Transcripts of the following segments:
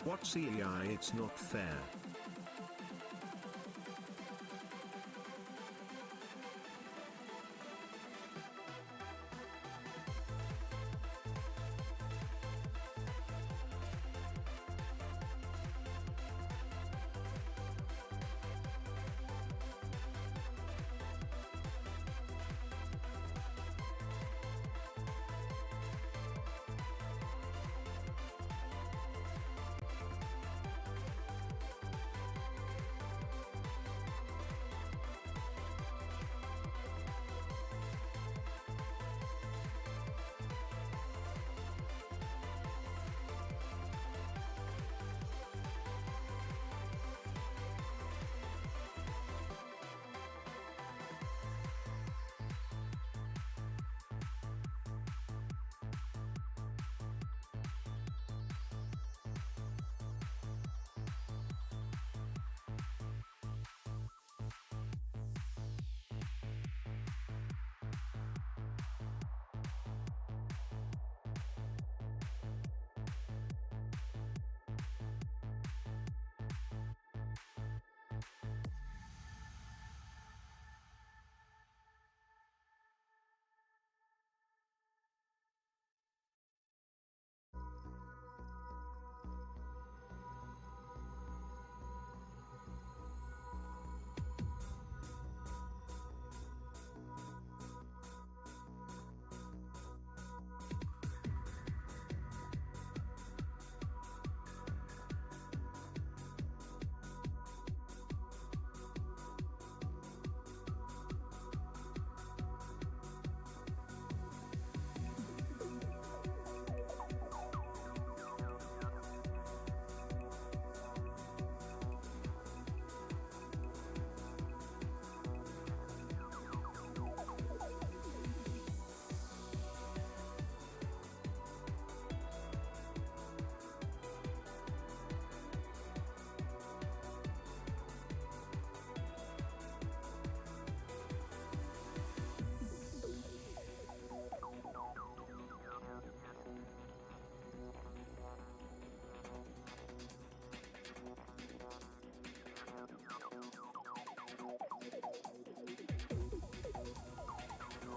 What CEI? It's not fair.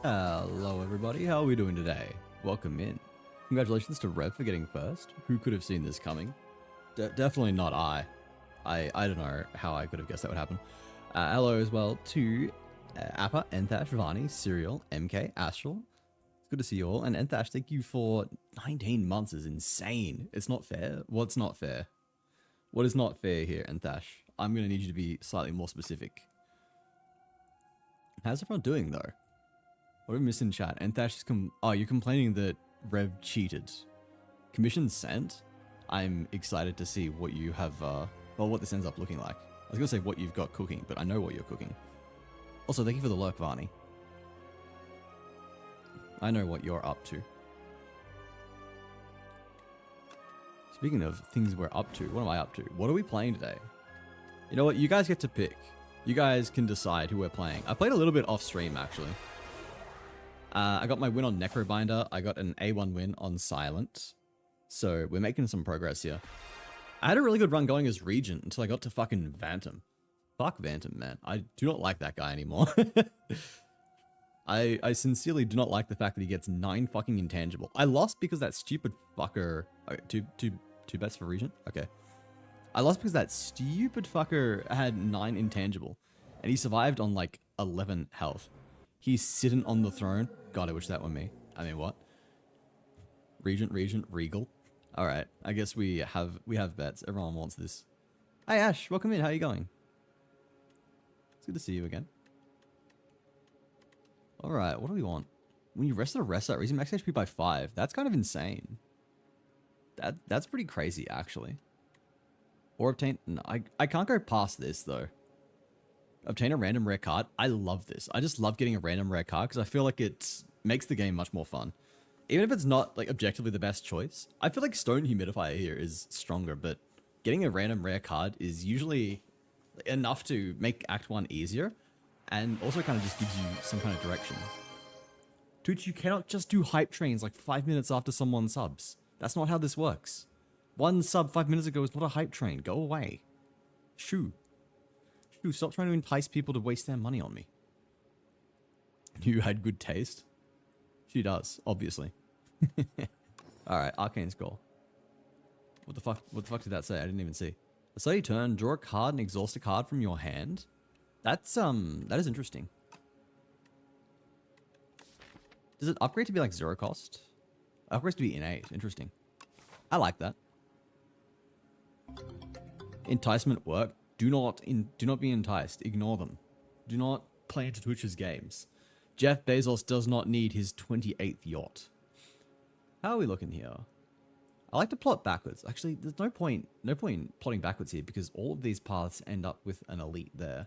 Hello everybody, how are we doing today? Welcome in. Congratulations to Rev for getting first. Who could have seen this coming? Definitely not I. I don't know how I could have guessed that would happen. Hello as well to Appa, Enthash, Vani, Serial, MK, Astral. It's good to see you all. And Enthash, thank you for 19 months is insane. It's not fair. What's not fair? What is not fair here, Enthash? I'm going to need you to be slightly more specific. How's everyone doing though? What are we missing, chat? Enthash is oh, you're complaining that Rev cheated. Commission sent? I'm excited to see what you have, well, what this ends up looking like. I was gonna say what you've got cooking, but I know what you're cooking. Also, thank you for the lurk, Varney. I know what you're up to. Speaking of things we're up to, what am I up to? What are we playing today? You know what? You guys get to pick. You guys can decide who we're playing. I played a little bit off stream, actually. I got my win on Necrobinder. I got an A1 win on Silent. So we're making some progress here. I had a really good run going as Regent until I got to fucking Vantum. Fuck Vantum, man. I do not like that guy anymore. I sincerely do not like the fact that he gets 9 fucking intangible. I lost because that stupid fucker... Okay, two bets for Regent? Okay. I lost because that stupid fucker had 9 intangible. And he survived on like 11 health. He's sitting on the throne. God, I wish that were me. I mean, what? Regent, Regal. All right, I guess we have bets. Everyone wants this. Hey Ash, welcome in. How you going? It's good to see you again. All right, what do we want? When you rest that, raising max HP by 5. That's kind of insane. That's pretty crazy, actually. Or obtain... No, I can't go past this, though. Obtain a random rare card. I love this. I just love getting a random rare card because I feel like it makes the game much more fun. Even if it's not like objectively the best choice. I feel like Stone Humidifier here is stronger, but getting a random rare card is usually enough to make Act 1 easier and also kind of just gives you some kind of direction. Dude, you cannot just do hype trains like 5 minutes after someone subs. That's not how this works. One sub 5 minutes ago was not a hype train. Go away. Shoo. Shoo, stop trying to entice people to waste their money on me. You had good taste. She does, obviously. Alright, Arcane Scroll. What the fuck did that say? I didn't even see. A study turn, draw a card and exhaust a card from your hand. That is interesting. Does it upgrade to be like 0 cost? Upgrades to be innate. Interesting. I like that. Enticement work. Do not be enticed. Ignore them. Do not play into Twitch's games. Jeff Bezos does not need his 28th yacht. How are we looking here? I like to plot backwards. Actually, there's no point plotting backwards here because all of these paths end up with an elite there.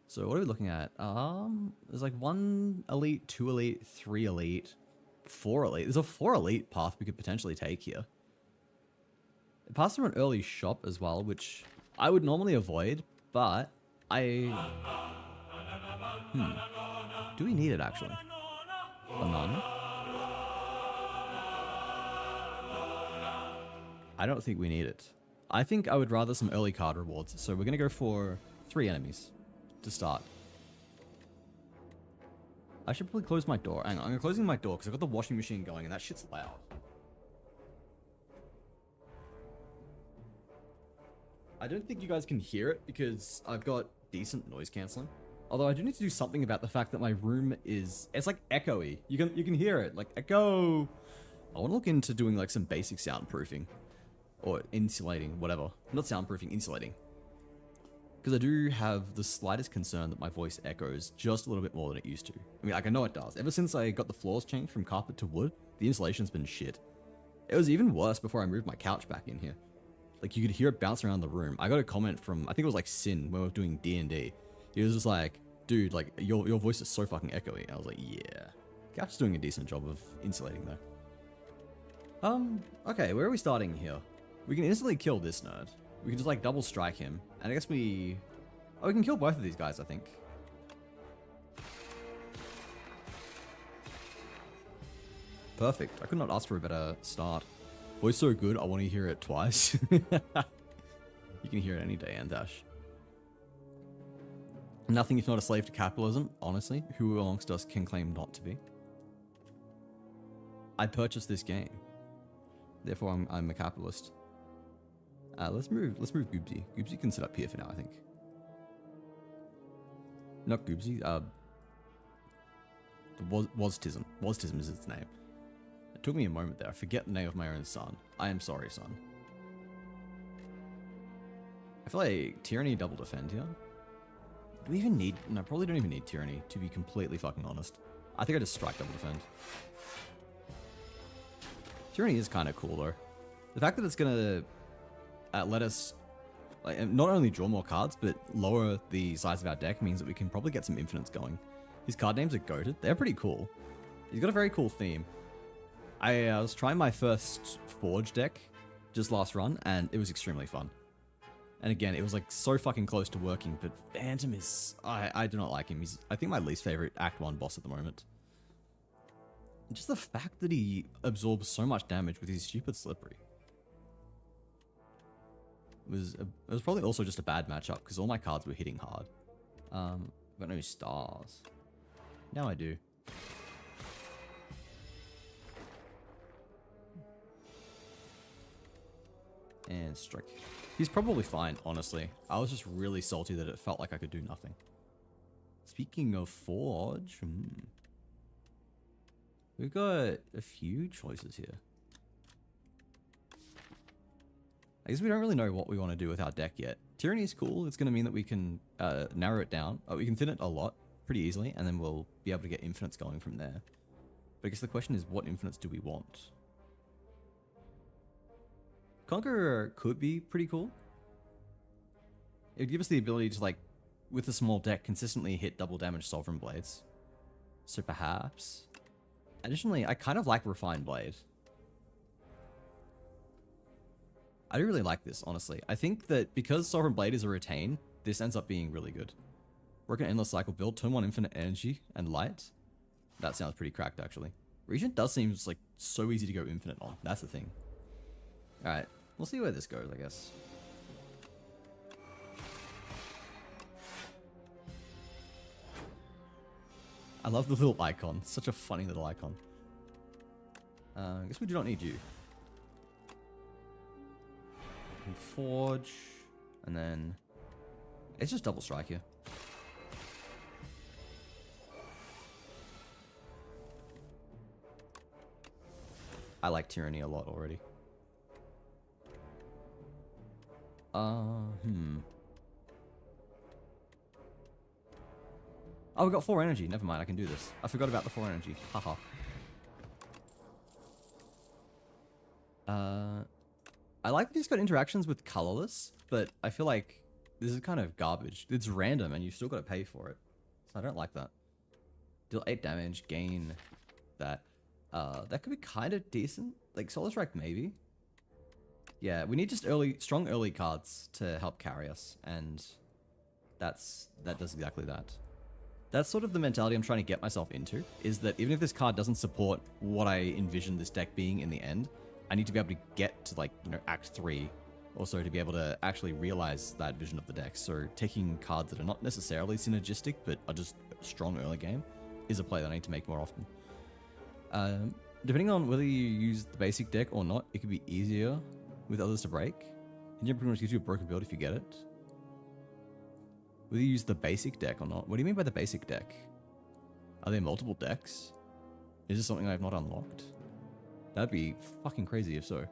So what are we looking at? There's like 1 elite, 2 elite, 3 elite, 4 elite. There's a 4 elite path we could potentially take here. It passes through an early shop as well, which I would normally avoid, but do we need it actually? Banana? I don't think we need it. I think I would rather some early card rewards, so we're going to go for 3 enemies to start. I should probably close my door. Hang on, I'm closing my door because I've got the washing machine going and that shit's loud. I don't think you guys can hear it because I've got decent noise cancelling. Although I do need to do something about the fact that my room it's like echoey. You can hear it, like echo. I want to look into doing like some basic soundproofing. Or insulating, whatever. Not soundproofing, insulating. Because I do have the slightest concern that my voice echoes just a little bit more than it used to. I mean, like, I know it does. Ever since I got the floors changed from carpet to wood, the insulation's been shit. It was even worse before I moved my couch back in here. Like, you could hear it bounce around the room. I got a comment from, I think it was like Sin, when we were doing D&D. He was just like, dude, like, your voice is so fucking echoey. And I was like, yeah. Couch is doing a decent job of insulating, though. Okay, where are we starting here? We can instantly kill this nerd. We can just like double strike him. And I guess we can kill both of these guys, I think. Perfect. I could not ask for a better start. Voice so good, I want to hear it twice. You can hear it any day, Andash. Nothing if not a slave to capitalism, honestly. Who amongst us can claim not to be? I purchased this game. Therefore, I'm a capitalist. Let's move Goobsy. Goobsy can sit up here for now, I think. Not Goobsy, Woztism. Woztism is its name. It took me a moment there. I forget the name of my own son. I am sorry, son. I feel like Tyranny double defend here. Do we even need... No, probably don't even need Tyranny, to be completely fucking honest. I think I just strike double defend. Tyranny is kind of cool, though. The fact that it's going to... let us like not only draw more cards, but lower the size of our deck means that we can probably get some infinites going. His card names are goated. They're pretty cool. He's got a very cool theme. I was trying my first Forge deck just last run, and it was extremely fun. And again, it was like so fucking close to working, but Phantom is... I do not like him. He's, I think, my least favorite Act 1 boss at the moment. Just the fact that he absorbs so much damage with his stupid Slippery. It was probably also just a bad matchup because all my cards were hitting hard. I've got no stars. Now I do. And strike. He's probably fine, honestly. I was just really salty that it felt like I could do nothing. Speaking of Forge, we've got a few choices here. I guess we don't really know what we want to do with our deck yet. Tyranny is cool. It's going to mean that we can narrow it down. We can thin it a lot pretty easily, and then we'll be able to get infinites going from there. But I guess the question is, what infinites do we want? Conqueror could be pretty cool. It would give us the ability to, like, with a small deck, consistently hit double damage Sovereign Blades. So perhaps... Additionally, I kind of like Refined Blade. I do really like this, honestly. I think that because Sovereign Blade is a retain, this ends up being really good. Work an Endless Cycle build, turn 1 Infinite Energy and Light. That sounds pretty cracked, actually. Regent does seem like so easy to go infinite on. That's the thing. Alright. We'll see where this goes, I guess. I love the little icon. Such a funny little icon. I guess we do not need you. And Forge. And then... It's just double strike here. I like Tyranny a lot already. Oh, we got 4 energy. Never mind, I can do this. I forgot about the 4 energy. Haha. I like that he's got interactions with colorless, but I feel like this is kind of garbage. It's random and you've still got to pay for it. So I don't like that. Deal 8 damage, gain that. That could be kind of decent. Like Solar Strike, maybe. Yeah, we need just strong early cards to help carry us, and that does exactly that. That's sort of the mentality I'm trying to get myself into, is that even if this card doesn't support what I envision this deck being in the end, I need to be able to get to, like, you know, Act 3, also to be able to actually realize that vision of the deck. So taking cards that are not necessarily synergistic, but are just strong early game, is a play that I need to make more often. Depending on whether you use the basic deck or not, it could be easier with others to break. Engine pretty much gives you a broken build if you get it. Whether you use the basic deck or not. What do you mean by the basic deck? Are there multiple decks? Is this something I have not unlocked? That'd be fucking crazy if so.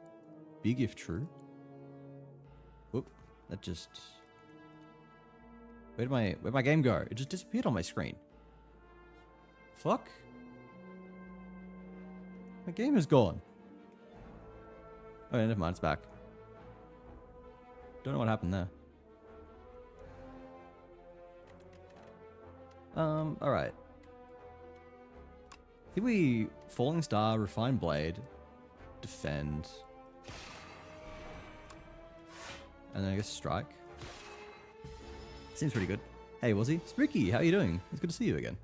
Big if true. Whoop, that just... Where'd my game go? It just disappeared on my screen. Fuck. My game is gone. Oh, yeah, never mind, it's back. Don't know what happened there. Alright. I think we Falling Star, Refined Blade, defend. And then I guess strike. Seems pretty good. Hey, Wazzy. Spooky, how are you doing? It's good to see you again.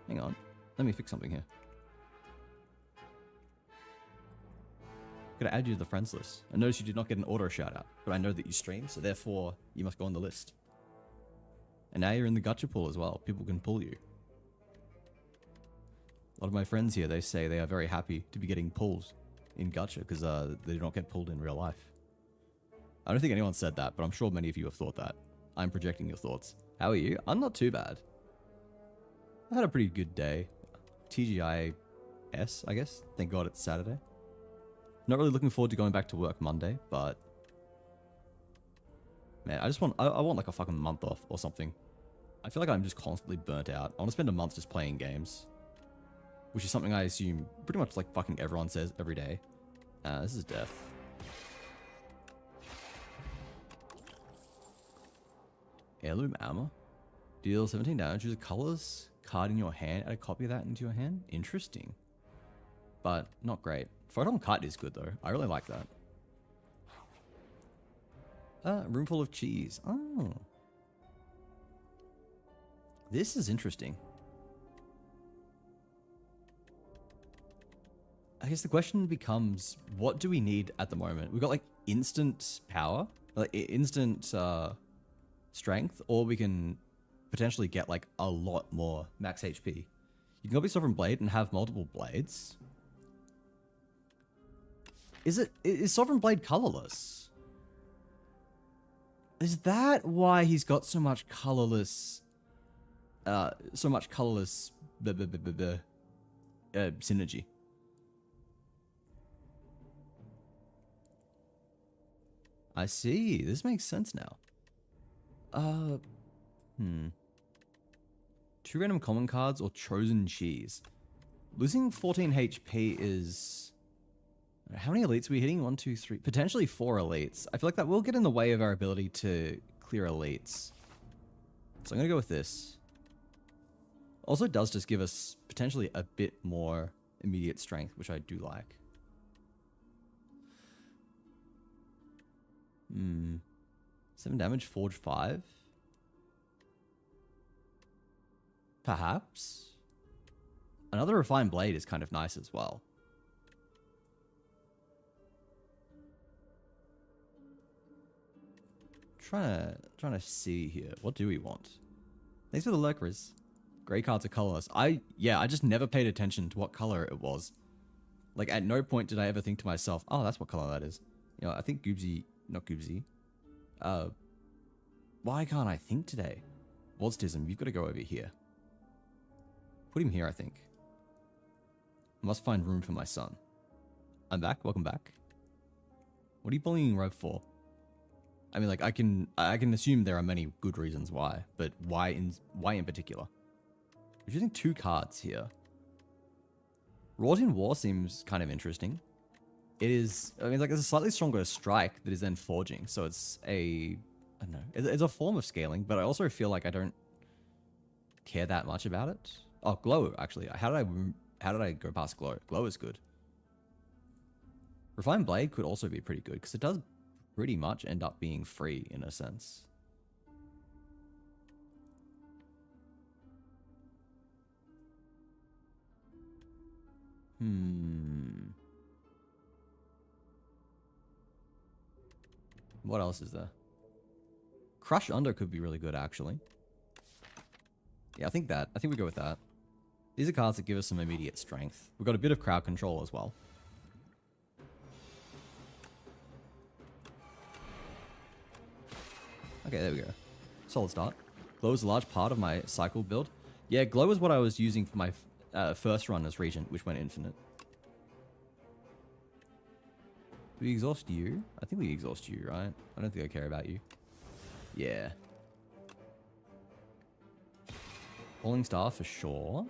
Hang on. Let me fix something here. Gotta add you to the friends list. I noticed you did not get an auto shout out, but I know that you stream, so therefore you must go on the list. And now you're in the gacha pool as well. People can pull you. A lot of my friends here, they say they are very happy to be getting pulled in gacha because they do not get pulled in real life. I don't think anyone said that, but I'm sure many of you have thought that. I'm projecting your thoughts. How are you? I'm not too bad. I had a pretty good day. TGIS, I guess. Thank God it's Saturday. Not really looking forward to going back to work Monday, but... Man, I want like a fucking month off or something. I feel like I'm just constantly burnt out. I want to spend a month just playing games. Which is something I assume pretty much like fucking everyone says every day. This is death. Heirloom armor. Deal 17 damage. Choose a colorless card in your hand. Add a copy of that into your hand. Interesting. But not great. Photon Kite is good though. I really like that. Room full of cheese. Oh. This is interesting. I guess the question becomes, what do we need at the moment? We've got like instant power, like instant strength, or we can potentially get like a lot more max HP. You can copy Sovereign Blade and have multiple blades. Is Sovereign Blade colorless? Is that why he's got so much colorless synergy? I see. This makes sense now. 2 random common cards or chosen cheese. Losing 14 HP is... How many elites are we hitting? 1, 2, 3... Potentially 4 elites. I feel like that will get in the way of our ability to clear elites. So I'm going to go with this. Also, it does just give us potentially a bit more immediate strength, which I do like. 7 damage, Forge 5. Perhaps. Another Refined Blade is kind of nice as well. trying to see here. What do we want? Thanks for the lurkers. Grey cards are colorless. I just never paid attention to what color it was. Like, at no point did I ever think to myself, oh, that's what color that is. You know, I think not Goobsy. Why can't I think today? Woztism, you've got to go over here. Put him here, I think. Must find room for my son. I'm back. Welcome back. What are you bullying Rev for? I mean, like, I can assume there are many good reasons why, but why in particular? We're using 2 cards here. Wrought in War seems kind of interesting. It is, I mean, like, it's a slightly stronger strike that is then forging, so it's I don't know, it's a form of scaling, but I also feel like I don't care that much about it. Oh, Glow, actually. How did I go past Glow? Glow is good. Refined Blade could also be pretty good, because it does pretty much end up being free, in a sense. What else is there? Crush Under could be really good, actually. Yeah, I think we go with that. These are cards that give us some immediate strength. We've got a bit of crowd control as well. Okay, there we go. Solid start. Glow is a large part of my cycle build. Yeah, Glow is what I was using for my first run as Regent, which went infinite. Do we exhaust you? I think we exhaust you, right? I don't think I care about you. Yeah. Falling Star for sure.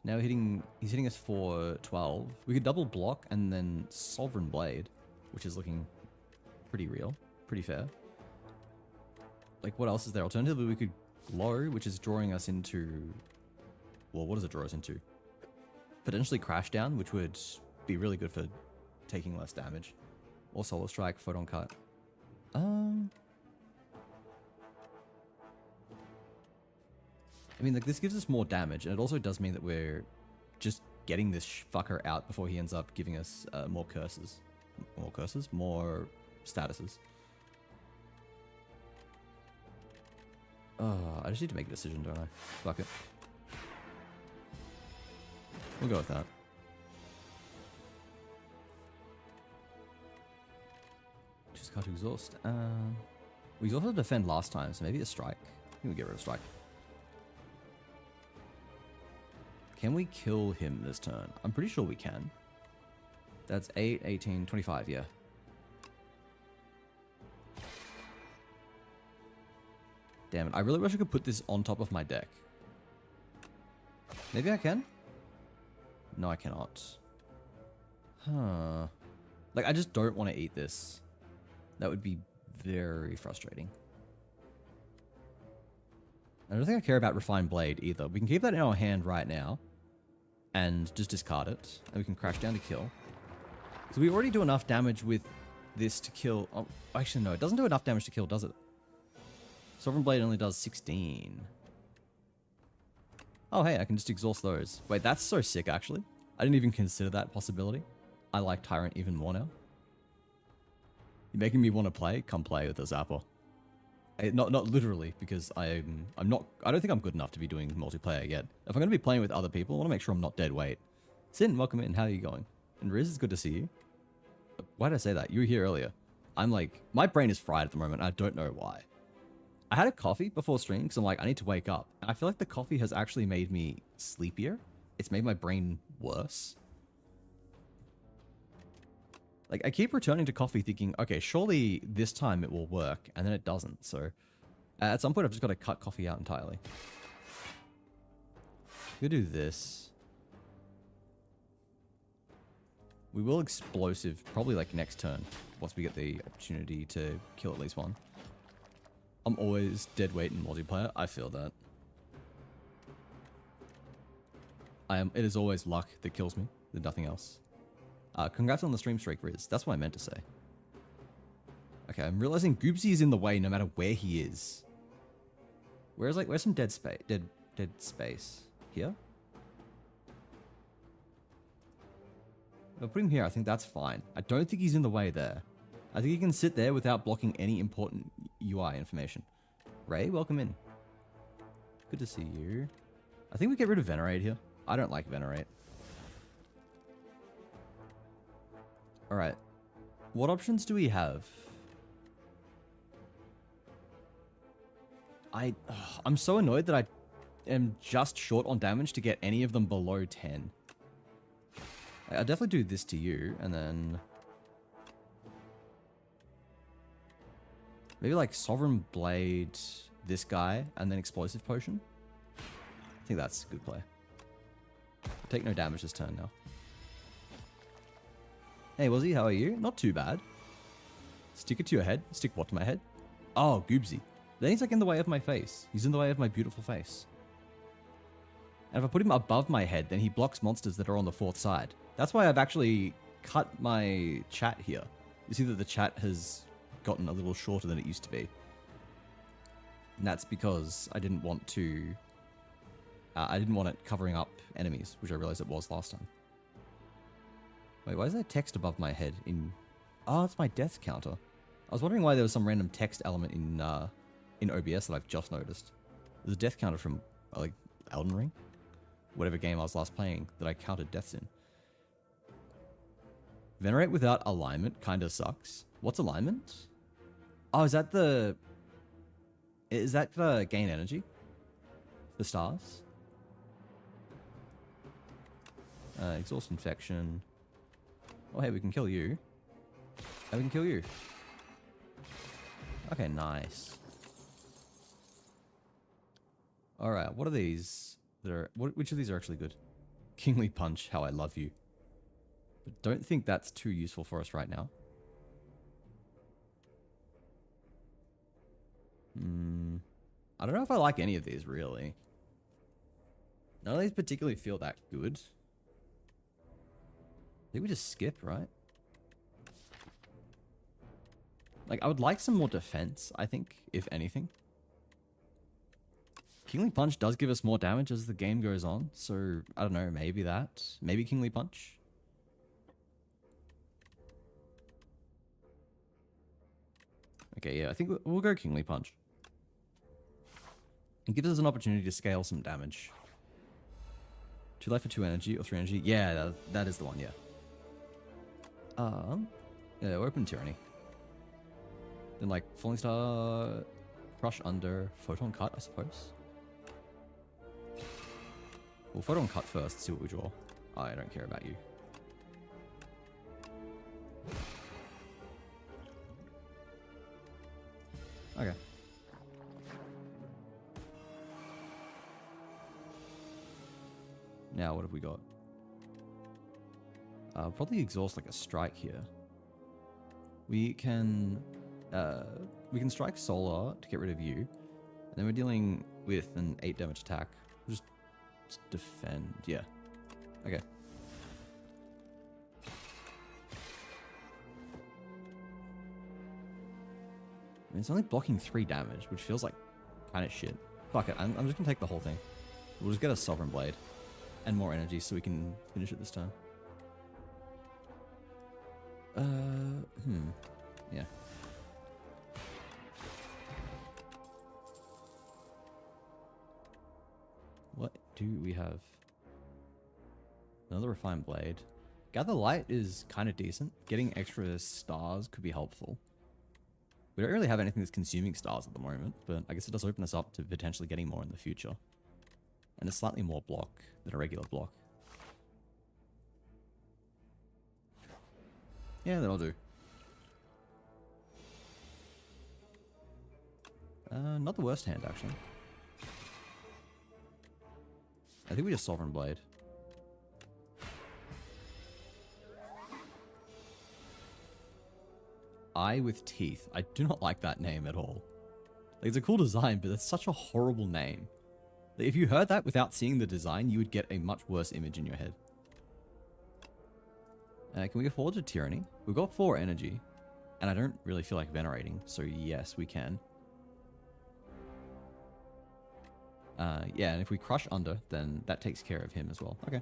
Now he's hitting us for 12. We could double block and then Sovereign Blade, which is looking pretty real, pretty fair. Like, what else is there? Alternatively, we could Glow, which is drawing us into... Well, what does it draw us into? Potentially Crash Down, which would be really good for taking less damage. Or Solar Strike, Photon Cut. I mean, like, this gives us more damage, and it also does mean that we're just getting this fucker out before he ends up giving us more curses. More curses? More statuses. Oh, I just need to make a decision, don't I? Fuck it. We'll go with that. Just got to exhaust. We exhausted defend last time, so maybe a strike. I think we get rid of strike. Can we kill him this turn? I'm pretty sure we can. That's 8, 18, 25, yeah. Damn it, I really wish I could put this on top of my deck. Maybe I can? No, I cannot. Huh. Like, I just don't want to eat this. That would be very frustrating. I don't think I care about Refined Blade either. We can keep that in our hand right now. And just discard it. And we can crash down to kill. So we already do enough damage with this to kill... Oh, actually, no. It doesn't do enough damage to kill, does it? Sovereign Blade only does 16. Oh, hey, I can just exhaust those. Wait, that's so sick, actually. I didn't even consider that possibility. I like Tyrant even more now. You're making me want to play? Come play with the Zapper. Not literally, because I'm not... I don't think I'm good enough to be doing multiplayer yet. If I'm going to be playing with other people, I want to make sure I'm not dead weight. Sin, welcome in. How are you going? And Riz, it's good to see you. Why did I say that? You were here earlier. I'm like... My brain is fried at the moment. I don't know why. I had a coffee before stream, because I'm like, I need to wake up. I feel like the coffee has actually made me sleepier. It's made my brain worse. Like, I keep returning to coffee thinking, okay, surely this time it will work, and then it doesn't. So, at some point, I've just got to cut coffee out entirely. We'll do this. We will explosive, probably like next turn, once we get the opportunity to kill at least one. I'm always dead weight in multiplayer. I feel that. It is always luck that kills me, than nothing else. Congrats on the stream streak, Riz. That's what I meant to say. Okay, I'm realizing Goobsy is in the way no matter where he is. Where's some dead space? Dead space here. I'll put him here. I think that's fine. I don't think he's in the way there. I think he can sit there without blocking any important UI information. Ray, welcome in. Good to see you. I think we get rid of Venerate here. I don't like Venerate. Alright. What options do we have? I'm so annoyed that I am just short on damage to get any of them below 10. I'll definitely do this to you, and then... maybe like Sovereign Blade this guy, and then Explosive Potion. I think that's a good play. Take no damage this turn now. Hey, Wazzy, how are you? Not too bad. Stick it to your head. Stick what to my head? Oh, Goobsy. Then he's like in the way of my face. He's in the way of my beautiful face. And if I put him above my head, then he blocks monsters that are on the fourth side. That's why I've actually cut my chat here. You see that the chat has gotten a little shorter than it used to be. And that's because I didn't want to... I didn't want it covering up enemies, which I realized it was last time. Wait, why is there text above my head in... oh, it's my death counter. I was wondering why there was some random text element in OBS that I've just noticed. There's a death counter from, like, Elden Ring? Whatever game I was last playing that I counted deaths in. Venerate without alignment kinda sucks. What's alignment? Oh, is that the... is that the gain energy? The stars? Exhaust infection. Oh, hey, we can kill you. Oh, we can kill you. Okay, nice. Alright, what are these? Which of these are actually good? Kingly Punch, how I love you. But don't think that's too useful for us right now. I don't know if I like any of these, really. None of these particularly feel that good. I think we just skip, right? Like, I would like some more defense, I think, if anything. Kingly Punch does give us more damage as the game goes on, so, I don't know, maybe that. Maybe Kingly Punch. Okay, yeah, I think we'll go Kingly Punch. It gives us an opportunity to scale some damage. 2 life for 2 energy or 3 energy. Yeah, that is the one, yeah. Yeah, open Tyranny. Then like Falling Star, Crush Under, Photon Cut, I suppose. Well, Photon Cut first, see what we draw. I don't care about you. Okay. Now, what have we got? Probably exhaust like a strike here. We can strike Solar to get rid of you. And then we're dealing with an 8 damage attack. We'll just defend. Yeah. Okay. I mean, it's only blocking 3 damage, which feels like kind of shit. Fuck it. I'm just gonna take the whole thing. We'll just get a Sovereign Blade and more energy so we can finish it this turn. Yeah. What do we have? Another Refined Blade. Gather Light is kind of decent. Getting extra stars could be helpful. We don't really have anything that's consuming stars at the moment, but I guess it does open us up to potentially getting more in the future. And it's slightly more block than a regular block. Yeah, that'll do. Not the worst hand, actually. I think we just Sovereign Blade. Eye with Teeth. I do not like that name at all. Like, it's a cool design, but it's such a horrible name. Like, if you heard that without seeing the design, you would get a much worse image in your head. Can we afford to Tyranny? We've got 4 energy, and I don't really feel like venerating, so yes, we can. Yeah, and if we Crush Under, then that takes care of him as well. Okay.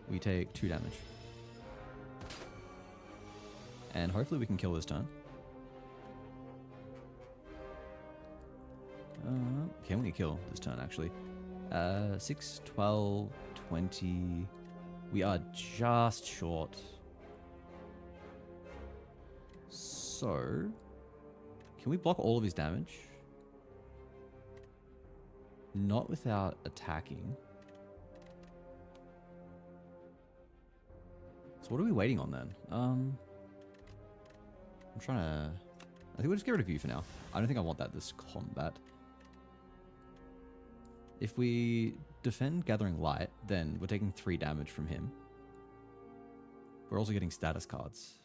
We take 2 damage. And hopefully we can kill this turn. Can we kill this turn, actually? 6, 12, 20. We are just short. So, can we block all of his damage? Not without attacking. So what are we waiting on then? I'm trying to... I think we'll just get rid of you for now. I don't think I want that this combat. If we defend Gathering Light, then we're taking 3 damage from him. We're also getting status cards.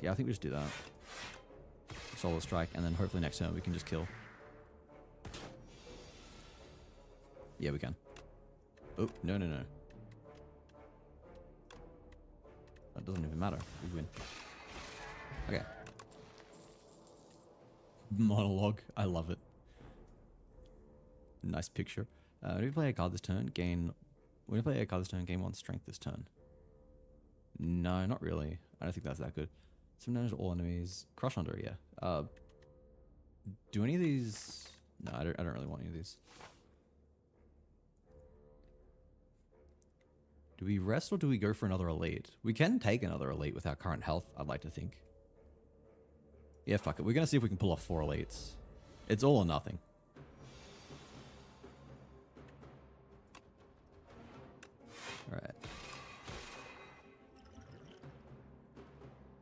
Yeah, I think we just do that. Solar Strike, and then hopefully next turn we can just kill. Yeah, we can. Oh, no, no, no. That doesn't even matter. We win. Okay. Monologue. I love it. Nice picture. When we play a card this turn, gain... When we play a card this turn, gain 1 strength this turn. No, not really. I don't think that's that good. Some damage to all enemies. Crush under, yeah. Do any of these... No, I don't really want any of these. Do we rest or do we go for another elite? We can take another elite with our current health, I'd like to think. Yeah, fuck it. We're going to see if we can pull off 4 elites. It's all or nothing. Alright.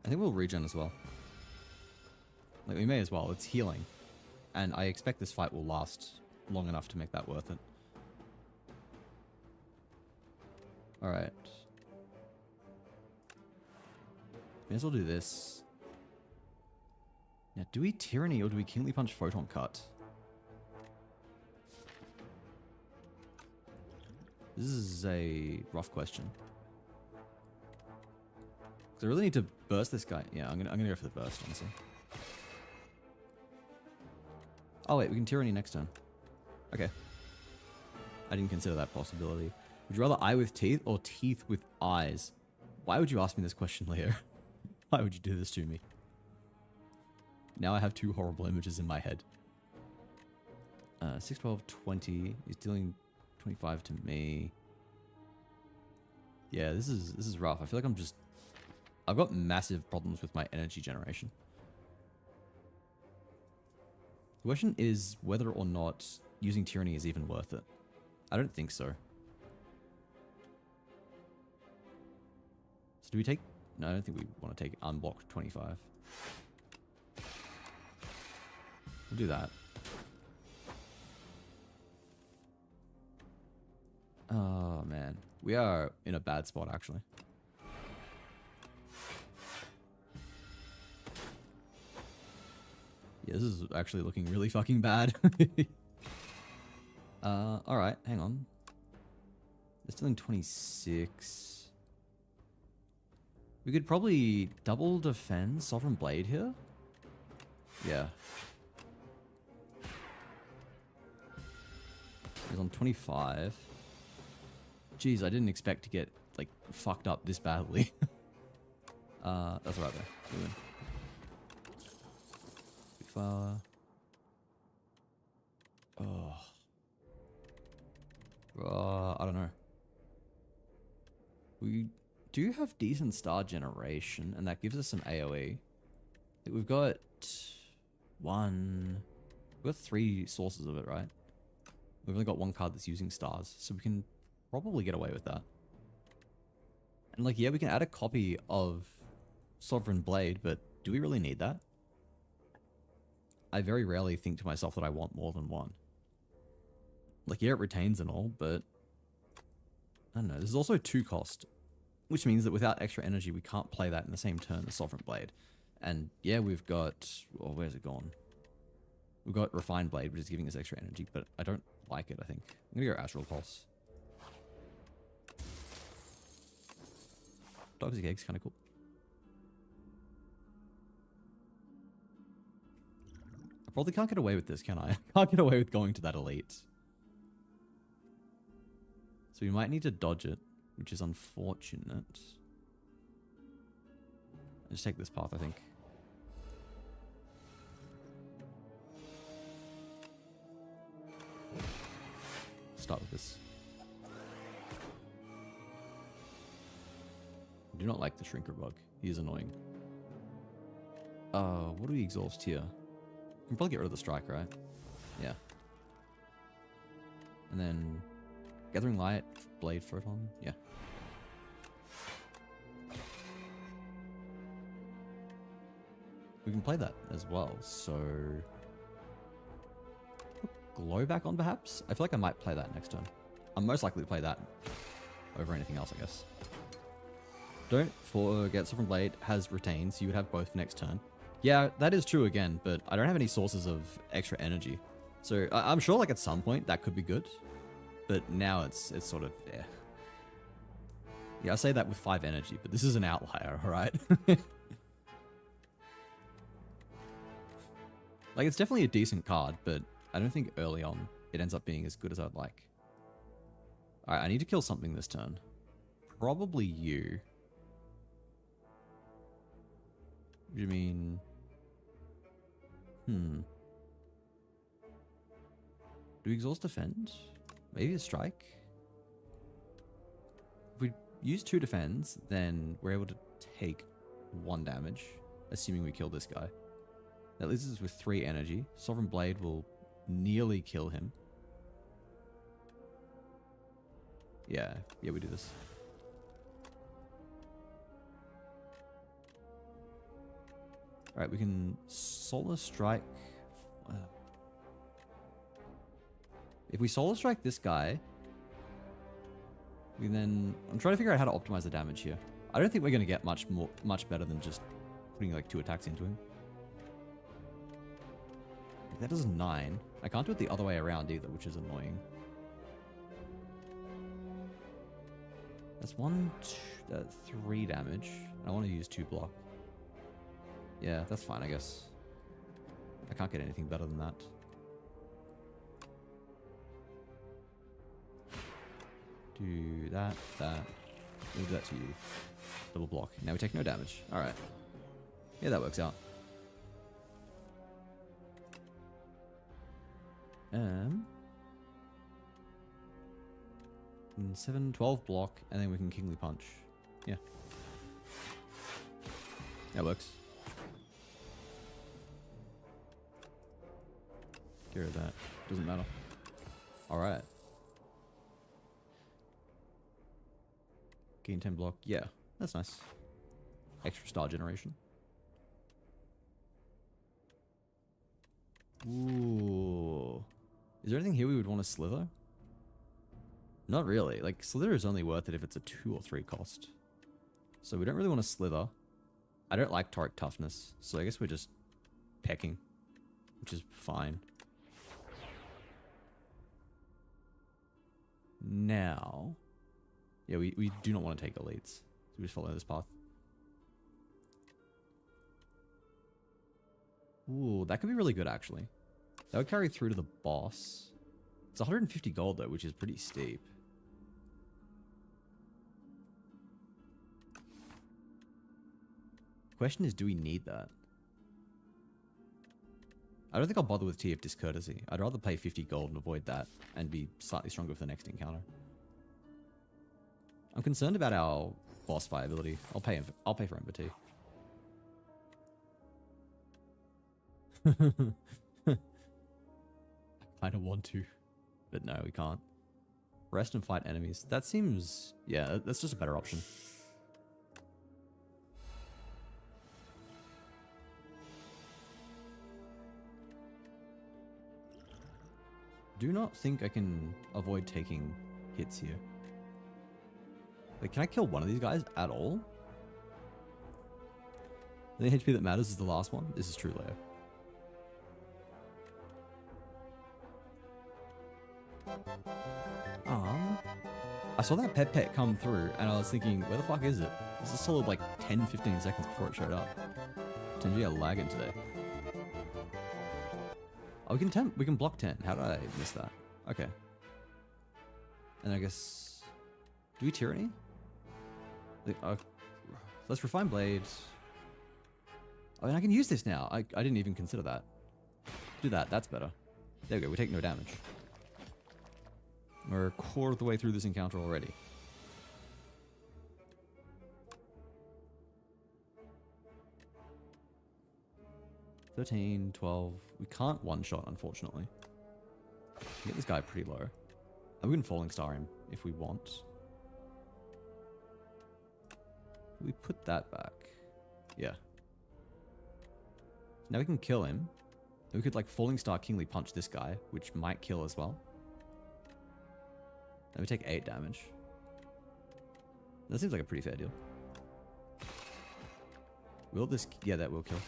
I think we'll regen as well. Like, we may as well. It's healing. And I expect this fight will last long enough to make that worth it. Alright. May as well do this. Now, do we Tyranny or do we Kingly Punch Photon Cut? This is a rough question. Because I really need to burst this guy. Yeah, I'm gonna go for the burst, honestly. Oh wait, we can Tyranny next turn. Okay. I didn't consider that possibility. Would you rather eye with teeth or teeth with eyes? Why would you ask me this question, Leo? Why would you do this to me? Now I have 2 horrible images in my head. 6, 12, 20. He's dealing 25 to me. Yeah, this is rough. I feel like I've got massive problems with my energy generation. The question is whether or not using Tyranny is even worth it. I don't think so. So do we take... No, I don't think we want to take unblock 25. We'll do that. Oh, man. We are in a bad spot, actually. Yeah, this is actually looking really fucking bad. Alright, hang on. They're still in 26. We could probably double defend Sovereign Blade here. Yeah. He's on 25. Jeez, I didn't expect to get, like, fucked up this badly. That's right there. We win. I don't know. We do have decent star generation, and that gives us some AoE. We've got 3 sources of it, right? We've only got 1 card that's using stars, so we can probably get away with that. And like, yeah, we can add a copy of Sovereign Blade, but do we really need that? I very rarely think to myself that I want more than 1. Like, yeah, it retains and all, but I don't know. There's also 2 cost, which means that without extra energy, we can't play that in the same turn as Sovereign Blade. And yeah, we've got... Oh, where's it gone? We've got Refined Blade, which is giving us extra energy, but I don't like it, I think. I'm going to go Astral Pulse. Toxic Egg's kind of cool. I probably can't get away with this, can I? I can't get away with going to that elite. So we might need to dodge it, which is unfortunate. Just take this path, I think. Start with this. I do not like the shrinker bug. He is annoying. What do we exhaust here? We can probably get rid of the strike, right? Yeah. And then Gathering Light, Blade Photon, yeah. We can play that as well, so... Put Glow back on, perhaps? I feel like I might play that next turn. I'm most likely to play that over anything else, I guess. Don't forget, Sovereign Blade has retained, so you would have both next turn. Yeah, that is true again, but I don't have any sources of extra energy. So I'm sure like at some point that could be good, but now it's sort of, yeah. Yeah, I say that with 5 energy, but this is an outlier, alright? Like, it's definitely a decent card, but I don't think early on it ends up being as good as I'd like. Alright, I need to kill something this turn. Probably you. What do you mean? Do we exhaust defend? Maybe a strike? If we use 2 defends, then we're able to take 1 damage, assuming we kill this guy. That leaves us with 3 energy. Sovereign Blade will nearly kill him. Yeah, we do this. Alright, we can Solar Strike. If we Solar Strike this guy, we then... I'm trying to figure out how to optimize the damage here. I don't think we're going to get much better than just putting like 2 attacks into him. That does 9. I can't do it the other way around either, which is annoying. That's 3 damage. I want to use 2 block. Yeah, that's fine, I guess. I can't get anything better than that. Do that. We'll do that to you. Double block. Now we take no damage. Alright. Yeah, that works out. 7, 12 block, and then we can Kingly Punch. Yeah. That works. Get rid of that. Doesn't matter. Alright. Gain 10 block. Yeah, that's nice. Extra star generation. Ooh. Is there anything here we would want to slither? Not really. Like, slither is only worth it if it's a 2 or 3 cost. So we don't really want to slither. I don't like Toric Toughness, so I guess we're just pecking, which is fine. Now, yeah, we do not want to take elites, so we just follow this path. Ooh, that could be really good, actually. That would carry through to the boss. It's 150 gold, though, which is pretty steep. Question is, do we need that? I don't think I'll bother with Tea of Discourtesy. I'd rather pay 50 gold and avoid that, and be slightly stronger for the next encounter. I'm concerned about our boss viability. I'll pay for Ember Tea. I kind of want to, but no, we can't. Rest and fight enemies. That seems... yeah, that's just a better option. Do not think I can avoid taking hits here. Like, can I kill one of these guys at all? The HP that matters is the last one. This is true, Leo. I saw that pet come through, and I was thinking, where the fuck is it? This is solid like 10-15 seconds before it showed up. Tenji are lagging today. Oh, we can block 10. How did I miss that? Okay. And I guess... do we Tyranny? Let's Refine Blade. I mean, I can use this now. I didn't even consider that. Do that. That's better. There we go. We take no damage. We're a quarter of the way through this encounter already. $13, $12. We can't one-shot, unfortunately. Get this guy pretty low. And we can Falling Star him if we want. We put that back. Yeah. So now we can kill him. We could like Falling Star Kingly Punch this guy, which might kill as well. Then we take 8 damage. That seems like a pretty fair deal. Will this... Yeah, that will kill.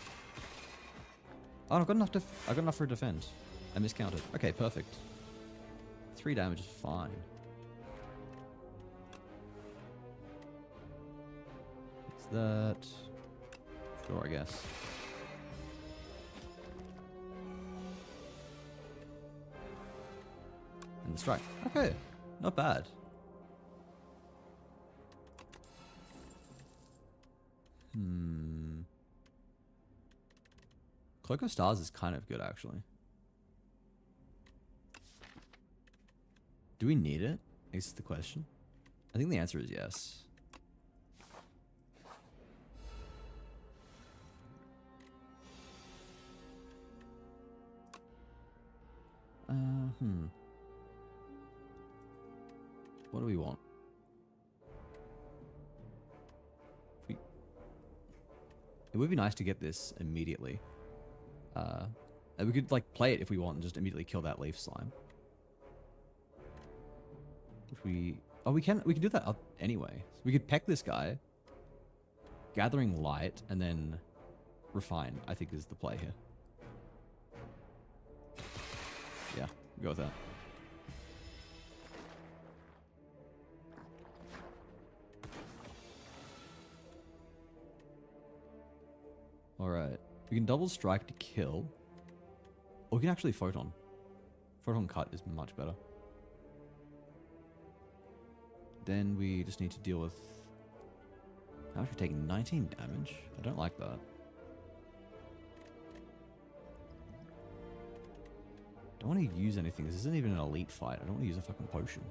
Oh, I've got enough for a defend. I miscounted. Okay, perfect. 3 damage is fine. What's that? Sure, I guess. And the strike. Okay, not bad. Cloak of Stars is kind of good, actually. Do we need it? I guess is the question. I think the answer is yes. What do we want? It would be nice to get this immediately. And we could like play it if we want and just immediately kill that leaf slime. If we... Oh, we can do that anyway. So we could peck this guy. Gathering Light and then Refine, I think is the play here. Yeah, go with that. Alright. We can double strike to kill. Or we can actually Photon. Photon Cut is much better. Then we just need to deal with... How much we taking? 19 damage? I don't like that. Don't want to use anything. This isn't even an elite fight. I don't want to use a fucking potion.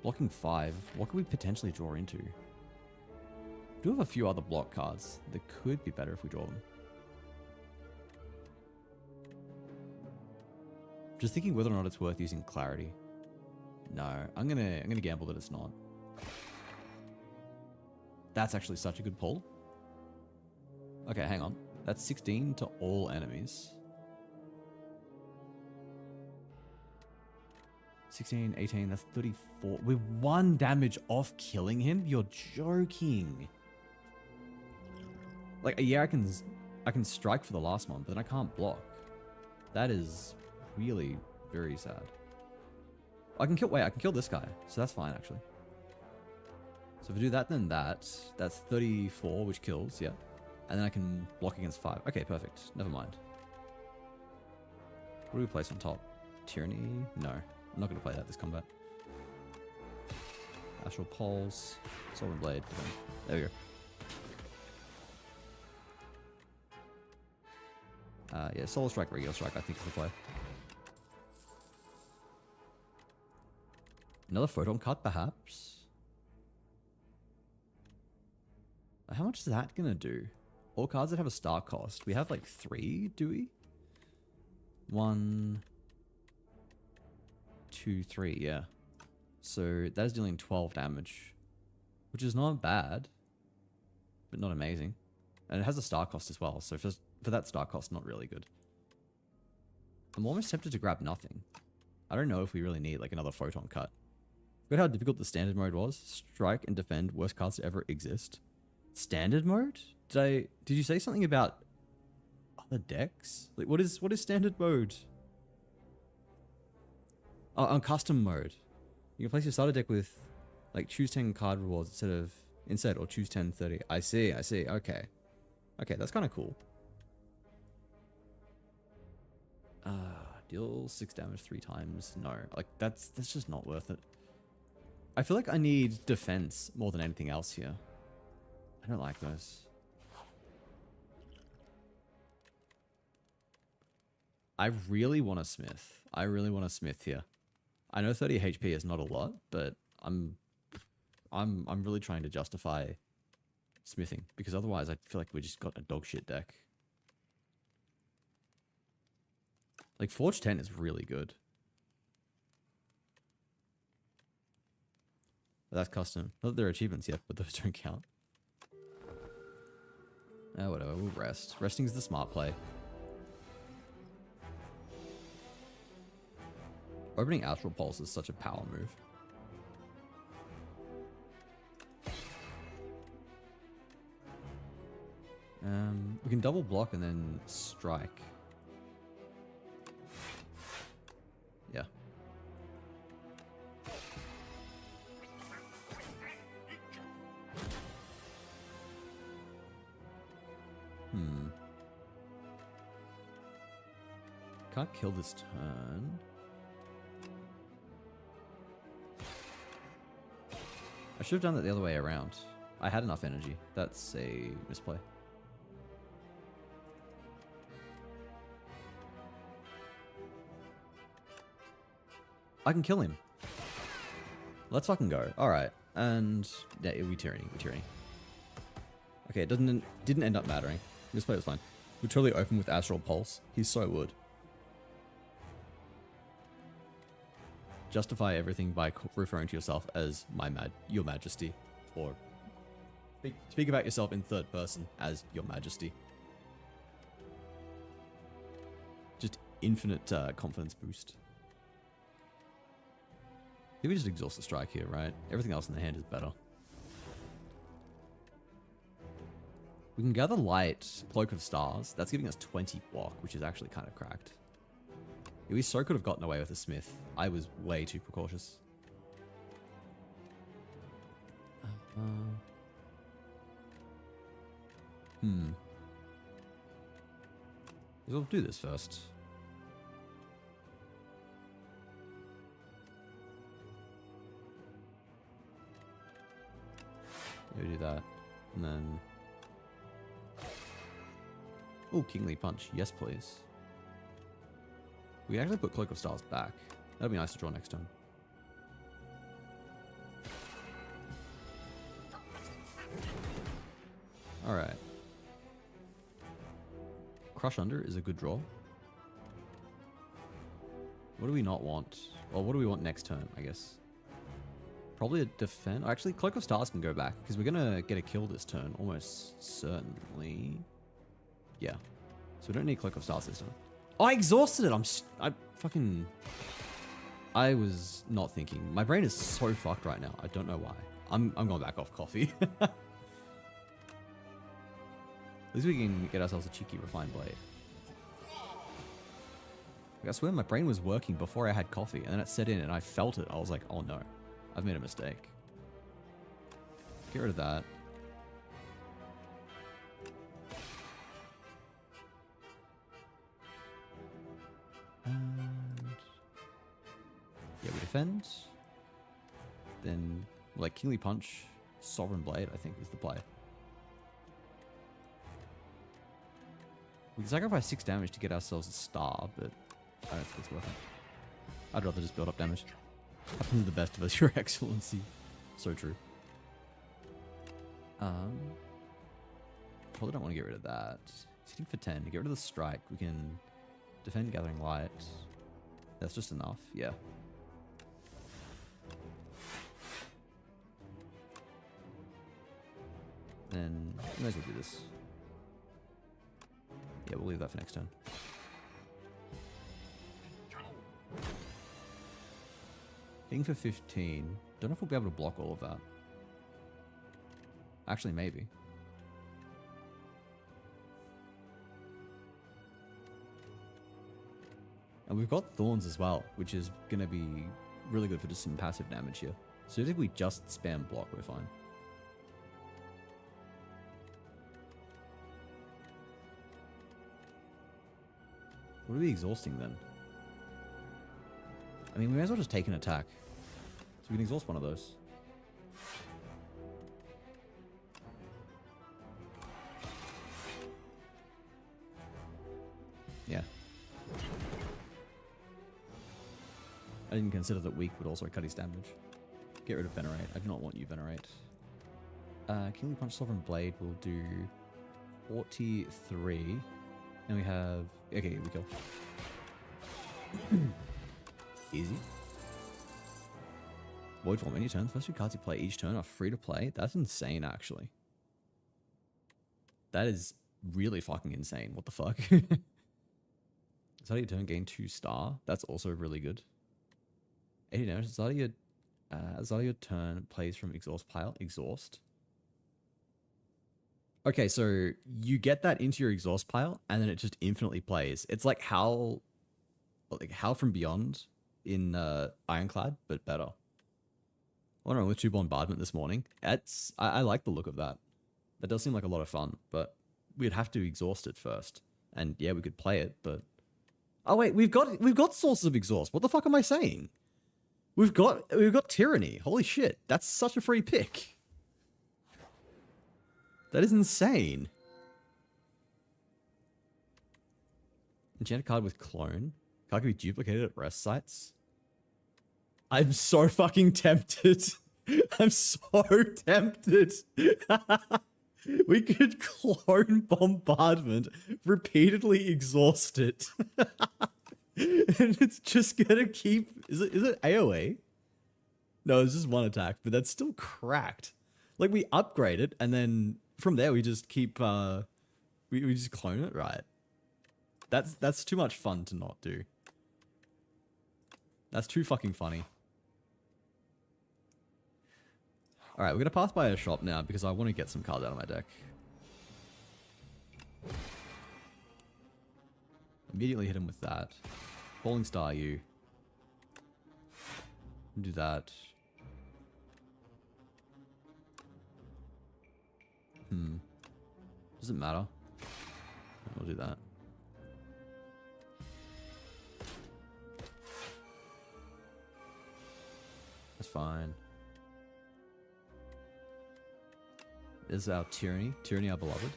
Blocking 5. What could we potentially draw into? We do have a few other block cards that could be better if we draw them. Just thinking whether or not it's worth using Clarity. No, I'm gonna gamble that it's not. That's actually such a good pull. Okay, hang on. That's 16 to all enemies. 16, 18, that's 34. We're 1 damage off killing him? You're joking. Like, yeah, I can strike for the last one, but then I can't block. That is really very sad. I can kill this guy, so that's fine actually. So if I do that, then that's 34, which kills, yeah. And then I can block against 5. Okay, perfect. Never mind. What do we place on top? Tyranny? No. I'm not going to play that this combat. Astral Pulse. Sovereign Blade. There we go. Yeah, Solar Strike, Regular Strike, I think is the play. Another Photon Cut, perhaps? How much is that going to do? All cards that have a star cost. We have like 3, do we? 1, 2, 3, yeah. So that is dealing 12 damage, which is not bad, but not amazing. And it has a star cost as well, so for that star cost, not really good. I'm almost tempted to grab nothing. I don't know if we really need like another Photon Cut. Look at how difficult the standard mode was. Strike and defend, worst cards to ever exist. Standard mode? Did you say something about other decks? Like what is standard mode? Oh, on custom mode. You can place your starter deck with like choose 10 card rewards instead or choose 10 30. I see. Okay. Okay, that's kind of cool. Deal 6 damage 3 times. No, like that's just not worth it. I feel like I need defense more than anything else here. I don't like those. I really want a smith. I really want a smith here. I know 30 HP is not a lot, but I'm really trying to justify smithing because otherwise I feel like we just got a dog shit deck. Like Forge 10 is really good. But that's custom. Not that there are achievements yet, but those don't count. Oh, whatever. We'll rest. Resting is the smart play. Opening Astral Pulse is such a power move. We can double block and then strike. Yeah. Can't kill this turn. I should have done that the other way around. I had enough energy. That's a misplay. I can kill him. Let's fucking go. Alright. And yeah, we tyranny. Okay, it didn't end up mattering. This play was fine. We'd totally open with Astral Pulse. He so would. Justify everything by referring to yourself as your majesty. Or speak about yourself in third person as your majesty. Just infinite confidence boost. I think we just exhaust the strike here, right? Everything else in the hand is better. We can gather light, Cloak of Stars. That's giving us 20 block, which is actually kind of cracked. Yeah, we so could have gotten away with a smith. I was way too precautious. We'll do this first. Yeah, do that. And then... Oh, Kingly Punch. Yes, please. We actually put Cloak of Stars back. That'd be nice to draw next turn. Alright. Crush Under is a good draw. What do we not want? Well, what do we want next turn, I guess? Probably a defend. Actually, Cloak of Stars can go back because we're going to get a kill this turn. Almost certainly. Yeah. So we don't need Cloak of Stars this turn. Oh, I exhausted it. I was not thinking. My brain is so fucked right now. I don't know why. I'm going back off coffee. At least we can get ourselves a cheeky Refined Blade. I swear my brain was working before I had coffee, and then it set in, and I felt it. I was like, oh no, I've made a mistake. Get rid of that. And yeah, we defend. Then, like, Kingly Punch, Sovereign Blade, I think, is the play. We can sacrifice 6 damage to get ourselves a star, but I don't think it's worth it. I'd rather just build up damage. Happens to the best of us, Your Excellency. So true. Probably don't want to get rid of that. He's hitting for 10. To get rid of the strike, we can defend Gathering Light. That's just enough, yeah. Then, we may as well do this. Yeah, we'll leave that for next turn. Hitting for 15. Don't know if we'll be able to block all of that. Actually, maybe. And we've got Thorns as well, which is going to be really good for just some passive damage here. So if we just spam block, we're fine. What are we exhausting then? I mean, we may as well just take an attack. So we can exhaust one of those. I didn't consider that weak would also cut his damage. Get rid of Venerate. I do not want you Venerate. Kingly Punch Sovereign Blade will do 43. And we have... Okay, we go. Easy. Void Form any turn. First 2 cards you play each turn are free to play. That's insane, actually. That is really fucking insane. What the fuck? Start your turn, gain 2 star. That's also really good. 80 damage. Start your turn, plays from exhaust pile. Exhaust. Okay, so you get that into your exhaust pile, and then it just infinitely plays. It's like how from Beyond in Ironclad, but better. I went with 2 bombardment this morning. I like the look of that. That does seem like a lot of fun, but we'd have to exhaust it first. And yeah, we could play it, but oh wait, we've got sources of exhaust. What the fuck am I saying? We've got Tyranny. Holy shit, that's such a free pick. That is insane. Enchanted card with clone. Card can be duplicated at rest sites. I'm so fucking tempted. I'm so tempted. We could clone bombardment, repeatedly exhaust it. And it's just gonna keep... Is it AoE? No, it's just 1 attack, but that's still cracked. Like, we upgrade it, and then from there we just keep... we just clone it, right? That's too much fun to not do. That's too fucking funny. Alright, we're gonna pass by a shop now because I want to get some cards out of my deck. Immediately hit him with that. Falling Star you. Do that. Doesn't matter. We'll do that. That's fine. This is our Tyranny. Tyranny, our beloved.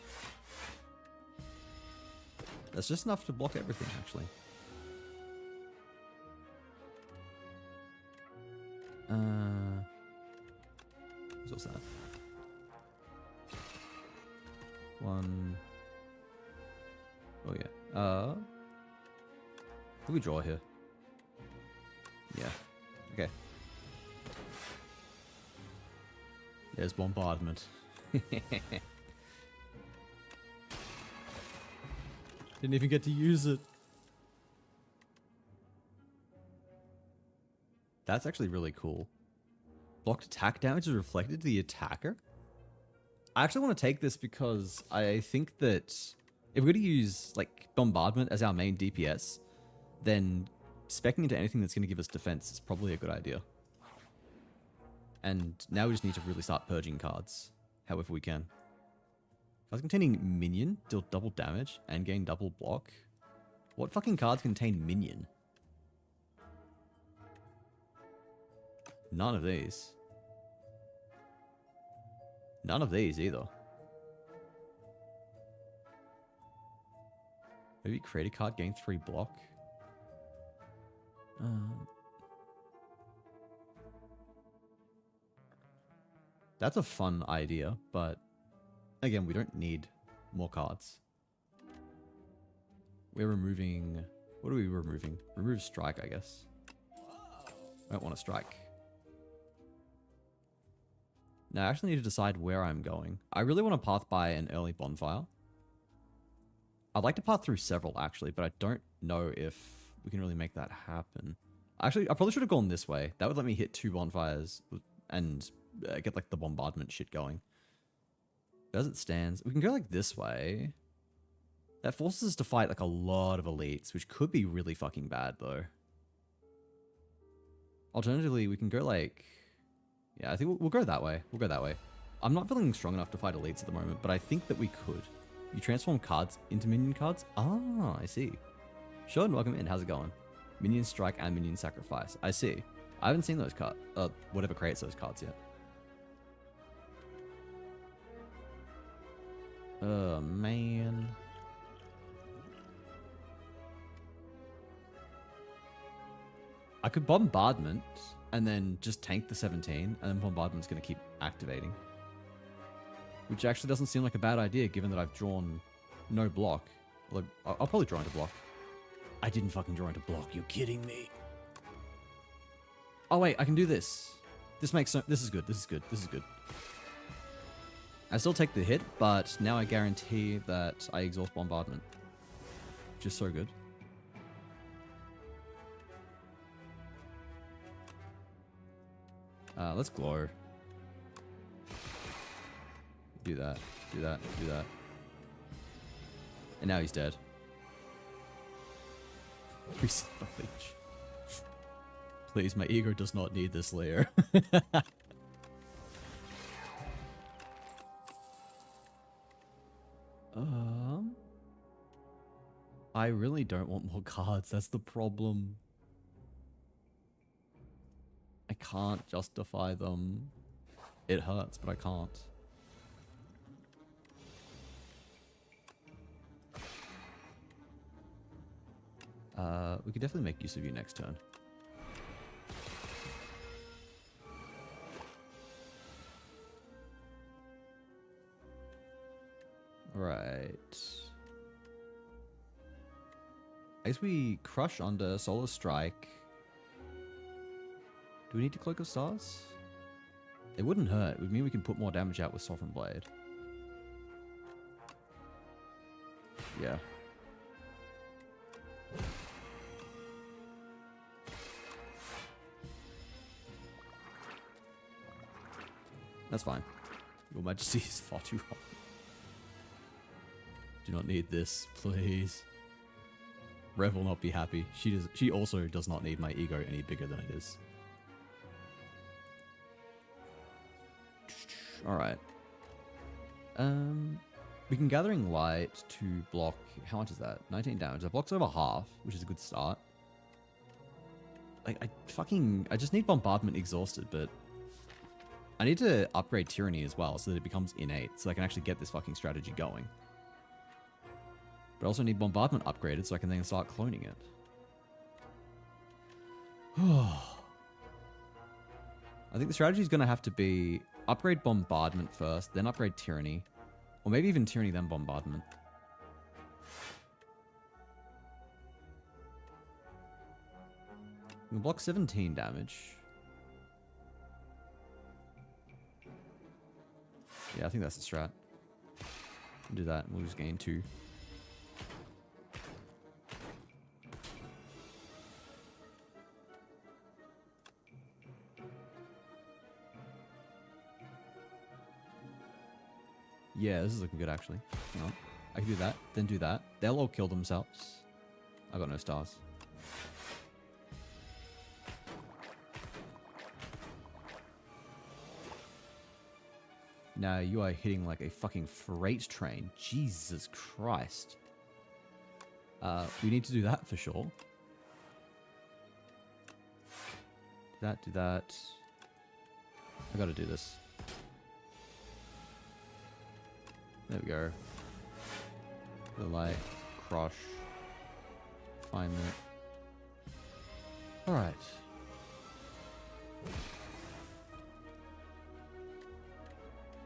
That's just enough to block everything, actually. What's that? 1. Oh yeah. Who we draw here? Yeah. Okay. There's bombardment. Didn't even get to use it. That's actually really cool. Blocked attack damage is reflected to the attacker. I actually want to take this because I think that if we're going to use like bombardment as our main DPS, then speccing into anything that's going to give us defense is probably a good idea. And now we just need to really start purging cards, however we can. Cards containing minion deal double damage and gain double block. What fucking cards contain minion? None of these. None of these either. Maybe create a card, gain 3 block. That's a fun idea, but again, we don't need more cards. We're removing... What are we removing? Remove strike, I guess. I don't want to strike. Now, I actually need to decide where I'm going. I really want to path by an early bonfire. I'd like to path through several, actually, but I don't know if we can really make that happen. Actually, I probably should have gone this way. That would let me hit 2 bonfires and get, like, the bombardment shit going. But as it stands, we can go, like, this way. That forces us to fight, like, a lot of elites, which could be really fucking bad, though. Alternatively, we can go, like... Yeah, I think we'll go that way. We'll go that way. I'm not feeling strong enough to fight elites at the moment, but I think that we could. You transform cards into minion cards? Ah, I see. Sean, welcome in. How's it going? Minion strike and minion sacrifice. I see. I haven't seen those cards. Whatever creates those cards yet. Oh, man. I could bombardment and then just tank the 17, and then bombardment's going to keep activating. Which actually doesn't seem like a bad idea, given that I've drawn no block. Like, I'll probably draw into block. I didn't fucking draw into block. You're kidding me. Oh wait, I can do this. This makes so. This is good. This is good. This is good. I still take the hit, but now I guarantee that I exhaust bombardment, which is so good. Let's glow. Do that. Do that. Do that. And now he's dead. Please, my ego does not need this layer. I really don't want more cards. That's the problem. I can't justify them. It hurts, but I can't. We could definitely make use of you next turn. Right. I guess we crush under Solar Strike. Do we need to Cloak of Stars? It wouldn't hurt. It would mean we can put more damage out with Sovereign Blade. Yeah. That's fine. Your Majesty is far too hot. Do not need this, please. Rev will not be happy. She also does not need my ego any bigger than it is. Alright. We can Gathering Light to block... How much is that? 19 damage. That blocks over half, which is a good start. Like, I just need Bombardment exhausted, but... I need to upgrade Tyranny as well, so that it becomes innate, so I can actually get this fucking strategy going. But I also need Bombardment upgraded, so I can then start cloning it. I think the strategy is going to have to be upgrade Bombardment first, then upgrade Tyranny. Or maybe even Tyranny, then Bombardment. We block 17 damage. Yeah, I think that's the strat. We'll do that, and we'll just gain 2. Yeah, this is looking good, actually. Hang on. I can do that, then do that. They'll all kill themselves. I got no stars. Now you are hitting like a fucking freight train. Jesus Christ. We need to do that for sure. Do that, do that. I gotta do this. There we go. The light, crush, refinement. Alright.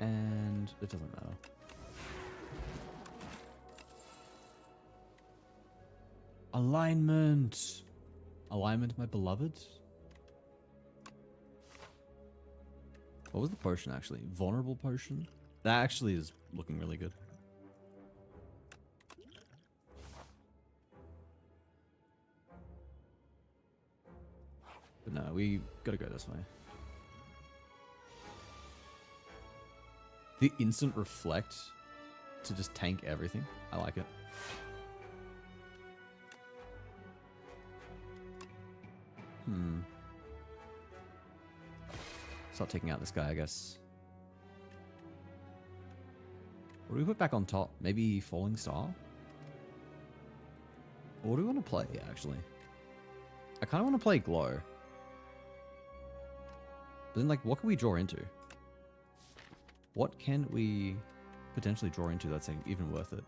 And it doesn't matter. Alignment! Alignment, my beloved? What was the potion actually? Vulnerable potion? That actually is looking really good. But no, we gotta go this way. The instant reflect to just tank everything. I like it. Start taking out this guy, I guess. What do we put back on top? Maybe Falling Star? Or what do we want to play, actually? I kind of want to play Glow. But then, like, what can we draw into? What can we potentially draw into that's like, even worth it?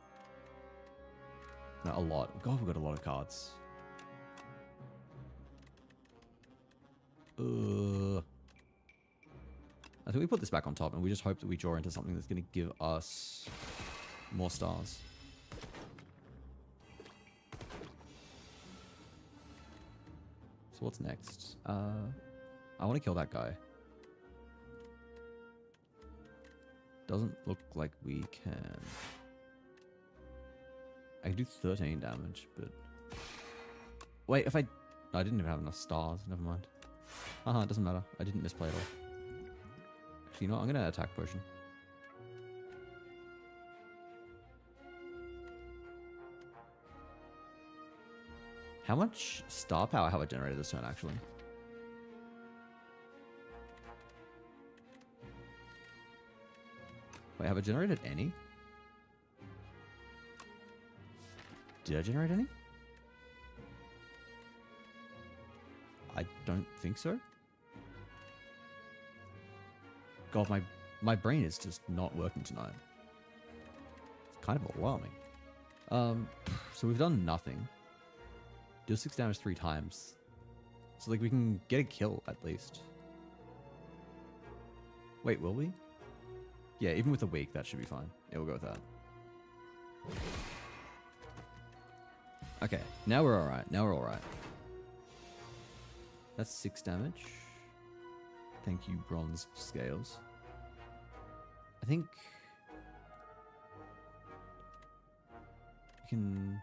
No, a lot. God, we've got a lot of cards. I think we put this back on top and we just hope that we draw into something that's going to give us more stars. So what's next? I want to kill that guy. Doesn't look like we can. I can do 13 damage, but... Wait, if I didn't even have enough stars. Never mind. It doesn't matter. I didn't misplay at all. Actually, you know what? I'm going to attack potion. How much star power have I generated this turn, actually? Wait, have I generated any? Did I generate any? I don't think so. God, my brain is just not working tonight. It's kind of alarming. So we've done nothing. Deal 6 damage 3 times. So like we can get a kill at least. Wait, will we? Yeah, even with a weak, that should be fine. Yeah, we'll go with that. Okay, now we're alright. Now we're alright. That's 6 damage. Thank you, bronze scales. I think... we can...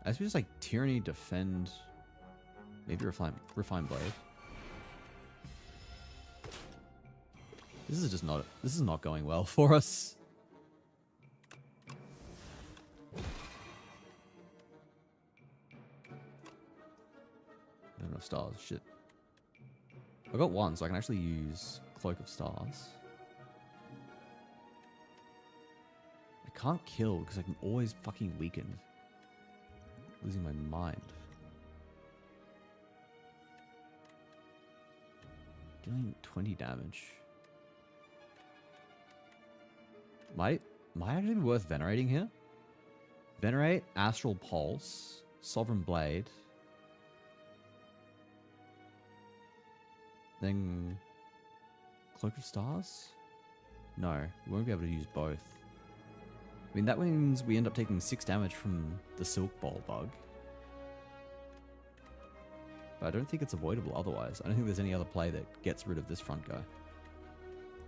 I suppose just like Tyranny, Defend... Maybe Refine Blade. This is just not... This is not going well for us. Not enough stars, shit. I got 1, so I can actually use Cloak of Stars. I can't kill because I'm always fucking weakened. Losing my mind. Dealing 20 damage. Might actually be worth venerating here. Venerate, Astral Pulse, Sovereign Blade. Then Cloak of Stars? No, we won't be able to use both. I mean, that means we end up taking 6 damage from the Silk Bowl bug. But I don't think it's avoidable otherwise. I don't think there's any other play that gets rid of this front guy.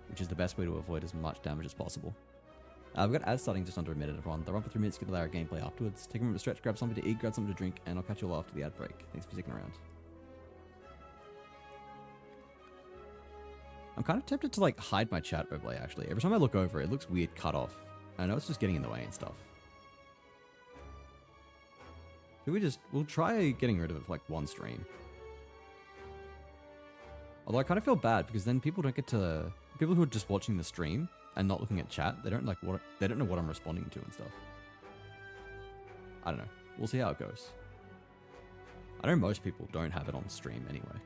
Which is the best way to avoid as much damage as possible. We've got ads starting just under a minute, everyone. They'll run for 3 minutes, get to our gameplay afterwards. Take a moment to stretch, grab something to eat, grab something to drink, and I'll catch you all after the ad break. Thanks for sticking around. I'm kind of tempted to like hide my chat overlay actually. Every time I look over, it looks weird cut off. I know it's just getting in the way and stuff. We'll try getting rid of it for like 1 stream. Although I kind of feel bad because then people don't get to, people who are just watching the stream and not looking at chat, they don't know what I'm responding to and stuff. I don't know. We'll see how it goes. I know most people don't have it on stream anyway.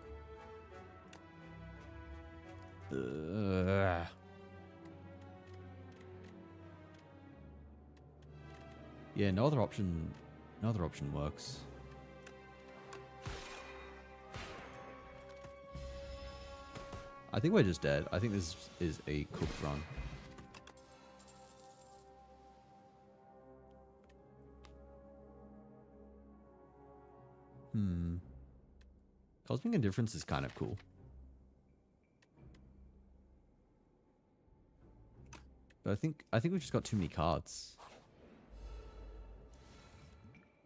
Yeah, no other option works. I think we're just dead. I think this is a cooked run. Cosmic Indifference is kind of cool. But I think we've just got too many cards.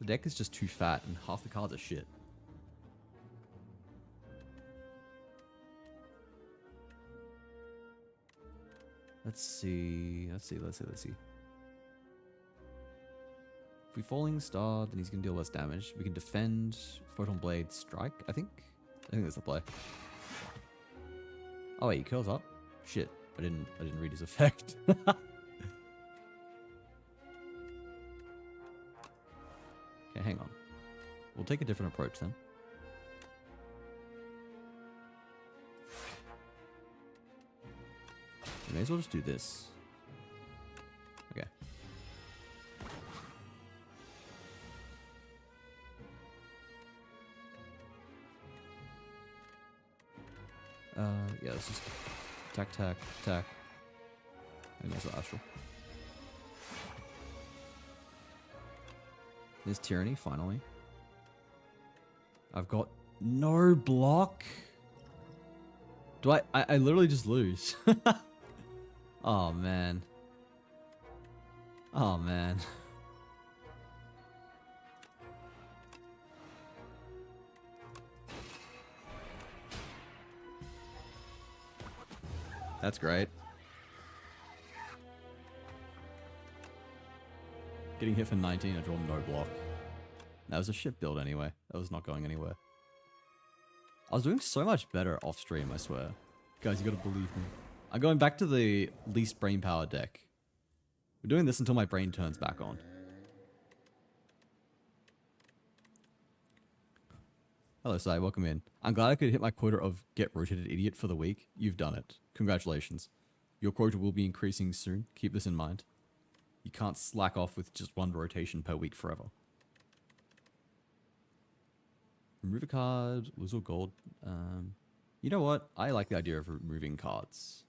The deck is just too fat and half the cards are shit. Let's see. If we Falling Star, then he's going to deal less damage. We can defend, Photon Blade, Strike, I think that's the play. Oh wait, he curls up? Shit, I didn't read his effect. Okay, hang on. We'll take a different approach then. We may as well just do this. Okay. Yeah, let's just attack, attack, attack. And there's the Astral. There's Tyranny, finally. I've got no block. Do I literally just lose. Oh, man. Oh, man. That's great. Getting hit for 19, I draw no block. That was a shit build anyway. That was not going anywhere. I was doing so much better off stream, I swear. Guys, you gotta believe me. I'm going back to the least brain power deck. We're doing this until my brain turns back on. Hello, Sai. Welcome in. I'm glad I could hit my quota of get rotated idiot for the week. You've done it. Congratulations. Your quota will be increasing soon. Keep this in mind. You can't slack off with just one rotation per week forever. Remove a card, lose all gold. You know what? I like the idea of removing cards.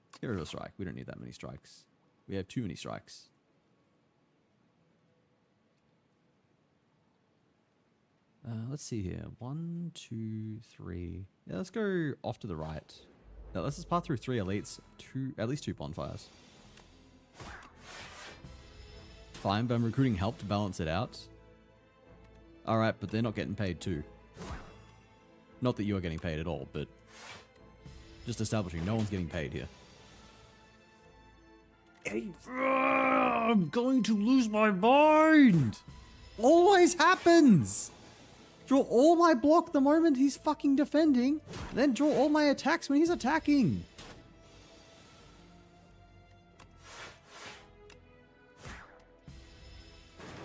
Let's get rid of a strike. We don't need that many strikes. We have too many strikes. Let's see here. 1, 2, 3. Yeah, let's go off to the right. Now, let's just pass through 3 elites. At least 2 bonfires. Fine, but I'm recruiting help to balance it out. Alright, but they're not getting paid too. Not that you are getting paid at all, but just establishing no one's getting paid here. I'm going to lose my mind! Always happens! Draw all my block the moment he's fucking defending, then draw all my attacks when he's attacking.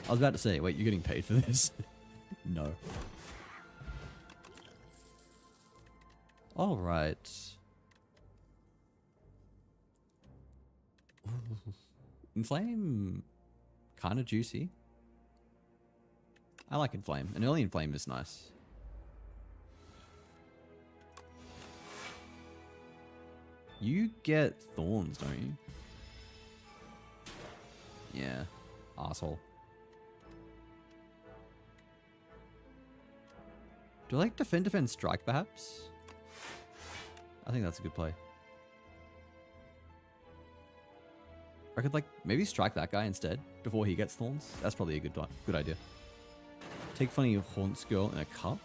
I was about to say, wait, you're getting paid for this? No. All right. Inflame, kind of juicy. I like Inflame. An early Inflame is nice. You get Thorns, don't you? Yeah. Asshole. Do I like defend, strike, perhaps? I think that's a good play. I could, like, maybe strike that guy instead before he gets Thorns. That's probably a good idea. Take funny Haunts Girl in a cup.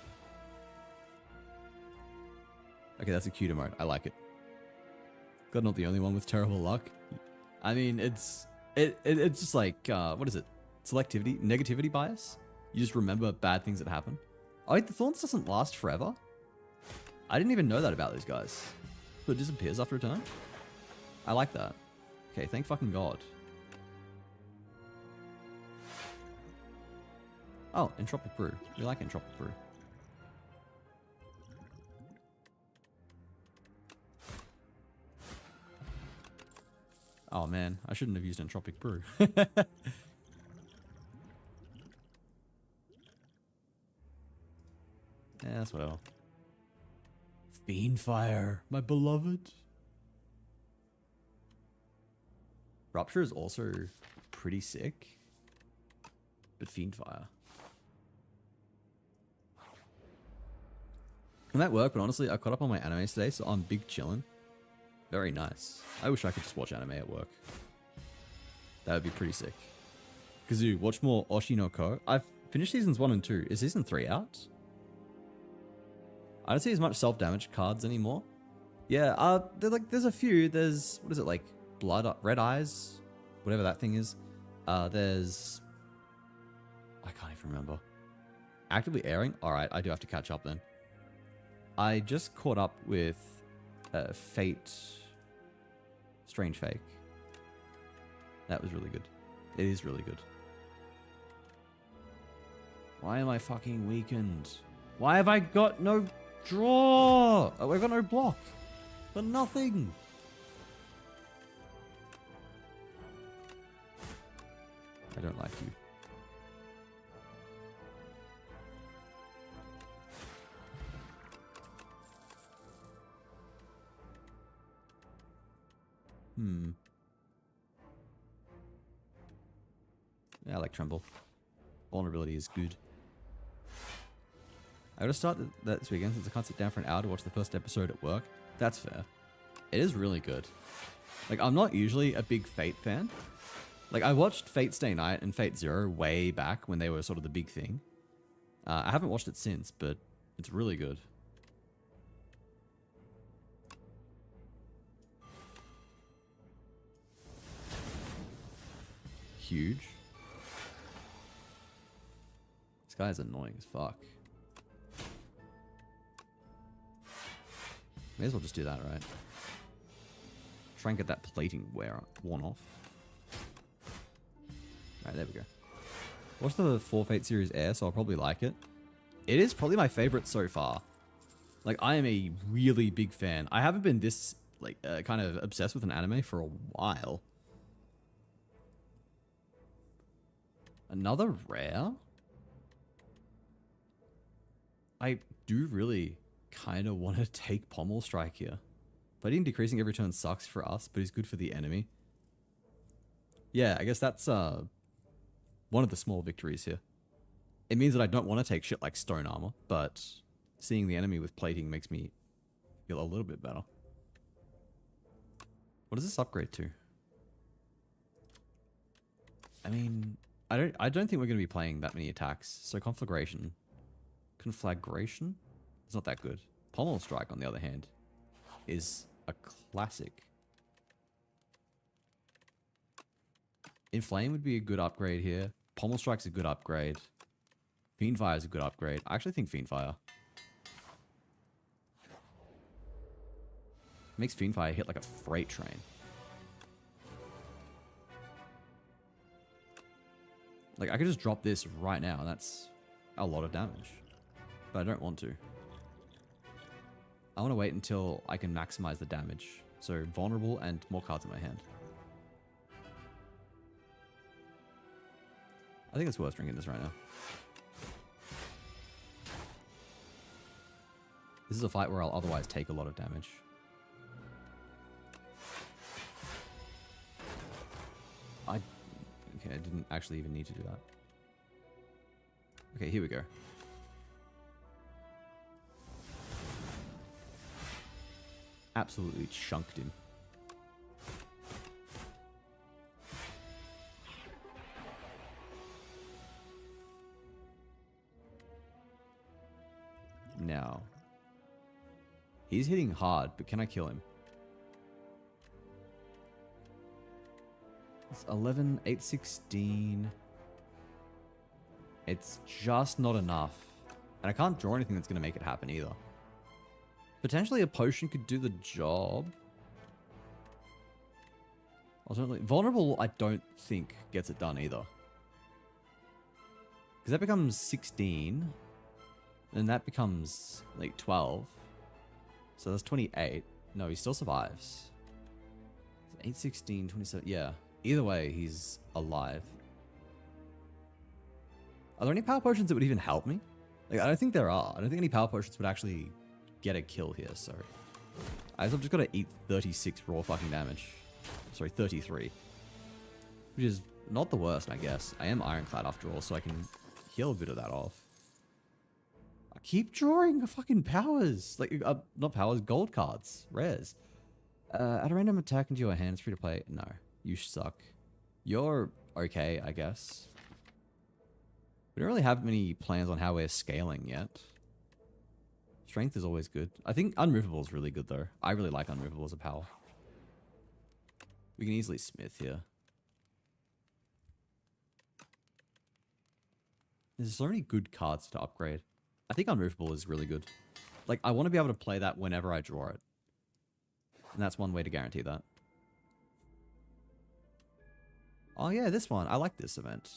Okay, that's a cuter mode. I like it. God, not the only one with terrible luck. I mean, it's just like, what is it? Selectivity, negativity bias? You just remember bad things that happen. Oh, wait, the Thorns doesn't last forever? I didn't even know that about these guys. So it disappears after a turn? I like that. Okay, thank fucking God. Oh, Entropic Brew. We like Entropic Brew. Oh man, I shouldn't have used Entropic Brew. Yeah, that's whatever. Fiendfire, my beloved. Rupture is also pretty sick. But Fiendfire. It might work, but honestly, I caught up on my animes today, so I'm big chillin'. Very nice. I wish I could just watch anime at work. That would be pretty sick. Kazoo, watch more Oshi no Ko. I've finished seasons 1 and 2. Is season 3 out? I don't see as much self-damage cards anymore. Yeah, there's a few. There's, what is it, like, Red Eyes? Whatever that thing is. There's... I can't even remember. Actively airing? Alright, I do have to catch up then. I just caught up with Fate... Strange Fake. That was really good. It is really good. Why am I fucking weakened? Why have I got no draw? Oh, I've got no block. For nothing. I don't like you. Yeah, I like Tremble. Vulnerability is good. I gotta start that this weekend since I can't sit down for an hour to watch the first episode at work. That's fair. It is really good. Like, I'm not usually a big Fate fan. Like, I watched Fate Stay Night and Fate Zero way back when they were sort of the big thing. I haven't watched it since, but it's really good. Huge. This guy is annoying as fuck. May as well just do that, right? Try and get that plating worn off. Alright, there we go. Watch the 4 Fate series air, so I'll probably like it. It is probably my favorite so far. Like, I am a really big fan. I haven't been this, like, kind of obsessed with an anime for a while. Another rare? I do really kind of want to take Pommel Strike here. Plating decreasing every turn sucks for us, but is good for the enemy. Yeah, I guess that's one of the small victories here. It means that I don't want to take shit like Stone Armor, but seeing the enemy with plating makes me feel a little bit better. What does this upgrade to? I mean, I don't think we're going to be playing that many attacks. So Conflagration. It's not that good. Pommel Strike, on the other hand, is a classic. Inflame would be a good upgrade here. Pommel Strike's a good upgrade. Fiendfire is a good upgrade. I actually think Fiendfire makes Fiendfire hit like a freight train. Like, I could just drop this right now, and that's a lot of damage. But I don't want to. I want to wait until I can maximize the damage. So, vulnerable and more cards in my hand. I think it's worth drinking this right now. This is a fight where I'll otherwise take a lot of damage. Okay, I didn't actually even need to do that. Okay, here we go. Absolutely chunked him. Now, he's hitting hard, but can I kill him? It's 11, 8, 16. It's just not enough. And I can't draw anything that's going to make it happen either. Potentially a potion could do the job. Alternatively, vulnerable I don't think gets it done either. Because that becomes 16. And that becomes like 12. So that's 28. No, he still survives. 8, 16, 27. Yeah. Either way, he's alive. Are there any power potions that would even help me? Like, I don't think there are. I don't think any power potions would actually get a kill here, so I've just got to eat 36 raw fucking damage. Sorry, 33. Which is not the worst, I guess. I am Ironclad after all, so I can heal a bit of that off. I keep drawing fucking powers. Like, not powers, gold cards. Rares. Add a random attack into your hand. It's free to play. No. You suck. You're okay, I guess. We don't really have many plans on how we're scaling yet. Strength is always good. I think Unmovable is really good, though. I really like Unmovable as a power. We can easily Smith here. There's so many good cards to upgrade. I think Unmovable is really good. Like, I want to be able to play that whenever I draw it. And that's one way to guarantee that. Oh yeah, this one. I like this event.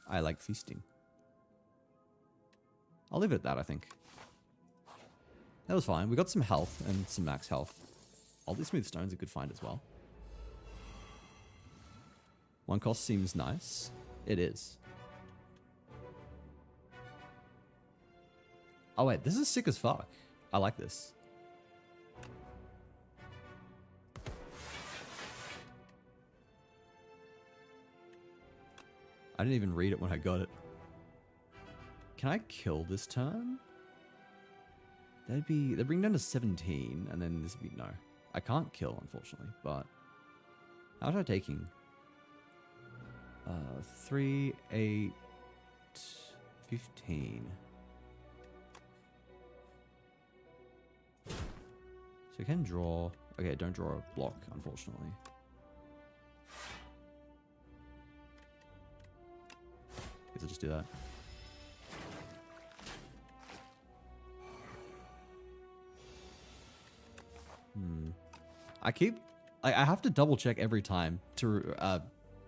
I like feasting. I'll leave it at that, I think. That was fine. We got some health and some max health. Oddly Smooth Stone's a good find as well. One cost seems nice. It is. Oh wait, this is sick as fuck. I like this. I didn't even read it when I got it. Can I kill this turn? They'd bring down to 17, and then this would be, no. I can't kill, unfortunately, but how much am I taking? 3, 8, 15. So I can draw. Okay, don't draw a block, unfortunately. Guess I'll just do that. I have to double check every time to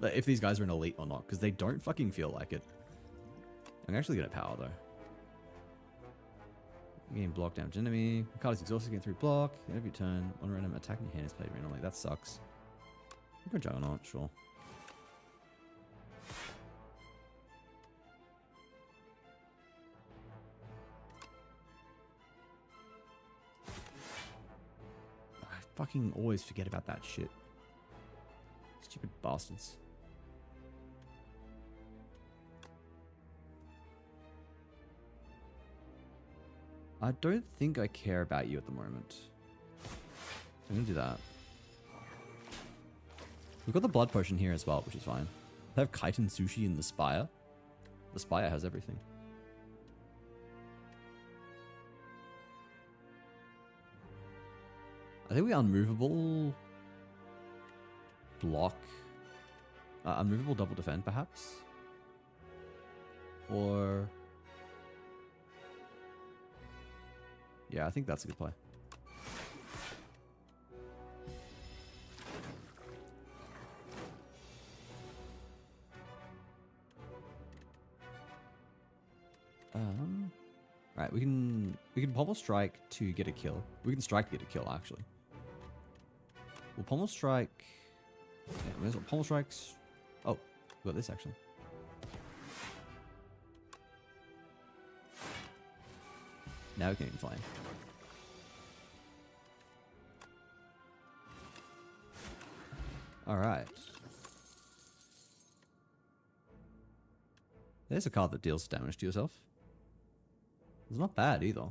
if these guys are an elite or not, because they don't fucking feel like it. I'm actually good at power though. Getting block damage enemy. The card is exhausted, getting 3 block. End of your turn. One random attack in your hand is played randomly. That sucks. Go Juggernaut, sure. I fucking always forget about that shit. Stupid bastards. I don't think I care about you at the moment. So I'm gonna do that. We've got the blood potion here as well, which is fine. They have chitin sushi in the Spire. The Spire has everything. I think we unmovable block. Unmovable double defend, perhaps? Or... yeah, I think that's a good play. Right, we can pommel strike to get a kill. We can strike to get a kill, actually. We'll pommel strike. Yeah, where's pommel strikes? Oh, we got this actually. Now we can even fly. Alright. There's a card that deals damage to yourself. It's not bad either.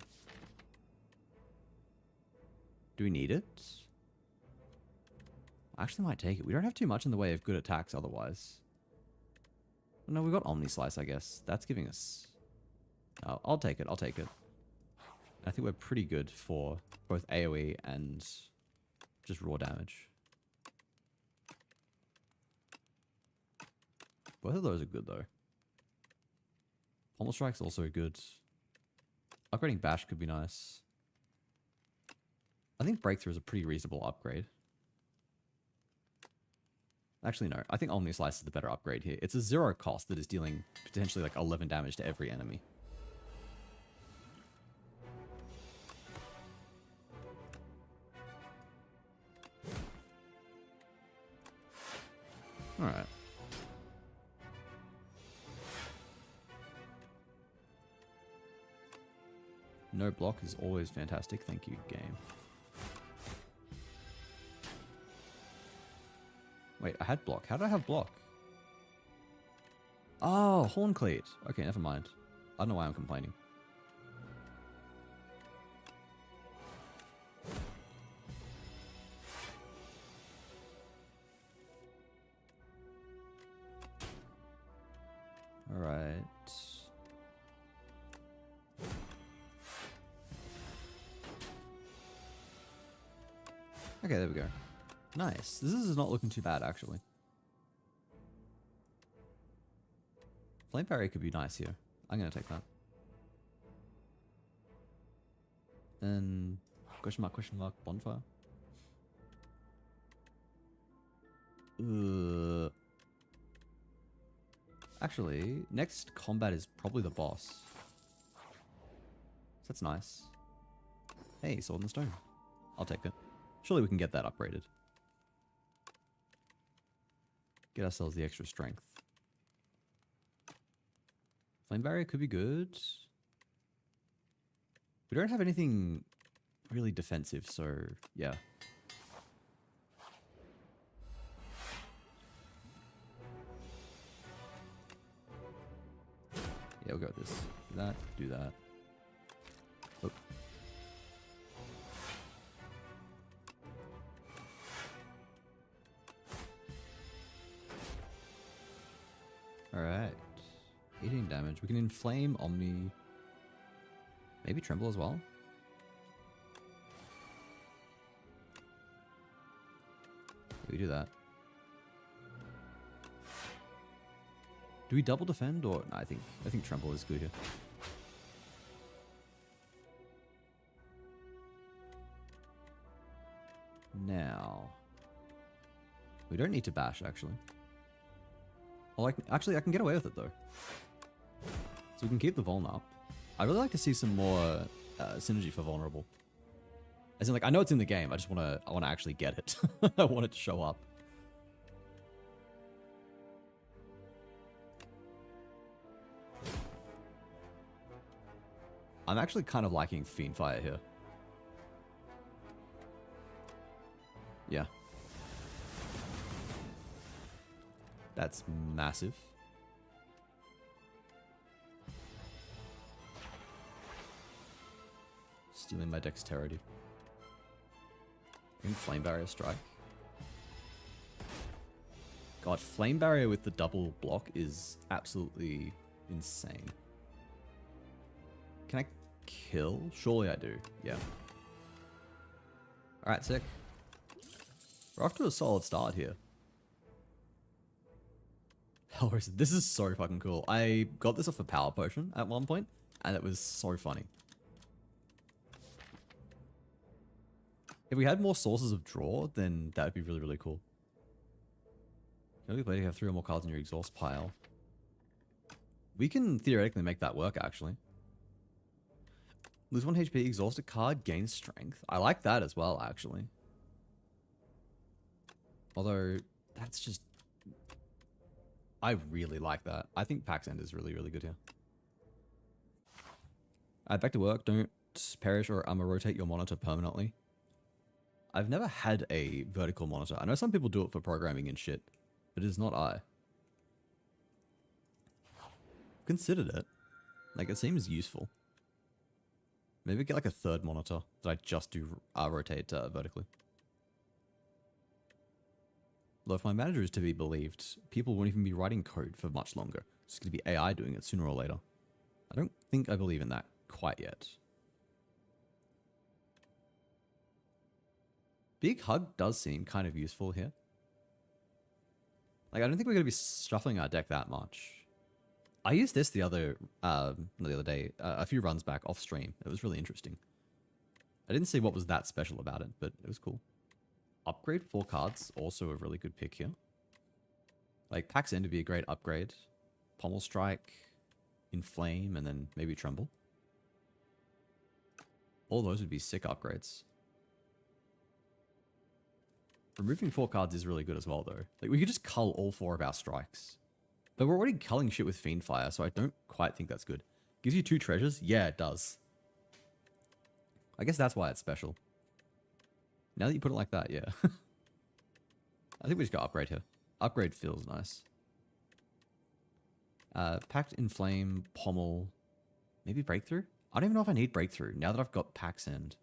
Do we need it? I actually might take it. We don't have too much in the way of good attacks otherwise. No, we've got Omni Slice, I guess. That's giving us... oh, I'll take it. I'll take it. I think we're pretty good for both AoE and just raw damage. Both of those are good, though. Pommel Strike's also good. Upgrading Bash could be nice. I think Breakthrough is a pretty reasonable upgrade. Actually, no. I think Omni Slice is the better upgrade here. It's a 0 cost that is dealing potentially like 11 damage to every enemy. Alright. No block is always fantastic. Thank you, game. Wait, I had block. How did I have block? Oh, Horn Cleat. Okay, never mind. I don't know why I'm complaining. Alright. Okay, there we go. Nice. This is not looking too bad, actually. Flame Barrier could be nice here. I'm going to take that. Then, question mark, Bonfire. Actually, next combat is probably the boss. So that's nice. Hey, Sword in the Stone. I'll take it. Surely we can get that upgraded. Get ourselves the extra strength. Flame Barrier could be good. We don't have anything really defensive, so yeah. Yeah, we'll go with this. Do that, do that. Oh. Alright. 18 damage. We can inflame Omni. Maybe Tremble as well. We do that. Do we double defend or no, I think Tremble is good here. Now we don't need to bash actually. Oh, actually I can get away with it though. So we can keep the vuln up. I really like to see some more synergy for vulnerable. As in, like, I know it's in the game. I just wanna actually get it. I want it to show up. I'm actually kind of liking Fiendfire here. Yeah. That's massive. Stealing my dexterity. And Flame Barrier strike. God, Flame Barrier with the double block is absolutely insane. Can I kill? Surely I do. Yeah. Alright, sick. We're off to a solid start here. Hellraiser, this is so fucking cool. I got this off a power potion at one point, and it was so funny. If we had more sources of draw, then that would be really, really cool. You have 3 or more cards in your exhaust pile. We can theoretically make that work, actually. Lose 1 HP, exhaust a card, gain strength. I like that as well, actually. Although, that's just... I really like that. I think Pax End is really, really good here. Alright, back to work. Don't perish or rotate your monitor permanently. I've never had a vertical monitor. I know some people do it for programming and shit, but it is not I. Considered it. Like, it seems useful. Maybe get like a third monitor that I just do rotate vertically. Though if my manager is to be believed, people won't even be writing code for much longer. It's going to be AI doing it sooner or later. I don't think I believe in that quite yet. Big Hug does seem kind of useful here. Like, I don't think we're going to be shuffling our deck that much. I used this the other day, a few runs back off stream. It was really interesting. I didn't see what was that special about it, but it was cool. Upgrade 4 cards, also a really good pick here. Like, Pax End would be a great upgrade. Pommel Strike, Inflame, and then maybe Tremble. All those would be sick upgrades. Removing 4 cards is really good as well, though. Like, we could just cull all 4 of our strikes. But we're already culling shit with Fiendfire, so I don't quite think that's good. Gives you 2 treasures? Yeah, it does. I guess that's why it's special. Now that you put it like that, yeah. I think we just got Upgrade here. Upgrade feels nice. Pact, Inflame, Pommel. Maybe Breakthrough? I don't even know if I need Breakthrough, now that I've got Pax End.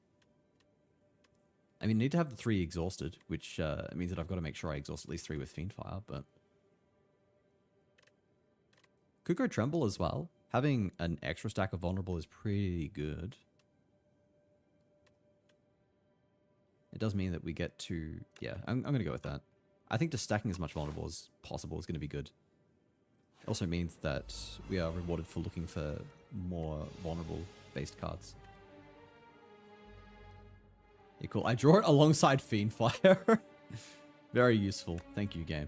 I mean, I need to have the 3 exhausted, which means that I've got to make sure I exhaust at least 3 with Fiendfire, but... Could go Tremble as well. Having an extra stack of Vulnerable is pretty good. It does mean that we get to... Yeah, I'm going to go with that. I think just stacking as much Vulnerable as possible is going to be good. It also means that we are rewarded for looking for more Vulnerable-based cards. Yeah, cool. I draw it alongside Fiendfire. Very useful. Thank you, game.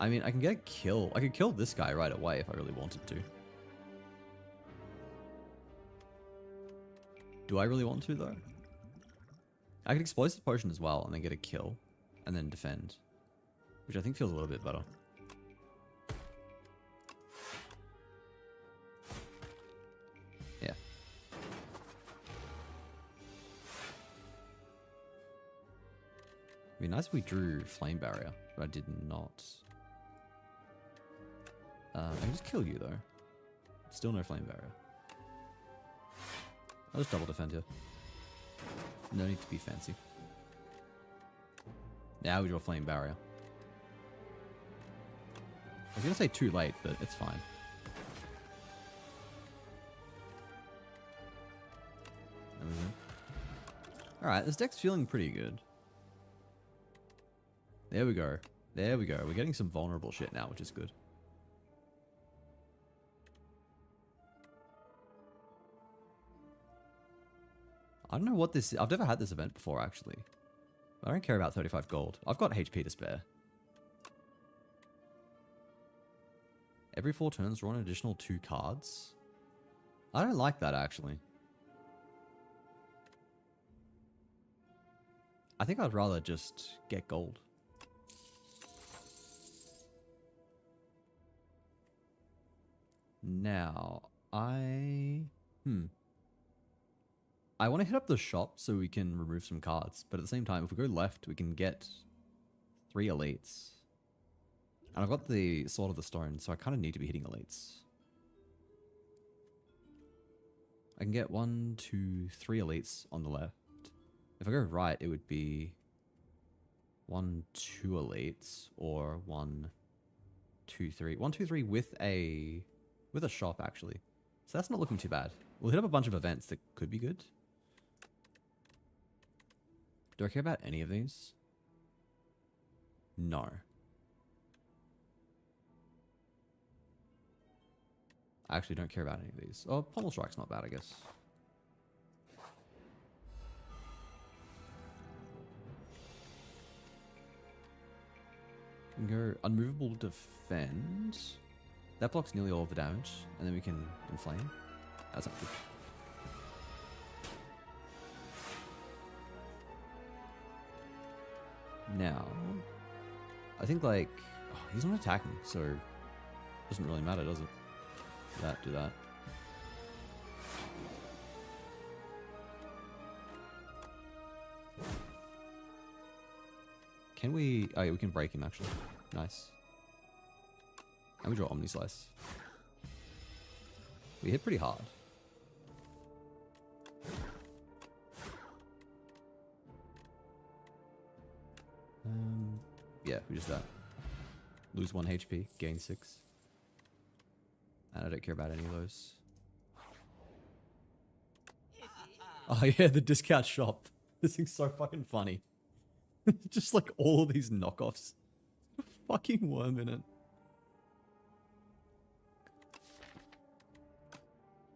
I mean, I can get a kill. I could kill this guy right away if I really wanted to. Do I really want to, though? I could Explosive Potion as well and then get a kill. and then defend, which I think feels a little bit better. Yeah. It'd be nice if we drew Flame Barrier, but I did not. I can just kill you though. Still no Flame Barrier. I'll just double defend here. No need to be fancy. Now we draw Flame Barrier. I was gonna say too late, but it's fine. Alright, this deck's feeling pretty good. There we go. There we go. We're getting some vulnerable shit now, which is good. I don't know what this is. I've never had this event before, actually. I don't care about 35 gold. I've got HP to spare. Every 4 turns, draw an additional 2 cards. I don't like that, actually. I think I'd rather just get gold. Now, I want to hit up the shop so we can remove some cards. But at the same time, if we go left, we can get 3 elites. And I've got the Sword of the Stone, so I kind of need to be hitting elites. I can get 1, 2, 3 elites on the left. If I go right, it would be 1, 2 elites, or 1, 2, 3. 1, 2, 3 with a shop, actually. So that's not looking too bad. We'll hit up a bunch of events that could be good. Do I care about any of these? No. I actually don't care about any of these. Oh, Pommel Strike's not bad, I guess. We can go Unmovable Defend. That blocks nearly all of the damage, and then we can Inflame. That's not good. Now, I think like, oh, he's not attacking, so it doesn't really matter, does it? Do that. Can we, oh yeah, we can break him actually. Nice. And we draw Omni Slice. We hit pretty hard. Yeah, we just that. Lose 1 HP, gain 6. And I don't care about any of those. Oh yeah, the discount shop. This thing's so fucking funny. Just like all of these knockoffs. Fucking worm in it.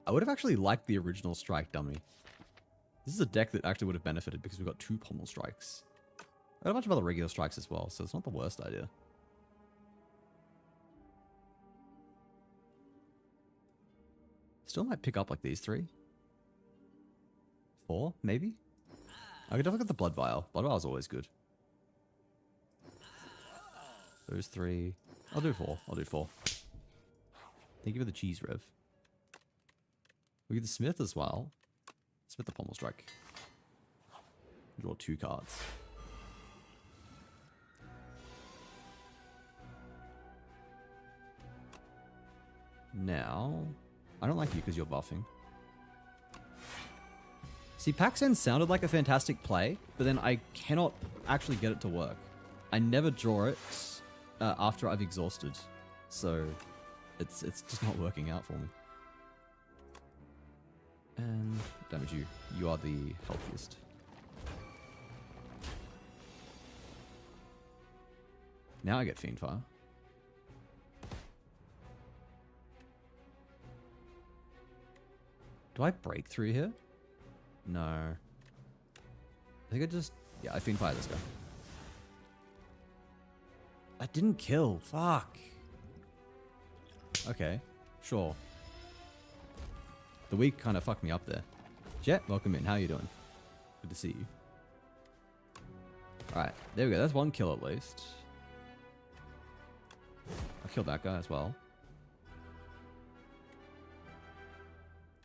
I would have actually liked the original Strike dummy. This is a deck that actually would have benefited because we've got 2 Pommel Strikes. I got a bunch of other regular strikes as well, so it's not the worst idea. Still might pick up like these 3. 4, maybe? I could definitely get the Blood Vial. Blood Vial's always good. Those 3. I'll do 4. I'll do 4. Thank you for the cheese, Rev. We get the Smith as well. Smith the Pommel Strike. Draw 2 cards. Now, I don't like you because you're buffing. See, Paxen sounded like a fantastic play, but then I cannot actually get it to work. I never draw it after I've exhausted, so it's just not working out for me. And damage you. You are the healthiest. Now I get Fiendfire. Do I break through here? No. I think I just... Yeah, I Fiendfire this guy. I didn't kill. Fuck. Okay. Sure. The week kind of fucked me up there. Jet, welcome in. How you doing? Good to see you. Alright, there we go. That's one kill at least. I killed that guy as well.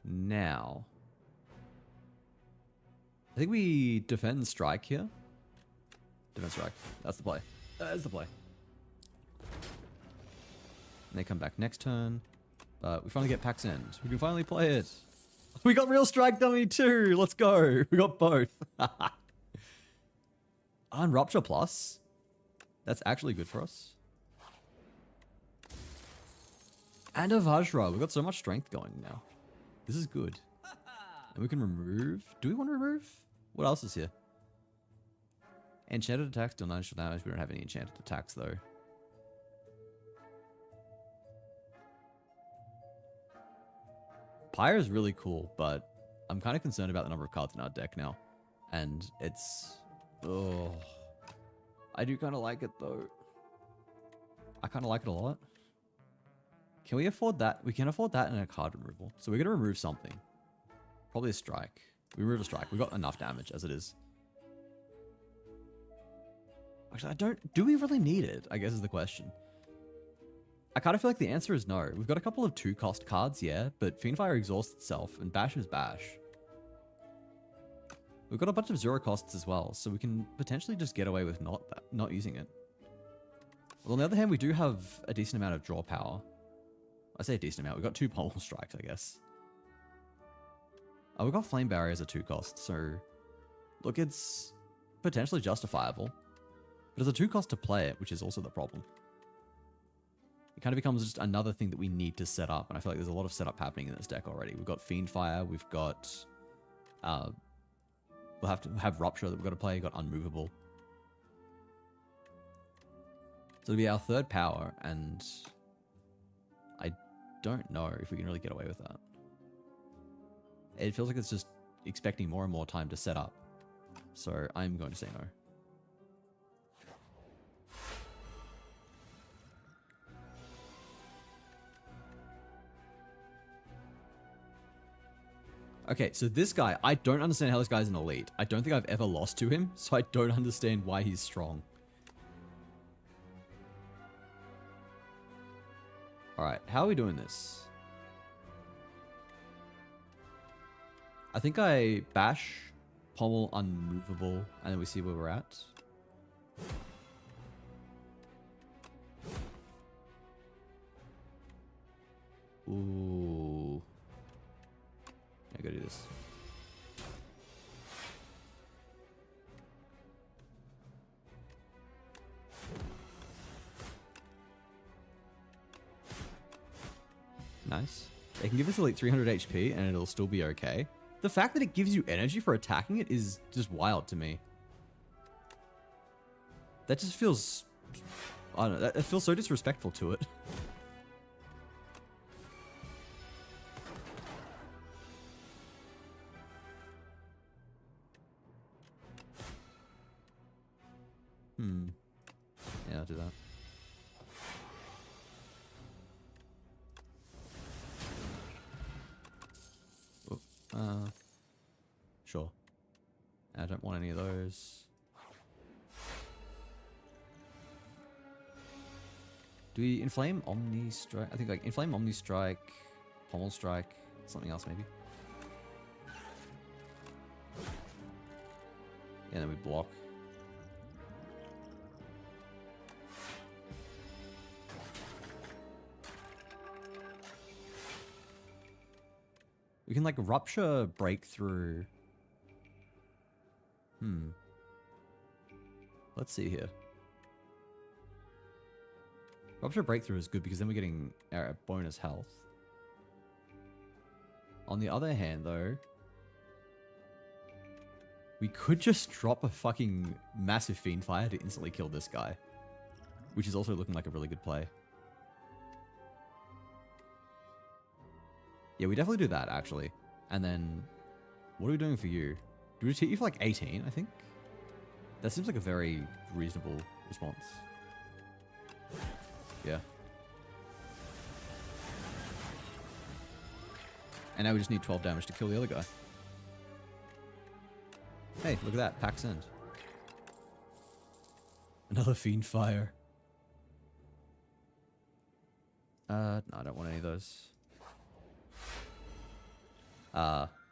Now, I think we defend strike here. Defend strike. That's the play. That's the play. And they come back next turn. But we finally get Pax End. We can finally play it. We got real strike dummy too. Let's go. We got both. And Rupture Plus. That's actually good for us. And a Vajra. We've got so much strength going now. This is good. And we can remove. Do we want to remove? What else is here? Enchanted attacks deal 9 additional damage. We don't have any enchanted attacks though. Pyre is really cool, but I'm kind of concerned about the number of cards in our deck now. And it's... Oh. I do kind of like it though. I kind of like it a lot. Can we afford that? We can afford that and a card removal. So we're going to remove something. Probably a strike. We remove a strike. We've got enough damage as it is. Actually, I don't... Do we really need it? I guess is the question. I kind of feel like the answer is no. We've got a couple of 2-cost cards, yeah, but Fiendfire exhausts itself, and Bash is Bash. We've got a bunch of 0 costs as well, so we can potentially just get away with not using it. Well, on the other hand, we do have a decent amount of draw power. I say a decent amount. We've got 2 Pommel Strikes, I guess. Oh, we've got Flame Barrier as a 2-cost, so... Look, it's potentially justifiable. But it's a 2-cost to play it, which is also the problem. It kind of becomes just another thing that we need to set up, and I feel like there's a lot of setup happening in this deck already. We've got Fiendfire, we've got... we'll have to have Rupture that we've got to play, we've got Unmovable. So it'll be our 3rd power, and... I don't know if we can really get away with that. It feels like it's just expecting more and more time to set up. So I'm going to say no. Okay, so this guy, I don't understand how this guy's an elite. I don't think I've ever lost to him, so I don't understand why he's strong. Alright, how are we doing this? I think I bash, pommel, unmovable, and then we see where we're at. Ooh. I gotta do this. Nice. It can give us like 300 HP and it'll still be okay. The fact that it gives you energy for attacking it is just wild to me. That just feels... I don't know. That feels so disrespectful to it. Yeah, I'll do that. Sure. I don't want any of those. Do we inflame Omni Strike? I think like inflame Omni Strike, Pommel Strike, something else maybe. Yeah, then we block. We can like Rupture Breakthrough. Let's see here. Rupture Breakthrough is good because then we're getting our bonus health. On the other hand though, we could just drop a fucking massive Fiendfire to instantly kill this guy. Which is also looking like a really good play. Yeah, we definitely do that, actually. And then, what are we doing for you? Do we just hit you for like 18, I think? That seems like a very reasonable response. Yeah. And now we just need 12 damage to kill the other guy. Hey, look at that. Pax End. Another Fiend Fire. No, I don't want any of those.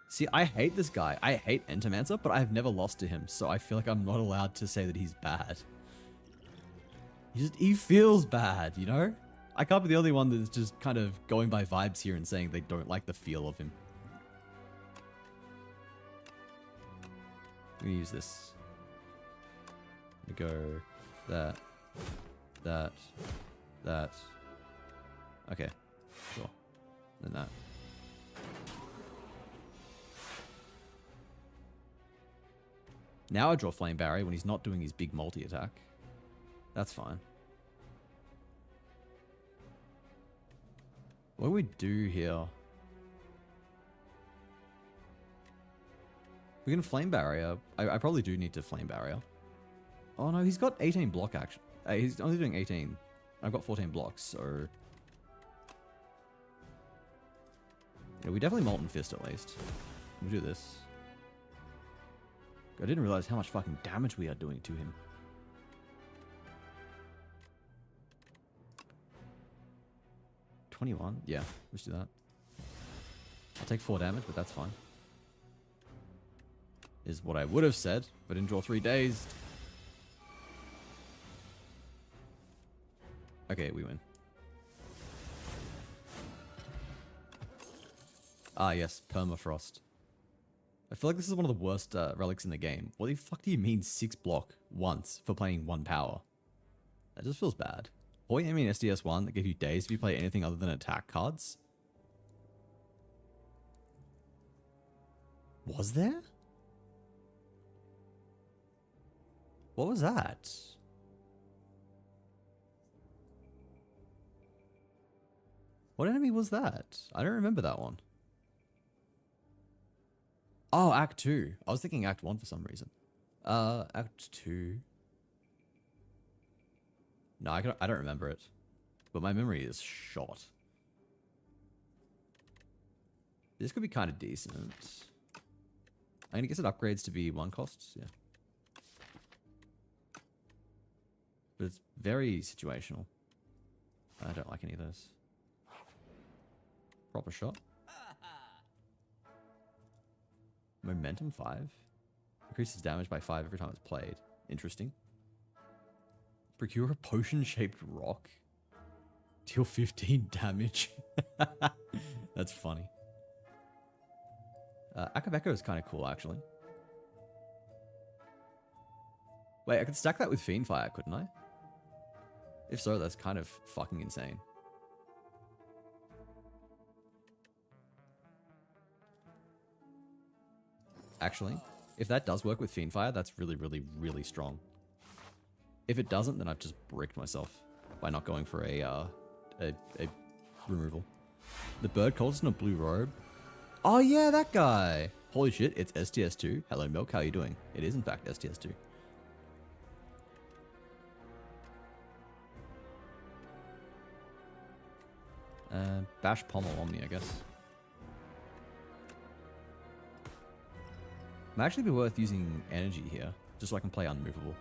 See, I hate this guy. I hate Entomancer, but I've never lost to him, so I feel like I'm not allowed to say that he's bad. He feels bad, you know? I can't be the only one that's just kind of going by vibes here and saying they don't like the feel of him. I'm gonna use this. I'm gonna go that. Okay, sure. Then that. Now I draw Flame Barrier when he's not doing his big multi-attack. That's fine. What do we do here? We can Flame Barrier. I probably do need to Flame Barrier. Oh no, he's got 18 block action. He's only doing 18. I've got 14 blocks, so... Yeah, we definitely Molten Fist at least. We'll do this. I didn't realize how much fucking damage we are doing to him. $21? Yeah, let's do that. I'll take 4 damage, but that's fine. Is what I would have said, but in draw 3 days. Okay, we win. Ah, yes, Permafrost. I feel like this is one of the worst relics in the game. What the fuck do you mean 6 block once for playing 1 power? That just feels bad. Or you mean SDS1 that gave you days if you play anything other than attack cards? Was there? What was that? What enemy was that? I don't remember that one. Oh, Act 2. I was thinking Act 1 for some reason. Act 2. No, I don't remember it. But my memory is shot. This could be kind of decent. I'm gonna guess it upgrades to be 1 cost. Yeah. But it's very situational. I don't like any of those. Proper shot. Momentum 5. Increases damage by 5 every time it's played. Interesting. Procure a potion-shaped rock. Deal 15 damage. That's funny. Akabeko is kind of cool, actually. Wait, I could stack that with Fiendfire, couldn't I? If so, that's kind of fucking insane. Actually, if that does work with Fiendfire, that's really, really, really strong. If it doesn't, then I've just bricked myself by not going for a removal. The bird cultist in a blue robe. Oh yeah, that guy. Holy shit, it's STS2. Hello Milk, how are you doing? It is in fact STS2. Bash Pommel on me, I guess. Might actually be worth using energy here, just so I can play unmovable.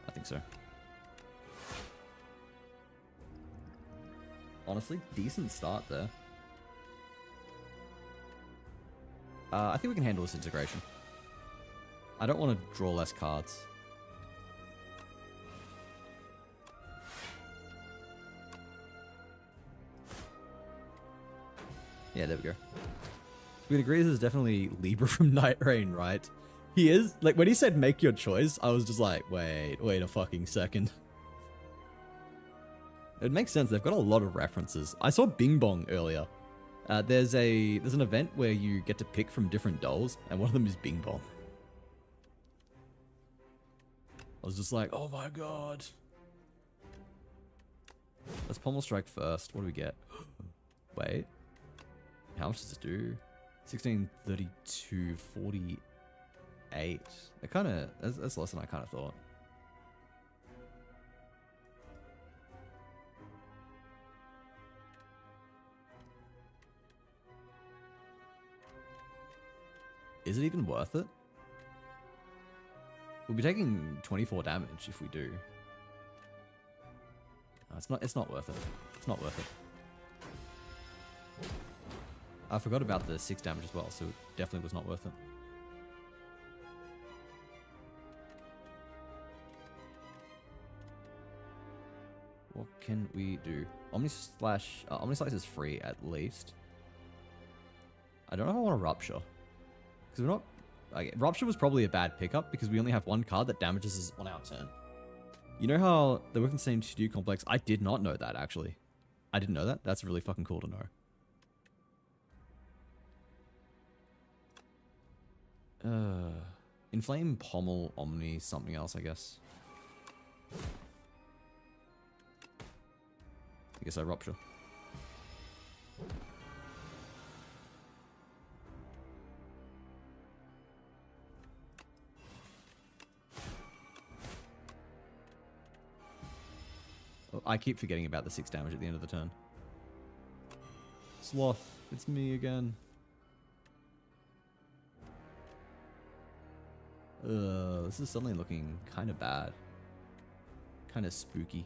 I think so. Honestly, decent start there. I think we can handle this integration. I don't want to draw less cards. Yeah, there we go. We can agree this is definitely Libra from Night Rain, right? He is. Like, when he said make your choice, I was just like, wait a fucking second. It makes sense. They've got a lot of references. I saw Bing Bong earlier. There's an event where you get to pick from different dolls, and one of them is Bing Bong. I was just like, oh my god. Let's Pommel Strike first. What do we get? Wait. How much does it do? 16, 32, 48. It kind of... That's less than I kind of thought. Is it even worth it? We'll be taking 24 damage if we do. It's not worth it. It's not worth it. I forgot about the 6 damage as well, so it definitely was not worth it. What can we do? Omni-Slice is free at least. I don't know if I want to Rupture. Because we're not... Okay, Rupture was probably a bad pickup because we only have one card that damages us on our turn. You know how they work in the same to-do complex? I did not know that, actually. I didn't know that. That's really fucking cool to know. Inflame, Pommel, Omni, something else, I guess. I guess I Rupture. Oh, I keep forgetting about the 6 damage at the end of the turn. Sloth, it's me again. This is suddenly looking kind of bad. Kind of spooky.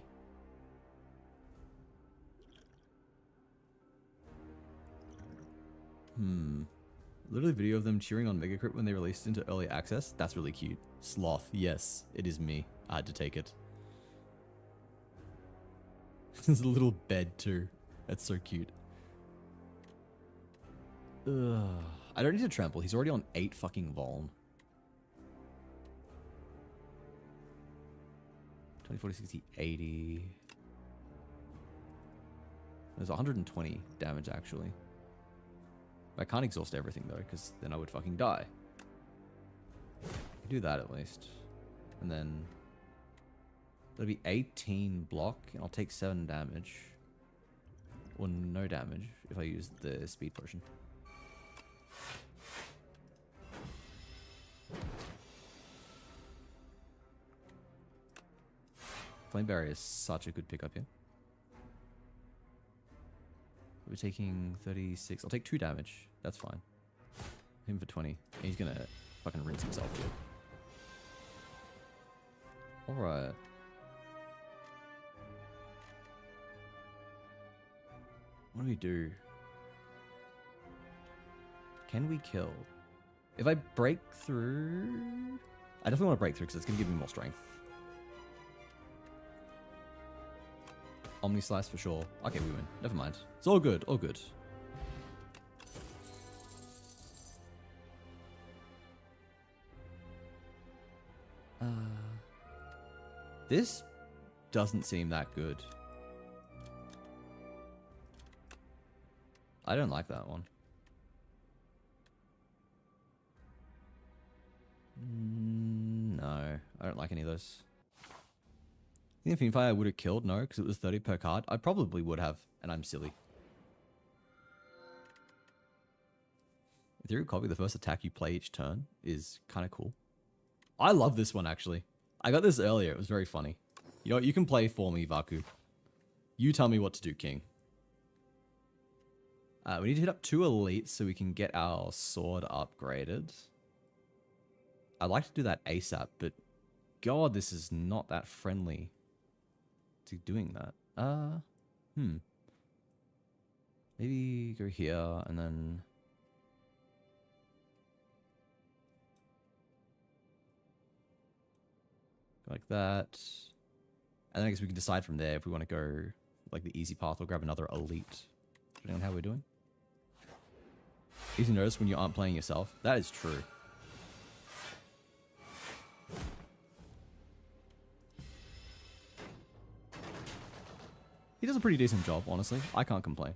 Literally video of them cheering on Mega Crypt when they released into early access. That's really cute. Sloth, yes, it is me. I had to take it. There's a little bed too. That's so cute. I don't need to trample. He's already on 8 fucking Vuln. 20, 40, 60, 80. There's 120 damage actually. I can't exhaust everything though, because then I would fucking die. Do that at least. And then that'll be 18 block, and I'll take 7 damage. Or no damage if I use the speed potion. Flame Barrier is such a good pickup here. We're taking 36. I'll take 2 damage. That's fine. Him for 20. He's gonna fucking rinse himself here. Alright. What do we do? Can we kill? If I break through... I definitely want to break through because it's going to give me more strength. Omni Slice for sure. Okay, we win. Never mind. It's all good. All good. This doesn't seem that good. I don't like that one. No, I don't like any of those. The Infinity Fire I would have killed, no, because it was 30 per card. I probably would have, and I'm silly. Ethereal Copy, the first attack you play each turn, is kind of cool. I love this one, actually. I got this earlier. It was very funny. You know what? You can play for me, Vaku. You tell me what to do, King. We need to hit up 2 elites so we can get our sword upgraded. I'd like to do that ASAP, but God, this is not that friendly to doing that. Maybe go here and then... like that. And then I guess we can decide from there if we want to go like the easy path or grab another elite, depending on how we're doing. Easy to notice when you aren't playing yourself. That is true. He does a pretty decent job, honestly. I can't complain.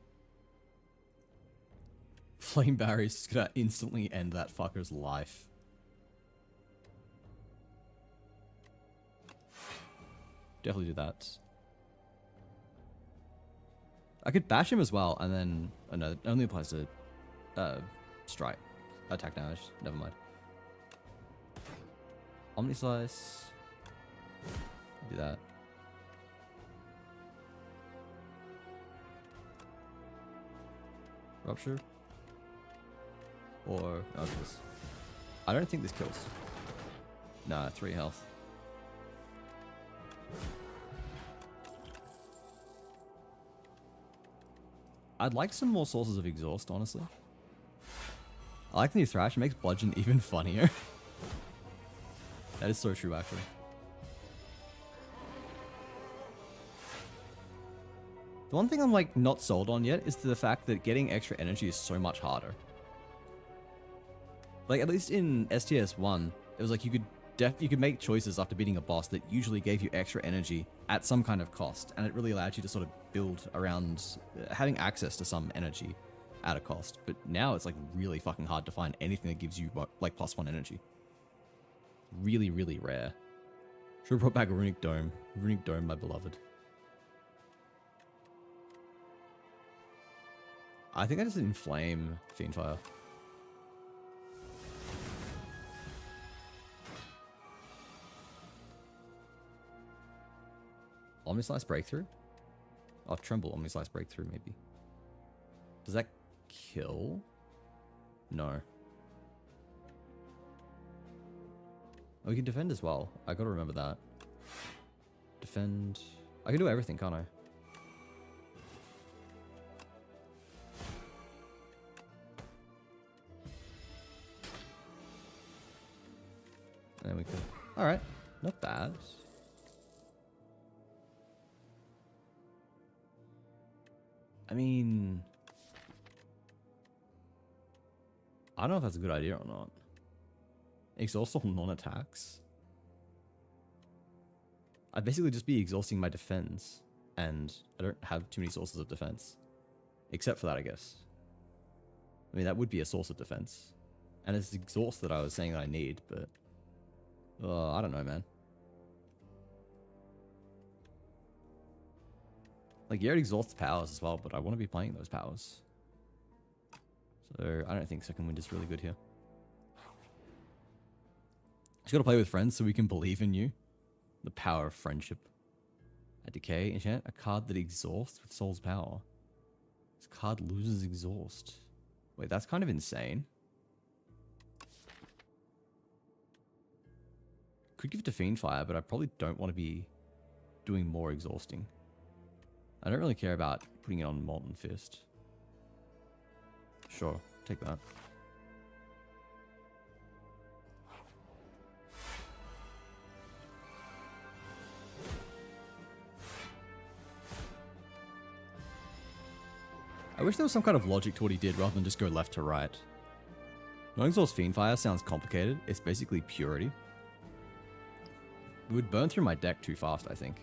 Flame Barrier is just gonna instantly end that fucker's life. Definitely do that. I could bash him as well, and then... oh no, it only applies to strike. Attack damage. Never mind. Omni Slice. Do that. Rupture. Or... oh, this. I don't think this kills. Nah, 3 health. I'd like some more sources of exhaust, honestly. I like the new Thrash. It makes Bludgeon even funnier. That is so true, actually. The one thing I'm like not sold on yet is the fact that getting extra energy is so much harder. Like at least in STS 1, it was like you could make choices after beating a boss that usually gave you extra energy at some kind of cost, and it really allowed you to sort of build around having access to some energy at a cost. But now it's like really fucking hard to find anything that gives you like +1 energy. Really, really rare. Should have brought back Runic Dome. Runic Dome, my beloved. I think I just inflame Fiendfire. Omnislice Breakthrough? Oh, Tremble Omnislice Breakthrough, maybe. Does that kill? No. Oh, we can defend as well. I gotta remember that. Defend. I can do everything, can't I? And then we could. Alright. Not bad. I mean, I don't know if that's a good idea or not. Exhaust all non-attacks? I'd basically just be exhausting my defense, and I don't have too many sources of defense. Except for that, I guess. I mean, that would be a source of defense. And it's exhaust that I was saying that I need, but I don't know, man. Like, yeah, it exhausts powers as well, but I want to be playing those powers. So, I don't think second wind is really good here. Just gotta play with friends so we can believe in you. The power of friendship. At Decay, enchant a card that exhausts with Soul's Power. This card loses exhaust. Wait, that's kind of insane. Could give it to Fiendfire, but I probably don't want to be doing more exhausting. I don't really care about putting it on Molten Fist. Sure, take that. I wish there was some kind of logic to what he did rather than just go left to right. Non-exhaust Fiendfire sounds complicated. It's basically purity. It would burn through my deck too fast, I think.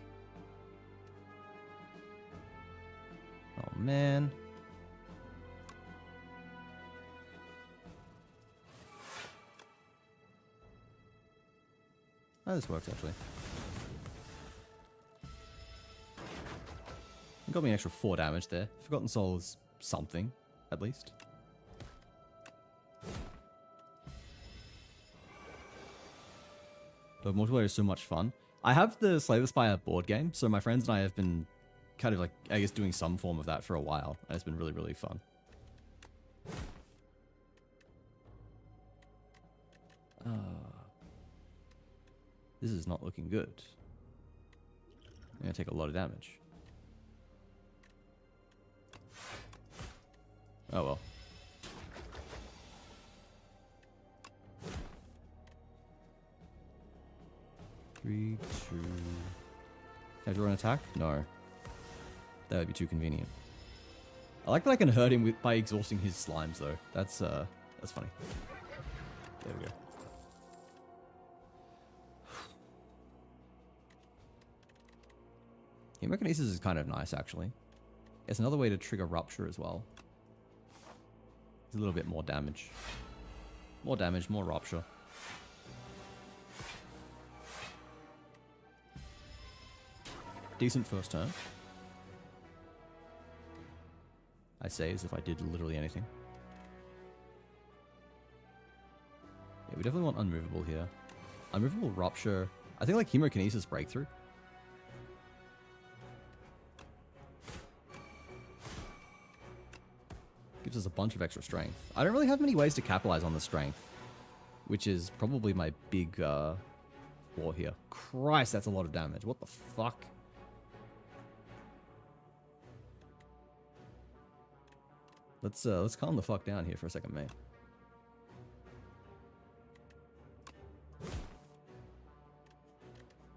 Oh, man. Oh, this works, actually. It got me an extra 4 damage there. Forgotten Soul is something, at least. But multiplayer is so much fun. I have the Slay the Spire board game, so my friends and I have been kind of like, I guess, doing some form of that for a while, and it's been really, really fun. This is not looking good. I'm gonna take a lot of damage. Oh well. Three, 2. Can I draw an attack? No. That would be too convenient. I like that I can hurt him by exhausting his slimes though. That's funny. There we go. Hemokinesis is kind of nice actually. It's another way to trigger Rupture as well. It's a little bit more damage. More damage, more Rupture. Decent first turn. I say as if I did literally anything. Yeah, we definitely want Unmovable here. Unmovable Rupture. I think like Hemokinesis Breakthrough. Gives us a bunch of extra strength. I don't really have many ways to capitalize on the strength, which is probably my big war here. Christ, that's a lot of damage. What the fuck? Let's calm the fuck down here for a second, mate.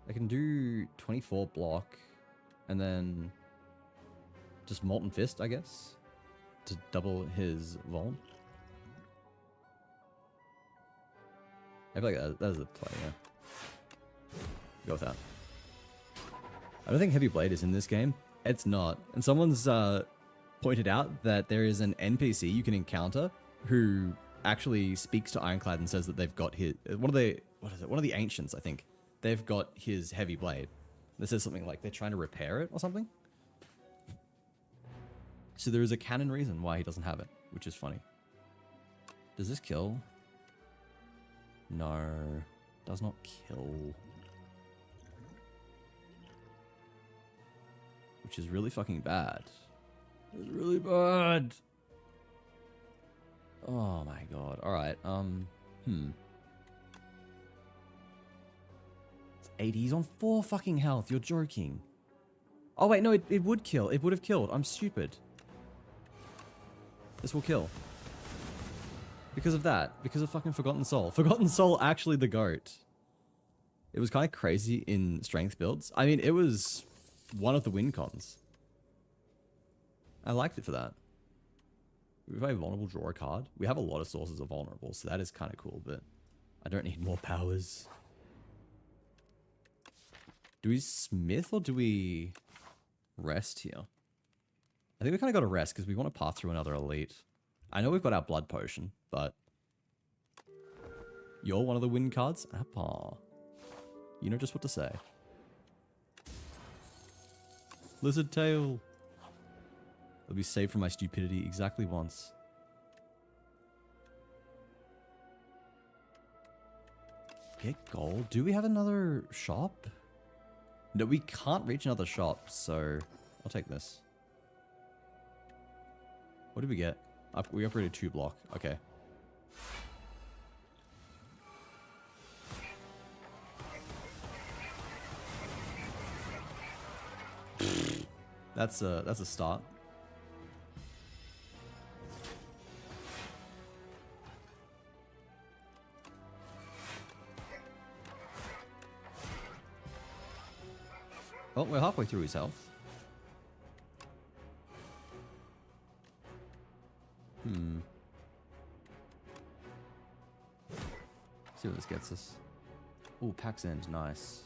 I can do 24 block, and then just Molten Fist, I guess, to double his vol. I feel like that is the play, yeah. Go with that. I don't think Heavy Blade is in this game. It's not. And someone's pointed out that there is an NPC you can encounter who actually speaks to Ironclad and says that they've got his... One of the ancients, I think. They've got his Heavy Blade. This says something like they're trying to repair it or something. So there is a canon reason why he doesn't have it, which is funny. Does this kill? No. Does not kill. Which is really fucking bad. It's really bad. Oh my god. Alright, It's 80. He's on 4 fucking health. You're joking. Oh wait, no, it would kill. It would have killed. I'm stupid. This will kill. Because of that. Because of fucking Forgotten Soul. Forgotten Soul actually the GOAT. It was kind of crazy in strength builds. I mean, it was one of the win cons. I liked it for that. If I vulnerable, draw a card. We have a lot of sources of vulnerable, so that is kind of cool, but I don't need more powers. Do we smith or do we rest here? I think we kind of got to rest because we want to path through another elite. I know we've got our blood potion, but you're one of the win cards? Appa. You know just what to say. Lizard tail. I'll be saved from my stupidity exactly once. Get gold? Do we have another shop? No, we can't reach another shop, so I'll take this. What did we get? We upgraded 2 block. Okay. That's a start. Oh, we're halfway through his health. See what this gets us. Oh, Pax End, nice.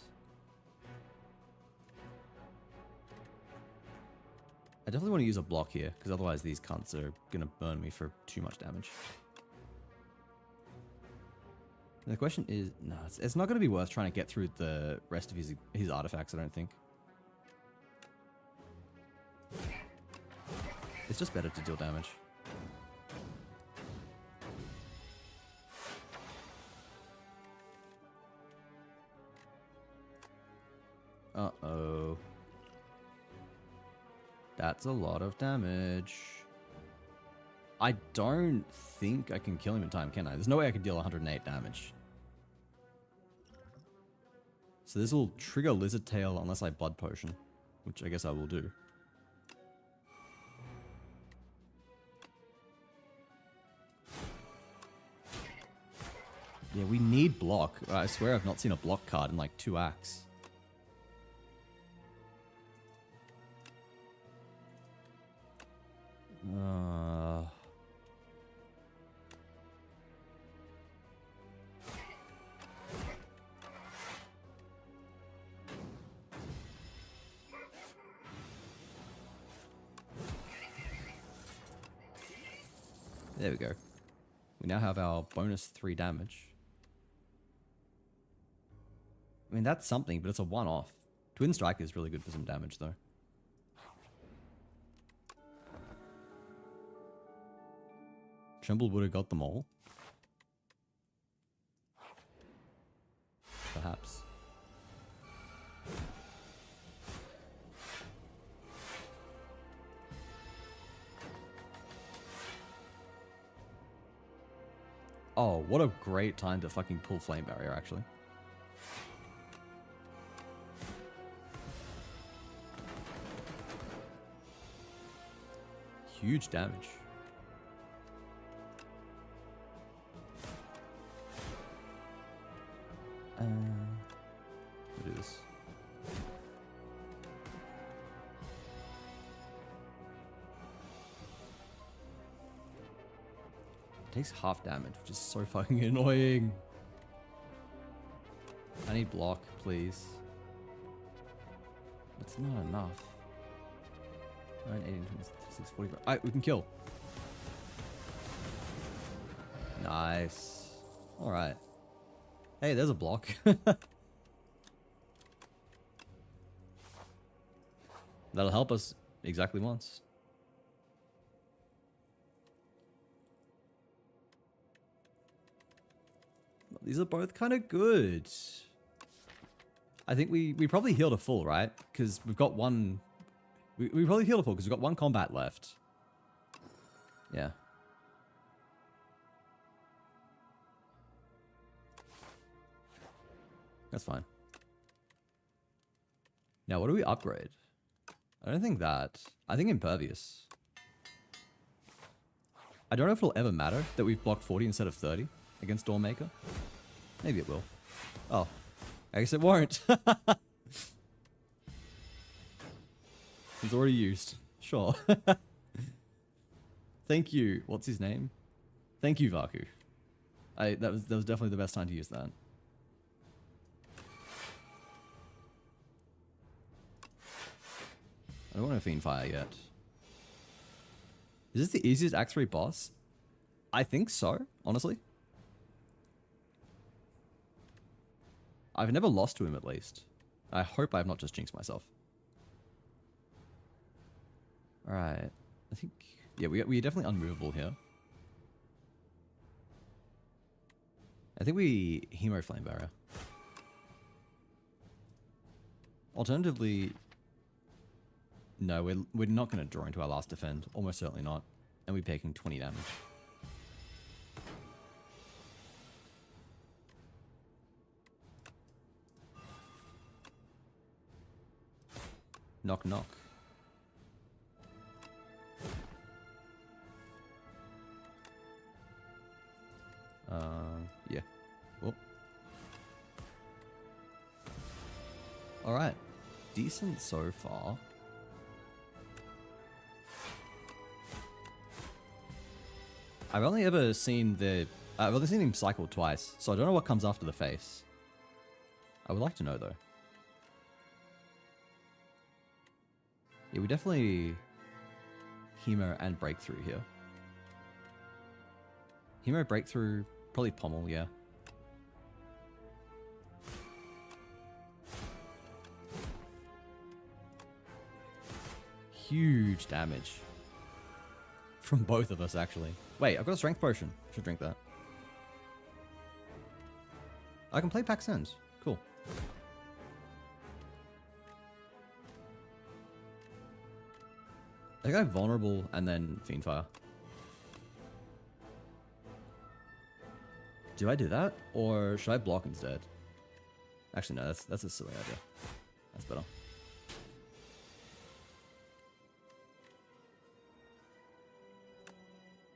I definitely want to use a block here, because otherwise these cunts are going to burn me for too much damage. And the question is, no, it's not going to be worth trying to get through the rest of his artifacts, I don't think. It's just better to deal damage. Uh-oh. That's a lot of damage. I don't think I can kill him in time, can I? There's no way I could deal 108 damage. So this will trigger Lizard Tail unless I Blood Potion, which I guess I will do. Yeah, we need block. I swear I've not seen a block card in like 2 acts. There we go. We now have our bonus 3 damage. I mean, that's something, but it's a one-off. Twin Strike is really good for some damage, though. Tremble would have got them all. Perhaps. Oh, what a great time to fucking pull Flame Barrier, actually. huge damage. What is this? It takes half damage, which is so fucking annoying. I need block, please. It's not enough. 9, 18, 26, 45. Alright, we can kill. Nice. Alright. Hey, there's a block. That'll help us exactly once. These are both kind of good. I think we probably healed a full, right? Because we've got one... We probably healed a full because we've got one combat left. Yeah. That's fine. Now, what do we upgrade? I don't think that. I think Impervious. I don't know if it'll ever matter that we've blocked 40 instead of 30 against Stormmaker. Maybe it will. Oh. I guess it won't. It's already used. Sure. Thank you. What's his name? Thank you, Vaku. That was definitely the best time to use that. I don't want to Fiend Fire yet. Is this the easiest Act 3 boss? I think so, honestly. I've never lost to him, at least. I hope I have not just jinxed myself. Alright. I think... Yeah, we're definitely unmovable here. I think we Hemo Flame Barrier. Alternatively... No, we're not going to draw into our last defend. Almost certainly not. And we're taking 20 damage. Knock knock. Yeah. Oh. Alright. Decent so far. I've only ever seen I've only seen him cycle twice, so I don't know what comes after the face. I would like to know though. Yeah, we definitely Hemo and Breakthrough here. Hemo, Breakthrough, probably Pommel, yeah. Huge damage. From both of us, actually. Wait, I've got a strength potion. Should drink that. I can play Pack Send. Cool. I think I'm vulnerable and then Fiend Fire. Do I do that? Or should I block instead? Actually, no, that's a silly idea. That's better.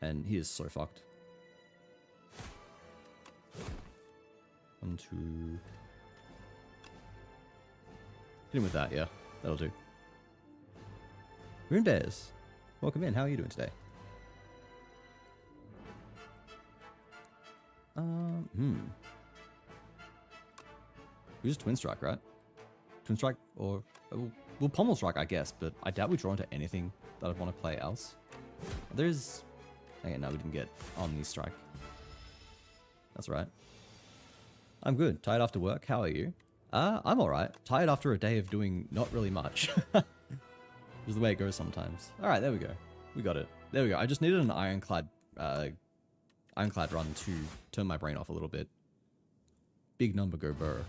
And he is so fucked. 1, 2. Hit him with that, yeah. That'll do. Rune Bears, welcome in. How are you doing today? We just Twin Strike, right? Twin Strike or... We'll Pommel Strike, I guess, but I doubt we draw into anything that I'd want to play else. There's... Okay, no, we didn't get Omni Strike. That's right. I'm good. Tired after work. How are you? I'm alright. Tired after a day of doing not really much. Is the way it goes sometimes. Alright, there we go. We got it. There we go. I just needed an Ironclad run to turn my brain off a little bit. Big number go burr.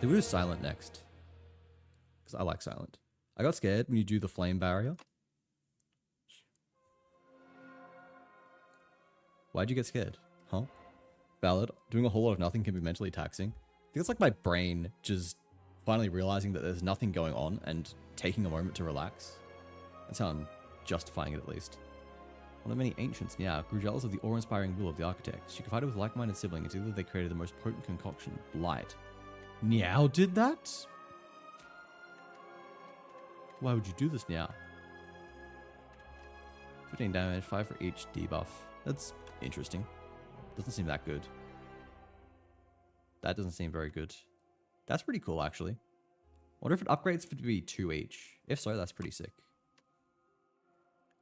They will do Silent next. Because I like Silent. I got scared when you do the Flame Barrier. Why'd you get scared? Huh? Valid. Doing a whole lot of nothing can be mentally taxing. I think it's like my brain just finally realizing that there's nothing going on and taking a moment to relax. That's how I'm justifying it, at least. One of many ancients, Niao, grew jealous of the awe-inspiring will of the architect. She confided with a like-minded sibling and together they created the most potent concoction, light. Niao did that? Why would you do this, Niao? 15 damage, 5 for each debuff. That's interesting. Doesn't seem that good. That doesn't seem very good. That's pretty cool, actually. Wonder if it upgrades for to be 2 each. If so, that's pretty sick.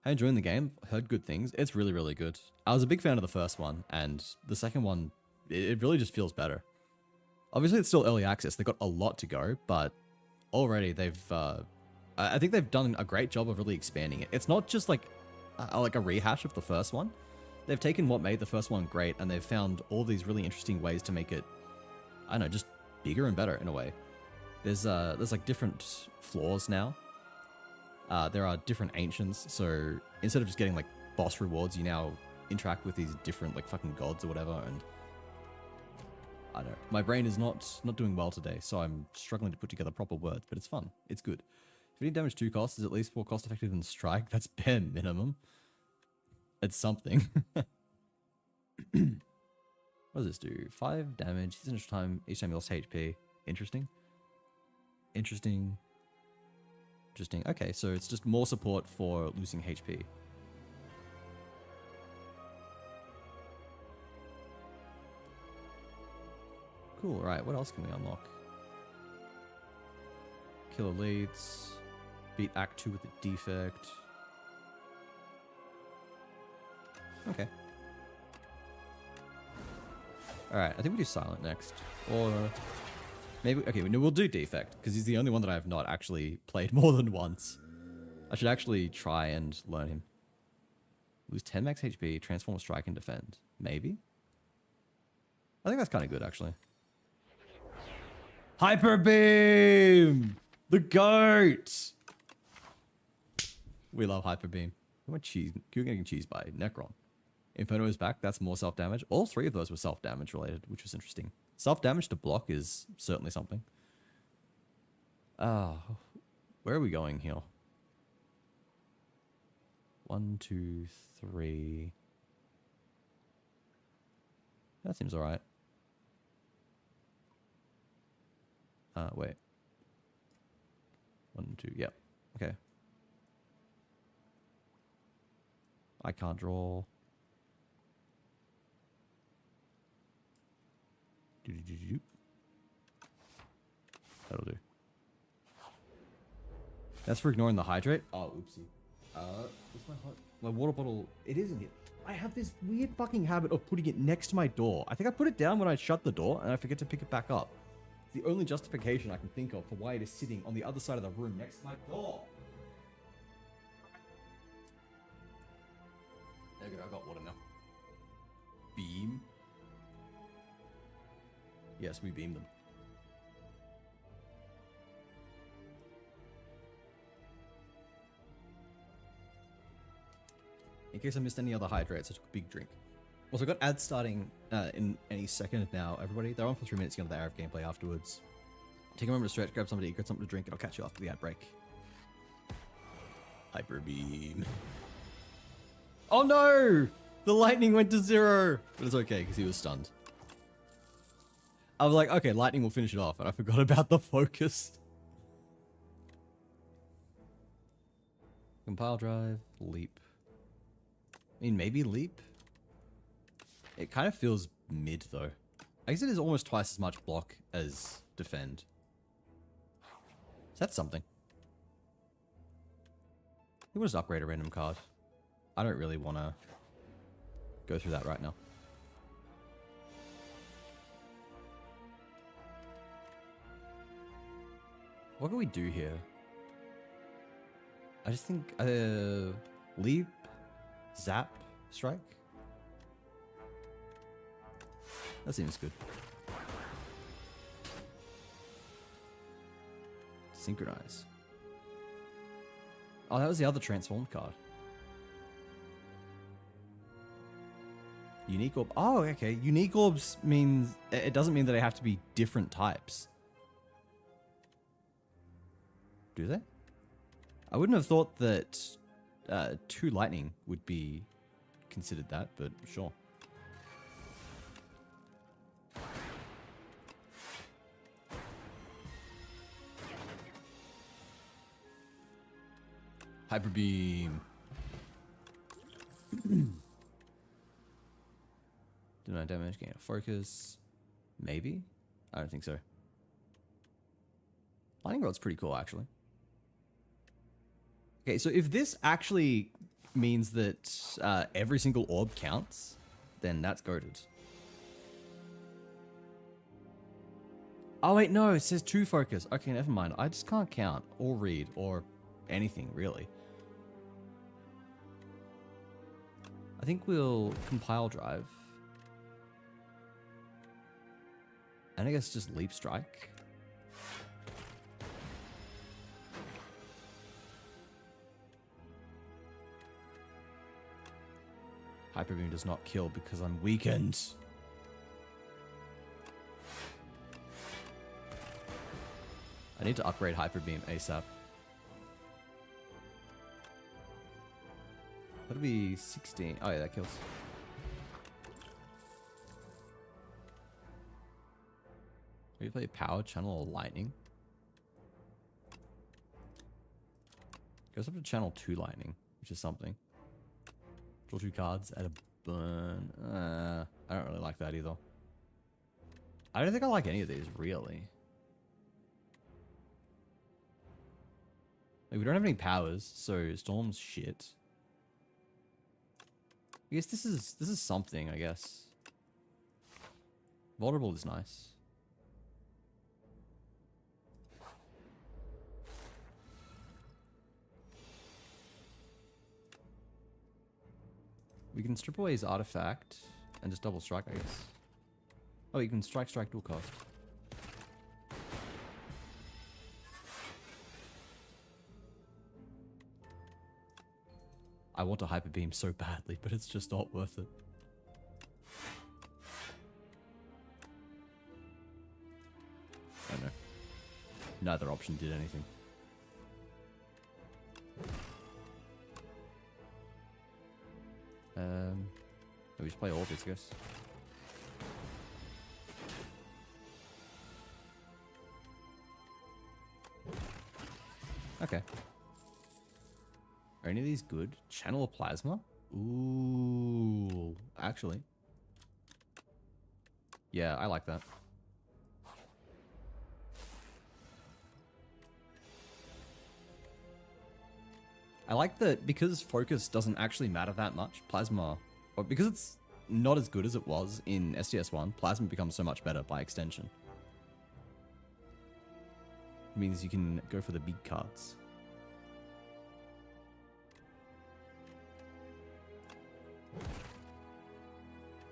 I'm enjoying the game. Heard good things. It's really, really good. I was a big fan of the first one, and the second one, it really just feels better. Obviously, it's still early access. They've got a lot to go, but already they've... I think they've done a great job of really expanding it. It's not just like a rehash of the first one. They've taken what made the first one great, and they've found all these really interesting ways to make it, I don't know, just bigger and better in a way. There's like different floors now. There are different ancients, so instead of just getting like boss rewards, you now interact with these different like fucking gods or whatever, and I don't know. My brain is not doing well today, so I'm struggling to put together proper words, but it's fun. It's good. 15 damage 2 cost is at least more cost effective than strike. That's bare minimum. It's something. What does this do? 5 damage. Each time you lost HP. Interesting. Interesting. Okay, so it's just more support for losing HP. Cool, right, what else can we unlock? Killer leads. Beat Act 2 with a defect. Okay. Alright, I think we do Silent next. Or... maybe... okay, we'll do Defect, because he's the only one that I have not actually played more than once. I should actually try and learn him. Lose 10 max HP, transform, strike, and defend. Maybe? I think that's kind of good, actually. Hyper Beam! The GOAT! We love Hyper Beam. What cheese? You're getting cheese by Necron. Inferno is back. That's more self-damage. All 3 of those were self-damage related, which was interesting. Self-damage to block is certainly something. Where are we going here? 1, 2, 3. That seems alright. Wait. 1, 2, yep. Okay. I can't draw. That'll do. That's for ignoring the hydrate. Oh, oopsie. What's my water bottle? It isn't here. I have this weird fucking habit of putting it next to my door. I think I put it down when I shut the door and I forget to pick it back up. It's the only justification I can think of for why it is sitting on the other side of the room next to my door. There we go, I got water now. Beam. Yes, we beamed them. In case I missed any other hydrates, I took a big drink. Also, got ads starting in any second now, everybody. They're on for 3 minutes, you know, the hour of gameplay afterwards. Take a moment to stretch, grab something to eat, grab something to drink, and I'll catch you after the ad break. Hyper beam. Oh no! The lightning went to 0! But it's okay, because he was stunned. I was like, okay, lightning will finish it off, and I forgot about the focus. Compile drive, leap. I mean, maybe leap? It kind of feels mid, though. I guess it is almost twice as much block as defend. So that's something. We'll just upgrade a random card. I don't really want to go through that right now. What can we do here? I just think, leap, zap, strike. That seems good. Synchronize. Oh, that was the other transformed card. Unique orb. Oh, okay. Unique orbs means, it doesn't mean that they have to be different types. Do they? I wouldn't have thought that 2 lightning would be considered that, but sure. Hyper beam. Deny damage, gain a focus. Maybe? I don't think so. Lightning rod's pretty cool, actually. Okay, so if this actually means that every single orb counts, then that's goated. Oh wait, no, it says 2 focus. Okay, never mind. I just can't count or read or anything, really. I think we'll compile drive. And I guess just leap strike. Hyper beam does not kill because I'm weakened. I need to upgrade hyper beam ASAP. That'll be 16. Oh yeah, that kills. Maybe play power, channel, or lightning. Goes up to channel 2 lightning, which is something. Draw 2 cards, add a burn. I don't really like that either. I don't think I like any of these, really. Like, we don't have any powers, so Storm's shit. I guess this is something, I guess. Vulnerable is nice. We can strip away his artifact and just double strike, I guess. Oh, you can strike dual cost. I want a hyper beam so badly, but it's just not worth it. I don't know. Neither option did anything. We just play all of this, I guess. Okay. Are any of these good? Channel or plasma? Ooh, actually. Yeah, I like that. I like that because focus doesn't actually matter that much, plasma, or because it's not as good as it was in STS1, plasma becomes so much better by extension. It means you can go for the big cards.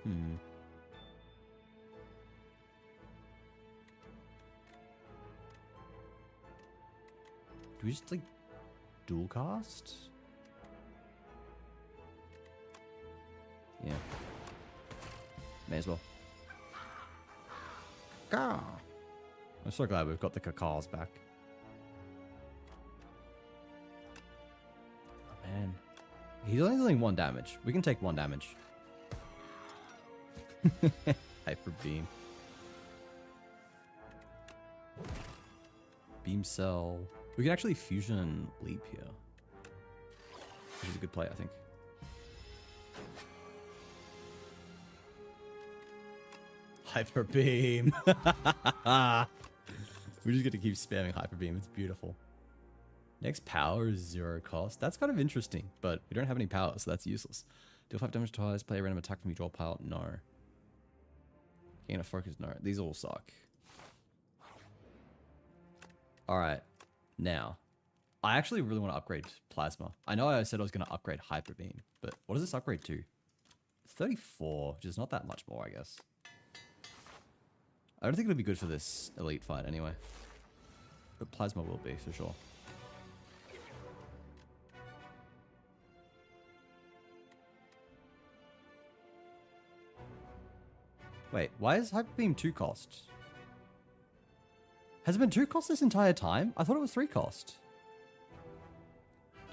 Do we just like dual cast? Yeah. May as well. Caw. I'm so glad we've got the cacaws back. Oh, man. He's only dealing 1 damage. We can take 1 damage. Hyper beam. Beam cell. We can actually fusion leap here. Which is a good play, I think. Hyper beam. We just get to keep spamming hyper beam. It's beautiful. Next power is 0 cost. That's kind of interesting, but we don't have any power, so that's useless. Deal 5 damage twice. Play a random attack from your draw pile. No. Gain a focus. No. These all suck. All right. Now, I actually really want to upgrade plasma. I know I said I was going to upgrade hyper beam, but what does this upgrade to? 34, which is not that much more, I guess. I don't think it'll be good for this elite fight anyway. But plasma will be, for sure. Wait, why is hyper beam 2 cost? Has it been 2 cost this entire time? I thought it was 3 cost.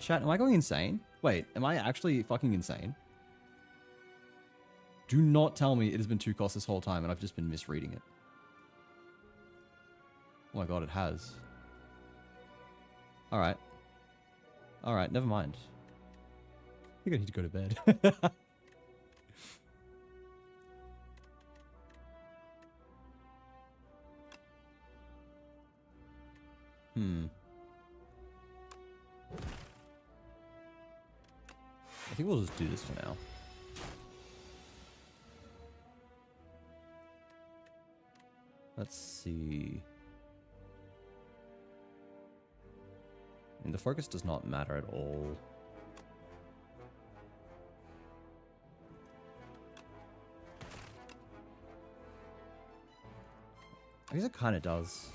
Chat, am I going insane? Wait, am I actually fucking insane? Do not tell me it has been 2 costs this whole time and I've just been misreading it. Oh my god, it has. Alright. Alright, never mind. I think I need to go to bed. I think we'll just do this for now. Let's see. I mean, the focus does not matter at all. I guess it kind of does.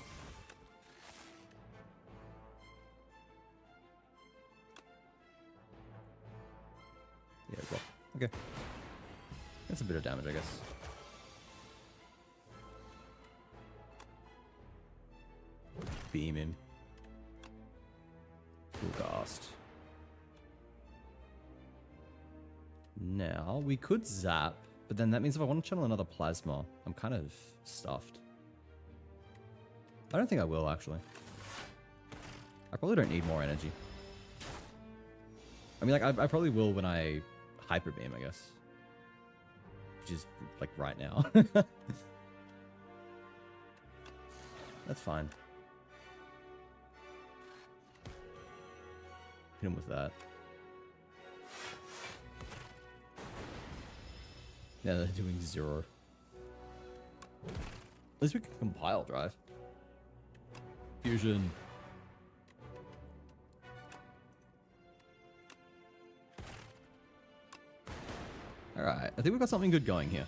Yeah, well, okay. That's a bit of damage, I guess. Beam him. Full cast. Now, we could zap, but then that means if I want to channel another plasma, I'm kind of stuffed. I don't think I will, actually. I probably don't need more energy. I mean, like, I probably will when I hyper beam, I guess. Which is, like, right now. That's fine. Hit him with that. Yeah, they're doing 0. At least we can compile drive. Fusion. Alright, I think we've got something good going here.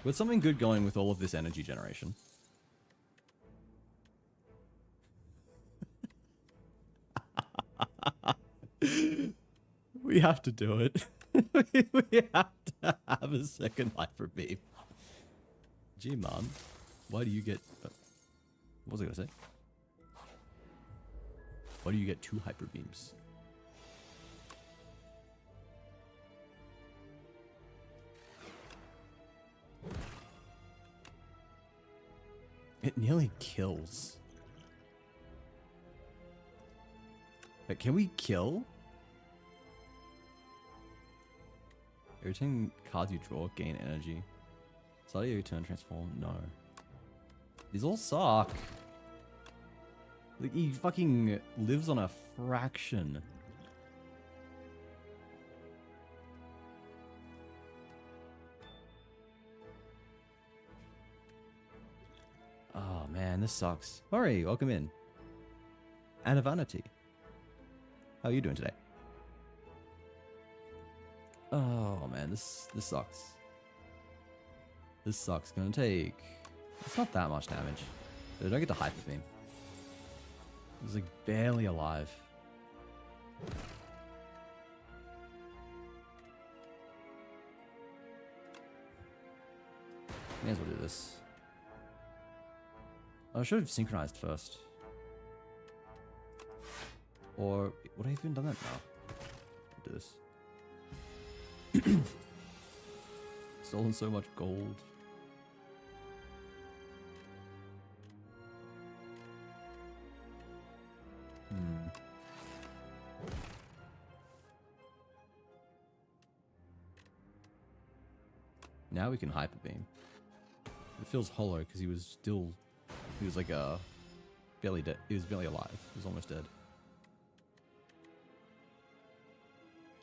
With something good going with all of this energy generation. We have to do it. We have to have a second hyper beam. Gee, Mom, why do you get... what was I going to say? Why do you get 2 hyper beams? It nearly kills. Wait, can we kill? Every time cards you draw gain energy. Start of your turn transform? No. These all suck. Like, he fucking lives on a fraction. Oh man, this sucks. Murray, welcome in. And Vanity. How are you doing today? Oh man, this sucks. This sucks. Gonna take... It's not that much damage. But I don't get the hyper beam. He's like barely alive. May as well do this. I should have synchronized first. Or would I have even done that now? Do this. Stolen so much gold. Now we can hyper beam. It feels hollow because he was like barely dead. He was barely alive. He was almost dead.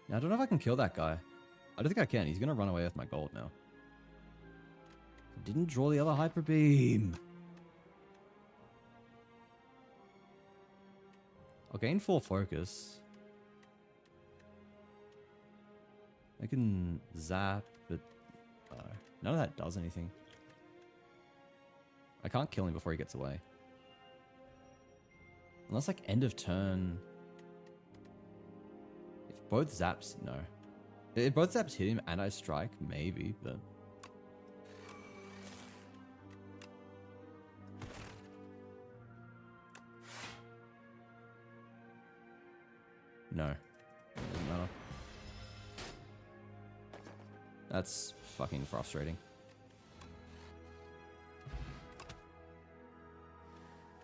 Now I don't know if I can kill that guy. I don't think I can. He's gonna run away with my gold now. I didn't draw the other hyper beam. I'll gain 4 focus. I can zap, but none of that does anything. I can't kill him before he gets away. Unless like end of turn. If both zaps, no. If both zaps hit him and I strike, maybe, but... No. Doesn't matter. That's fucking frustrating.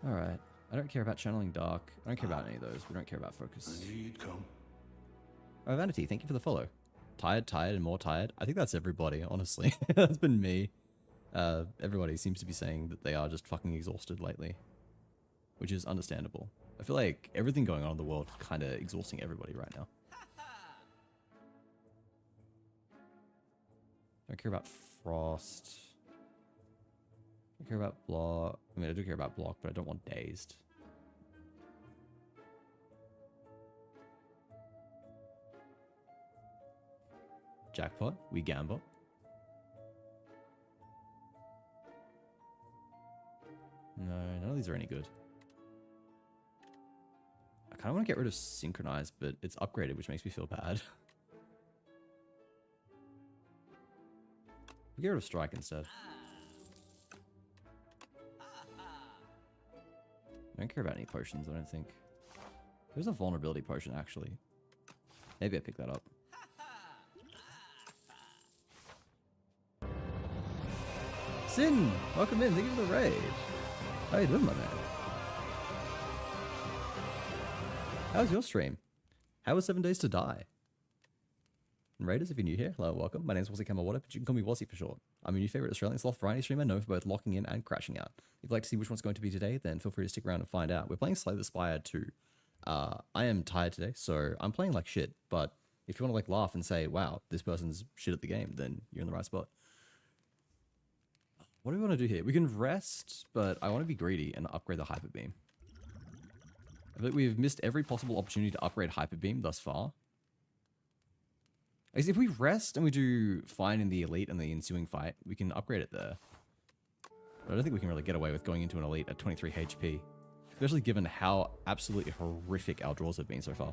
Alright. I don't care about channeling dark. I don't care about any of those. We don't care about focus. Oh, Vanity, thank you for the follow. Tired, and more tired. I think that's everybody, honestly. That's been me. Everybody seems to be saying that they are just fucking exhausted lately. Which is understandable. I feel like everything going on in the world is kind of exhausting everybody right now. Don't care about frost. Don't care about block. I mean, I do care about block, but I don't want dazed. Jackpot. We gamble. No, none of these are any good. I kind of want to get rid of synchronize, but it's upgraded, which makes me feel bad. We get rid of strike instead. I don't care about any potions, I don't think. There's a vulnerability potion, actually. Maybe I pick that up. Sin! Welcome in, thank you for the raid. How you doing, my man? How's your stream? How was 7 Days to Die? And Raiders, if you're new here, hello, welcome. My name's Wazzy Kamawater, but you can call me Wazzy for short. I'm your new favorite Australian sloth variety streamer, known for both locking in and crashing out. If you'd like to see which one's going to be today, then feel free to stick around and find out. We're playing Slay the Spire 2. I am tired today, so I'm playing like shit, but if you want to like laugh and say, wow, this person's shit at the game, then you're in the right spot. What do we want to do here? We can rest, but I want to be greedy and upgrade the Hyper Beam. I feel like we've missed every possible opportunity to upgrade Hyper Beam thus far. If we rest and we do fine in the Elite and the ensuing fight, we can upgrade it there. But I don't think we can really get away with going into an Elite at 23 HP. Especially given how absolutely horrific our draws have been so far.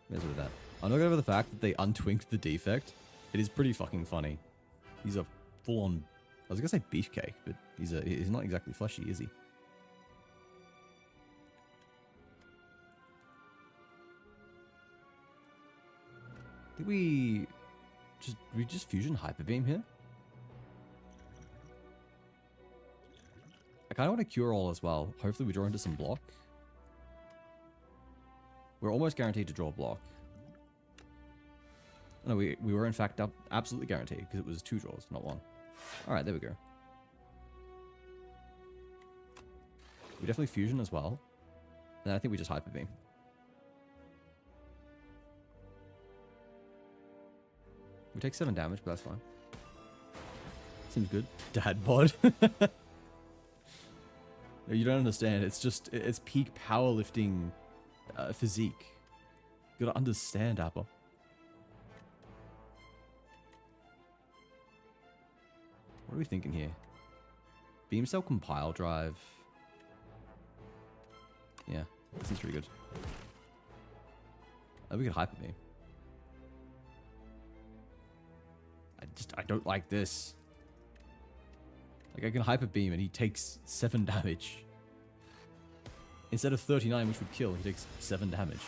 Where's with that? I'm not over the fact that they untwinked the defect. It is pretty fucking funny. He's a full-on... I was gonna say beefcake, but he's not exactly fleshy, is he? Did we just fusion Hyper Beam here? I kind of want to Cure All as well. Hopefully we draw into some block. We're almost guaranteed to draw block. No, we were in fact absolutely guaranteed because it was 2 draws, not 1. Alright, there we go. We definitely fusion as well. And I think we just Hyper Beam. We take 7 damage, but that's fine. Seems good. Dad bod. No, you don't understand. It's just, it's peak powerlifting physique. You gotta understand, Apple. What are we thinking here? Beam cell compile drive. Yeah, this is pretty good. Oh, we could Hyper Beam. I don't like this. Like, I can Hyper Beam and he takes 7 damage. Instead of 39, which would kill, he takes 7 damage.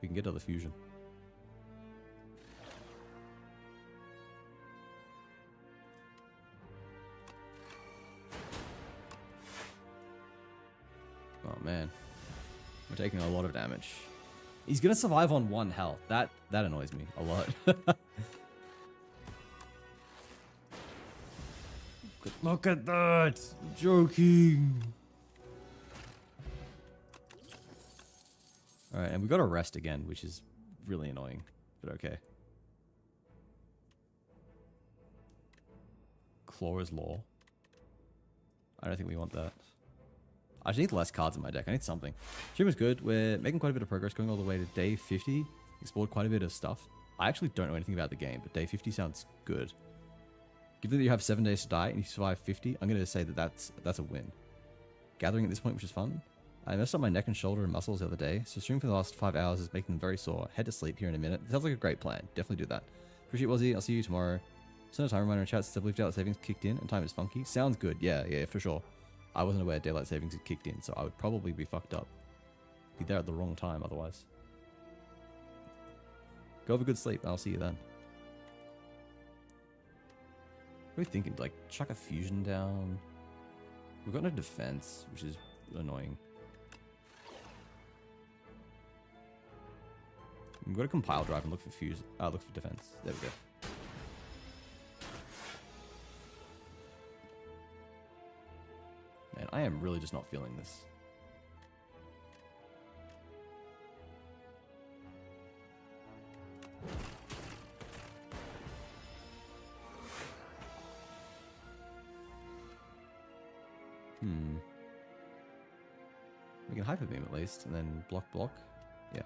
We can get other fusion. Oh man. We're taking a lot of damage. He's gonna survive on 1 health. That annoys me a lot. Look at that! I'm joking! Alright, and we got to rest again, which is really annoying, but okay. Claw's Law. I don't think we want that. I just need less cards in my deck. I need something. Stream is good. We're making quite a bit of progress, going all the way to day 50. Explored quite a bit of stuff. I actually don't know anything about the game, but day 50 sounds good. Given that you have 7 days to die and you survive 50, I'm going to say that that's a win. Gathering at this point, which is fun. I messed up my neck and shoulder and muscles the other day, so streaming for the last 5 hours is making them very sore. Head to sleep here in a minute. Sounds like a great plan. Definitely do that. Appreciate Wazzy. I'll see you tomorrow. Send a time reminder in chat since I believe daylight savings kicked in and time is funky. Sounds good. Yeah, for sure. I wasn't aware daylight savings had kicked in, so I would probably be fucked up. Be there at the wrong time otherwise. Go have a good sleep. I'll see you then. What are we thinking? Like, chuck a fusion down? We've got no defense, which is annoying. We've got to compile drive and look for look for defense. There we go. Man, I am really just not feeling this. We can hyper beam at least, and then block. Yeah.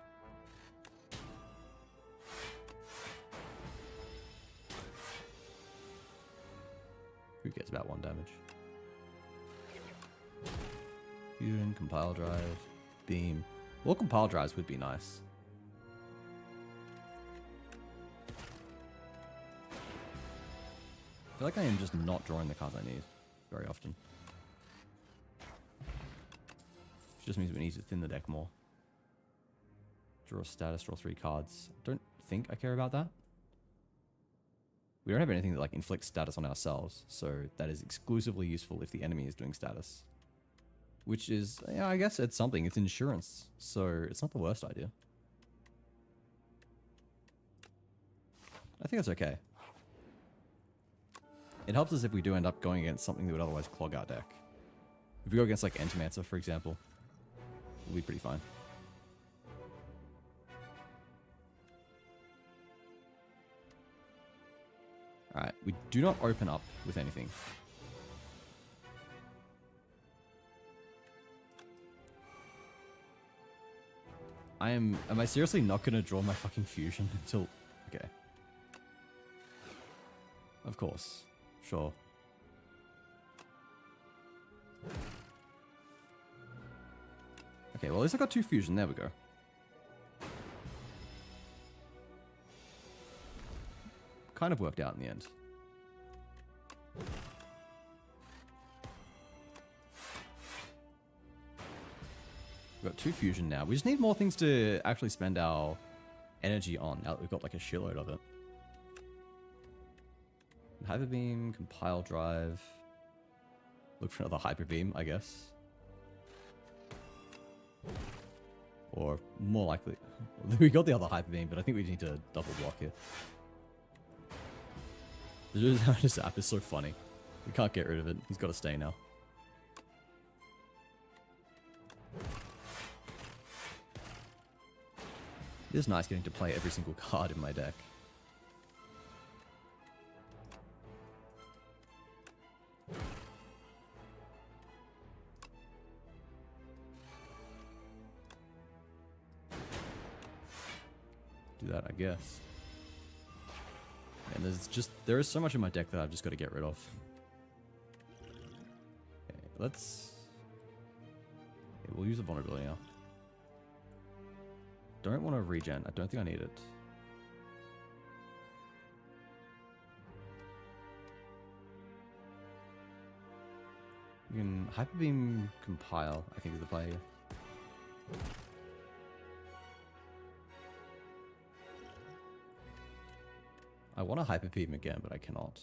Who gets about 1 damage? Fusion, compile drive, beam. More compile drives would be nice. I feel like I am just not drawing the cards I need very often. Which just means we need to thin the deck more. Draw a status, draw 3 cards. Don't think I care about that. We don't have anything that like inflicts status on ourselves, so that is exclusively useful if the enemy is doing status. Which is, yeah, I guess it's something. It's insurance, so it's not the worst idea. I think that's okay. It helps us if we do end up going against something that would otherwise clog our deck. If we go against like Entomancer, for example, we'll be pretty fine. Alright, we do not open up with anything. Am I seriously not going to draw my fucking fusion until... Okay. Of course. Sure. Okay, well at least I got 2 fusion. There we go. Kind of worked out in the end. We've got 2 fusion now. We just need more things to actually spend our energy on now that we've got like a shitload of it. Hyper beam, compile drive. Look for another hyper beam, I guess. Or more likely, we got the other hyper beam, but I think we need to double block here. This app is so funny. We can't get rid of it. He's got to stay now. It is nice getting to play every single card in my deck. Do that, I guess. And there is so much in my deck that I've just got to get rid of. Okay, let's... Okay, we'll use the vulnerability now. Don't want to regen. I don't think I need it. You can hyper beam compile, I think is the play here. I want to hyper beam again, but I cannot.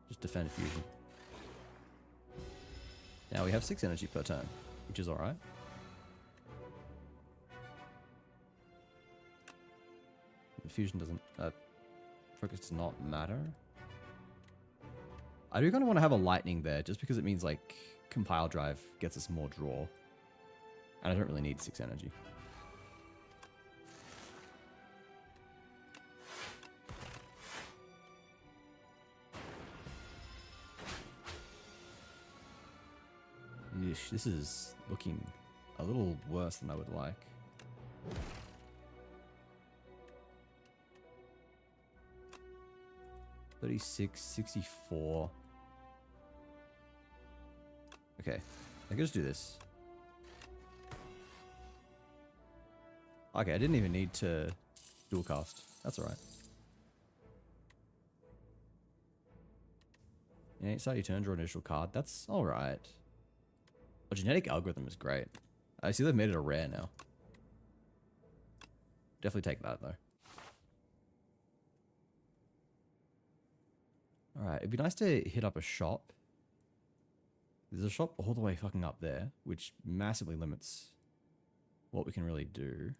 Just defend fusion. Now we have 6 energy per turn, which is alright. The fusion doesn't... focus does not matter. I do kind of want to have a lightning there, just because it means like compile drive gets us more draw. And I don't really need 6 energy. Yeesh, this is looking a little worse than I would like. $36, $64. Okay, I can just do this. Okay, I didn't even need to dual cast. That's alright. Yeah, start your turn, draw an initial card. That's alright. A genetic algorithm is great. I see they've made it a rare now. Definitely take that, though. Alright, it'd be nice to hit up a shop. There's a shop all the way fucking up there, which massively limits what we can really do.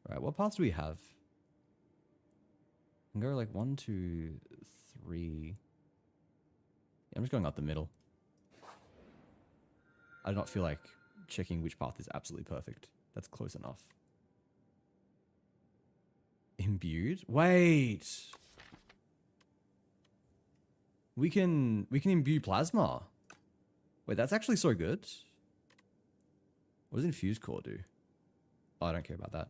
Alright, what paths do we have? I can go like 1, 2, 3. Yeah, I'm just going up the middle. I do not feel like checking which path is absolutely perfect. That's close enough. Imbued? Wait! We can imbue plasma. Wait, that's actually so good. What does infused core do? Oh, I don't care about that.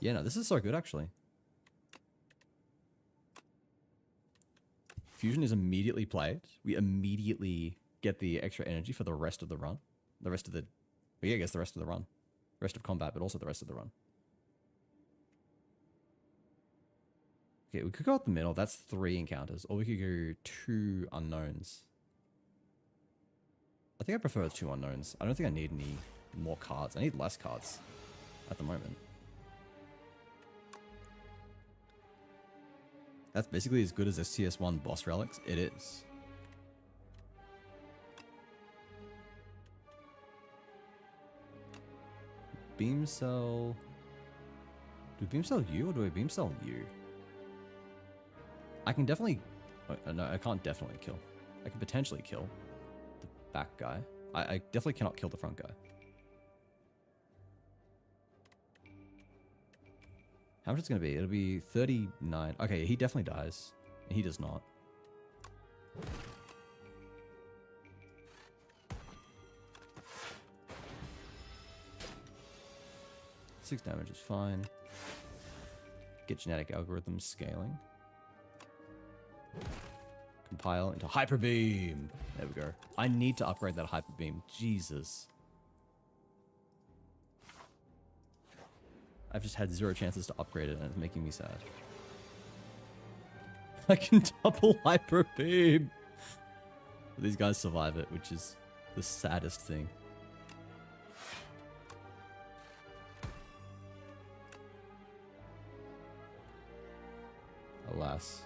Yeah, no, this is so good actually. Fusion is immediately played. We immediately get the extra energy for the rest of the run. The rest of the... Well, yeah, I guess the rest of the run. Rest of combat, but also the rest of the run. Okay, we could go up the middle. That's 3 encounters. Or we could go 2 unknowns. I think I prefer 2 unknowns. I don't think I need any more cards. I need less cards at the moment. That's basically as good as STS1 boss relics. It is. Beam cell. Do beam cell you or do I beam cell you? I can definitely... Oh, no, I can't definitely kill. I can potentially kill the back guy. I definitely cannot kill the front guy. How much it's going to be? It'll be 39. Okay, he definitely dies. He does not. Six damage is fine. Get genetic algorithms scaling. Compile into Hyper Beam. There we go. I need to upgrade that Hyper Beam. Jesus. I've just had 0 chances to upgrade it and it's making me sad. I can double Hyper Beam. These guys survive it, which is the saddest thing. Alas.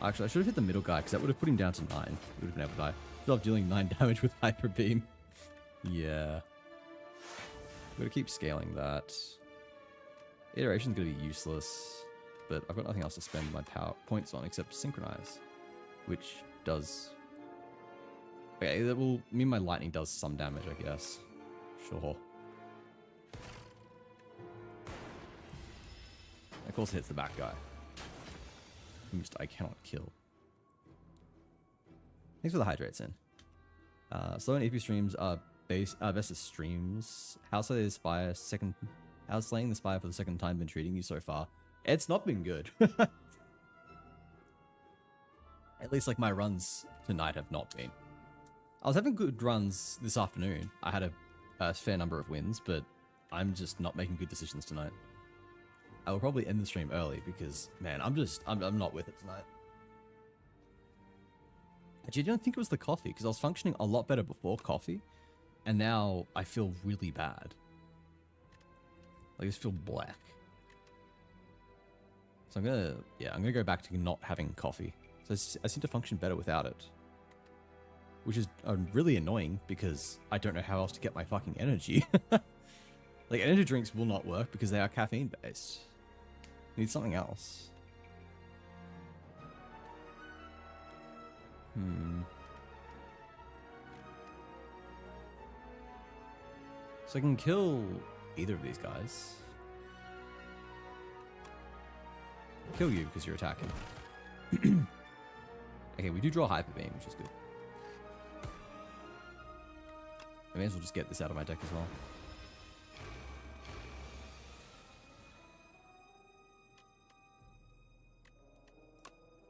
Actually, I should have hit the middle guy because that would have put him down to 9. He would have been able to die. Still have dealing 9 damage with Hyper Beam. Yeah. I'm going to keep scaling that. Iteration's going to be useless, but I've got nothing else to spend my power points on except Synchronize, which does... Okay, that will mean my lightning does some damage, I guess. Sure. Of course, it hits the back guy. I cannot kill. Thanks for the hydrates in. Slow and EP streams are best as streams. How's the Spire second? How's slaying the Spire for the second time been treating you so far? It's not been good. At least like my runs tonight have not been. I was having good runs this afternoon. I had a fair number of wins, but I'm just not making good decisions tonight. I will probably end the stream early because, man, I'm not with it tonight. Actually, I don't think it was the coffee because I was functioning a lot better before coffee, and now I feel really bad. Like, I just feel black. So I'm gonna go back to not having coffee. So I seem to function better without it, which is really annoying because I don't know how else to get my fucking energy. Like, energy drinks will not work because they are caffeine based. Need something else. So I can kill either of these guys. Kill you because you're attacking. Okay, we do draw Hyper Beam, which is good. I may as well just get this out of my deck as well.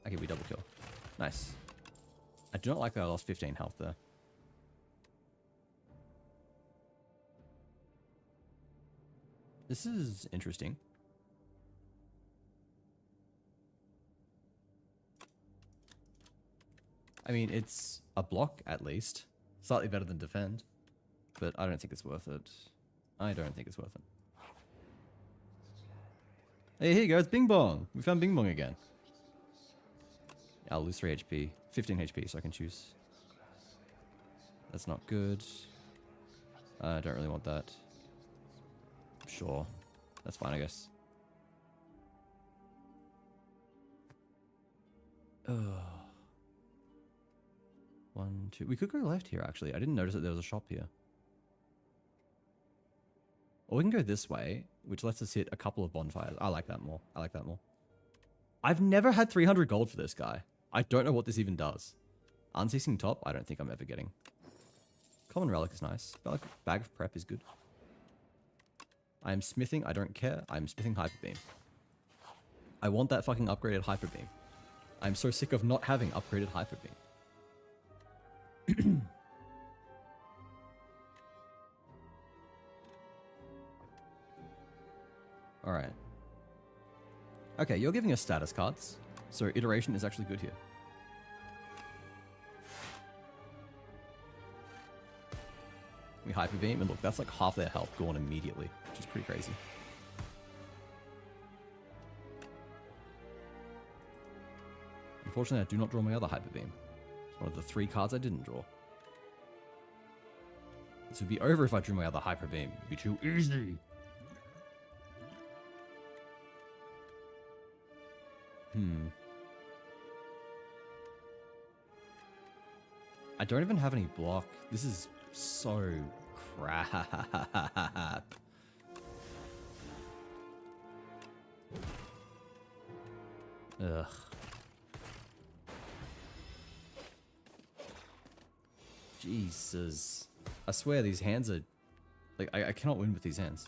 Okay, we double kill. Nice. I do not like that I lost 15 health there. This is interesting. I mean, it's a block at least. Slightly better than defend. But I don't think it's worth it. I don't think it's worth it. Hey, here you go. It's Bing Bong. We found Bing Bong again. I'll lose 3 HP. 15 HP, so I can choose. That's not good. I don't really want that. Sure. That's fine, I guess. Ugh. 1, 2. We could go left here, actually. I didn't notice that there was a shop here. Or we can go this way, which lets us hit a couple of bonfires. I like that more. I like that more. I've never had 300 gold for this guy. I don't know what this even does. Unceasing top, I don't think I'm ever getting. Common relic is nice. Bag of prep is good. I am smithing, I don't care. I'm smithing hyper beam. I want that fucking upgraded hyper beam. I'm so sick of not having upgraded hyper beam. Alright. Okay, you're giving us status cards, so iteration is actually good here. We hyper beam, and look, that's like half their health gone immediately, which is pretty crazy. Unfortunately, I do not draw my other hyper beam. It's one of the 3 cards I didn't draw. This would be over if I drew my other hyper beam. It'd be too easy. I don't even have any block. This is so crap. Ugh. Jesus. I swear these hands are... Like, I cannot win with these hands.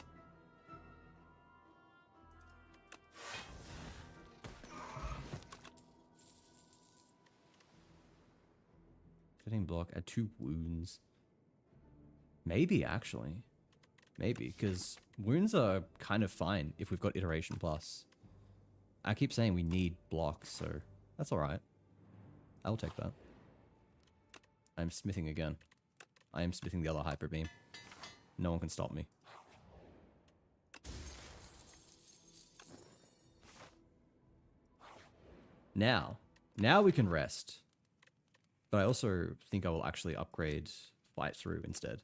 Getting block at 2 wounds. Maybe, actually. Maybe, because wounds are kind of fine if we've got iteration plus. I keep saying we need blocks, so that's alright. I'll take that. I'm smithing again. I am smithing the other hyper beam. No one can stop me. Now we can rest. But I also think I will actually upgrade Fight Through instead.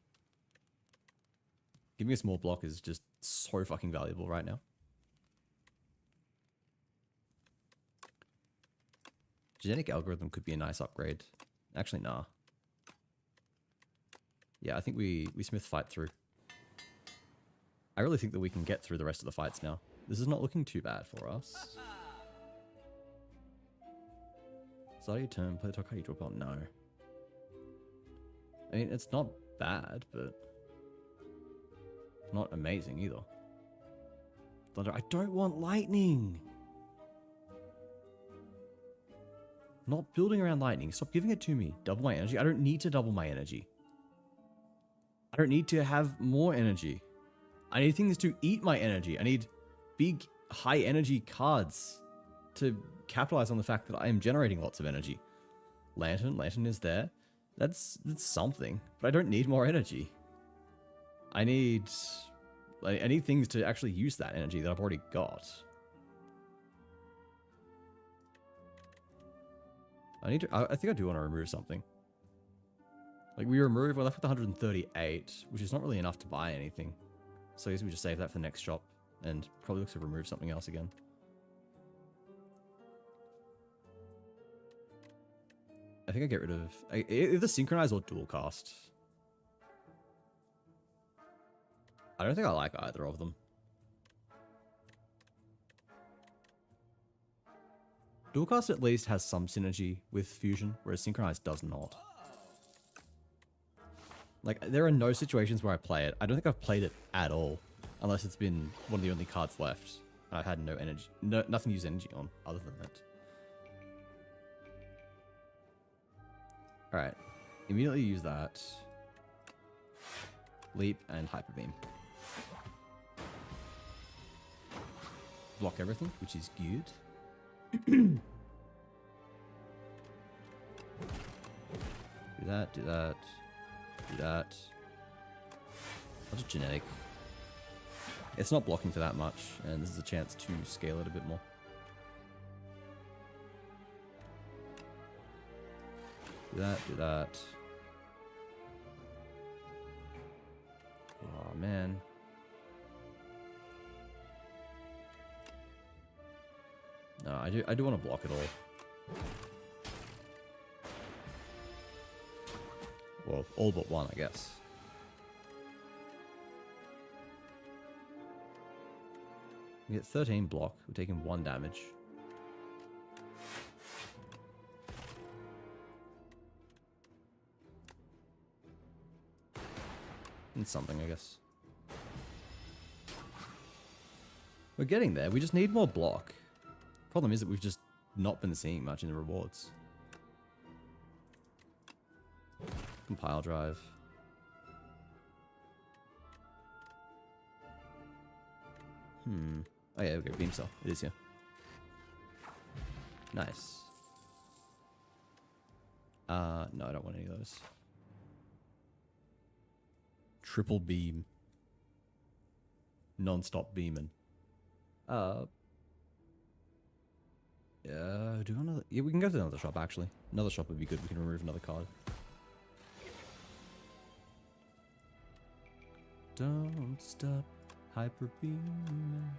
Giving us more block is just so fucking valuable right now. Genetic Algorithm could be a nice upgrade. Actually, nah. Yeah, I think we smith Fight Through. I really think that we can get through the rest of the fights now. This is not looking too bad for us. Start your turn, play the top card you draw upon. No. I mean, it's not bad, but not amazing either. Thunder, I don't want lightning! Not building around lightning. Stop giving it to me. Double my energy. I don't need to double my energy. I don't need to have more energy. I need things to eat my energy. I need big, high energy cards to capitalize on the fact that I am generating lots of energy. Lantern is there. That's something, but I don't need more energy. I need things to actually use that energy that I've already got. I think I do want to remove something. Like we're left with 138, which is not really enough to buy anything. So I guess we just save that for the next shop and probably look to remove something else again. I think I get rid of either synchronize or dual cast. I don't think I like either of them. Dual cast at least has some synergy with fusion, whereas synchronize does not. Like, there are no situations where I play it. I don't think I've played it at all, unless it's been one of the only cards left. I had no energy, nothing to use energy on other than that. Alright, immediately use that. Leap and hyper beam. block everything, which is good. Do that, do that, do that. I'll just genetic. It's not blocking for that much, and this is a chance to scale it a bit more. Do that, do that. Oh, man. No, I do want to block it all. Well, all but one, I guess. We get 13 block. We're taking 1 damage. And something, I guess. We're getting there. We just need more block. Problem is that we've just not been seeing much in the rewards. Compile drive. Oh yeah, okay, beam cell. It is here. Nice. No, I don't want any of those. Triple beam. Non-stop beaming. Yeah, do another... Yeah, we can go to another shop, actually. Another shop would be good. We can remove another card. Don't stop hyper beaming.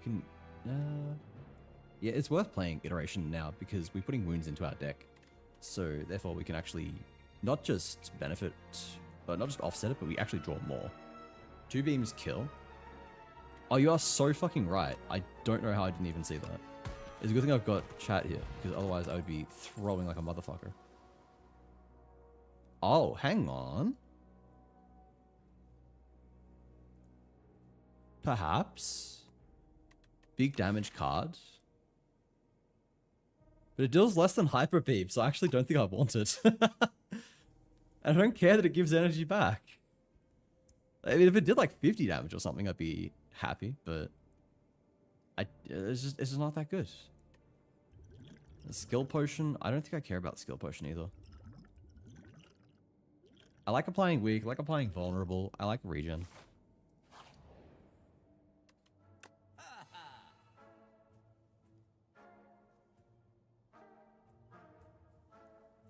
Can... Yeah, it's worth playing Iteration now because we're putting wounds into our deck. So, therefore, we can actually not just benefit... not just offset it, but we actually draw more. 2 beams kill. Oh, you are so fucking right. I don't know how I didn't even see that. It's a good thing I've got chat here, because otherwise I would be throwing like a motherfucker. Oh, hang on. Perhaps. Big damage card. But it deals less than Hyper Beam, so I actually don't think I want it. And I don't care that it gives energy back. I mean, if it did like 50 damage or something, I'd be happy, but it's just not that good. The skill potion, I don't think I care about the skill potion either. I like applying weak, I like applying vulnerable, I like regen.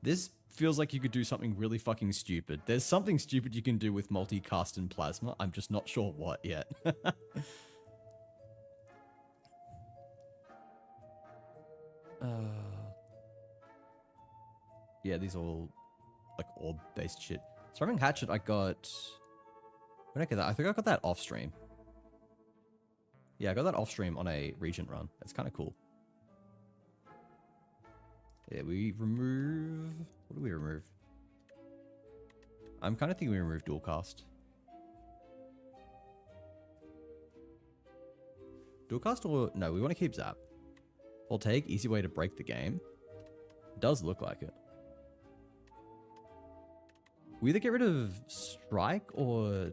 This feels like you could do something really fucking stupid. There's something stupid you can do with multicast and plasma. I'm just not sure what yet. Yeah, these are all like orb-based shit. Throwing Hatchet, I got... When did I get that? I think I got that off stream. Yeah, I got that off stream on a Regent run. That's kind of cool. Yeah, we remove... What do we remove? I'm kind of thinking we remove dual cast. Dual cast or... No, we want to keep Zap. We'll take easy way to break the game. Does look like it. We either get rid of Strike or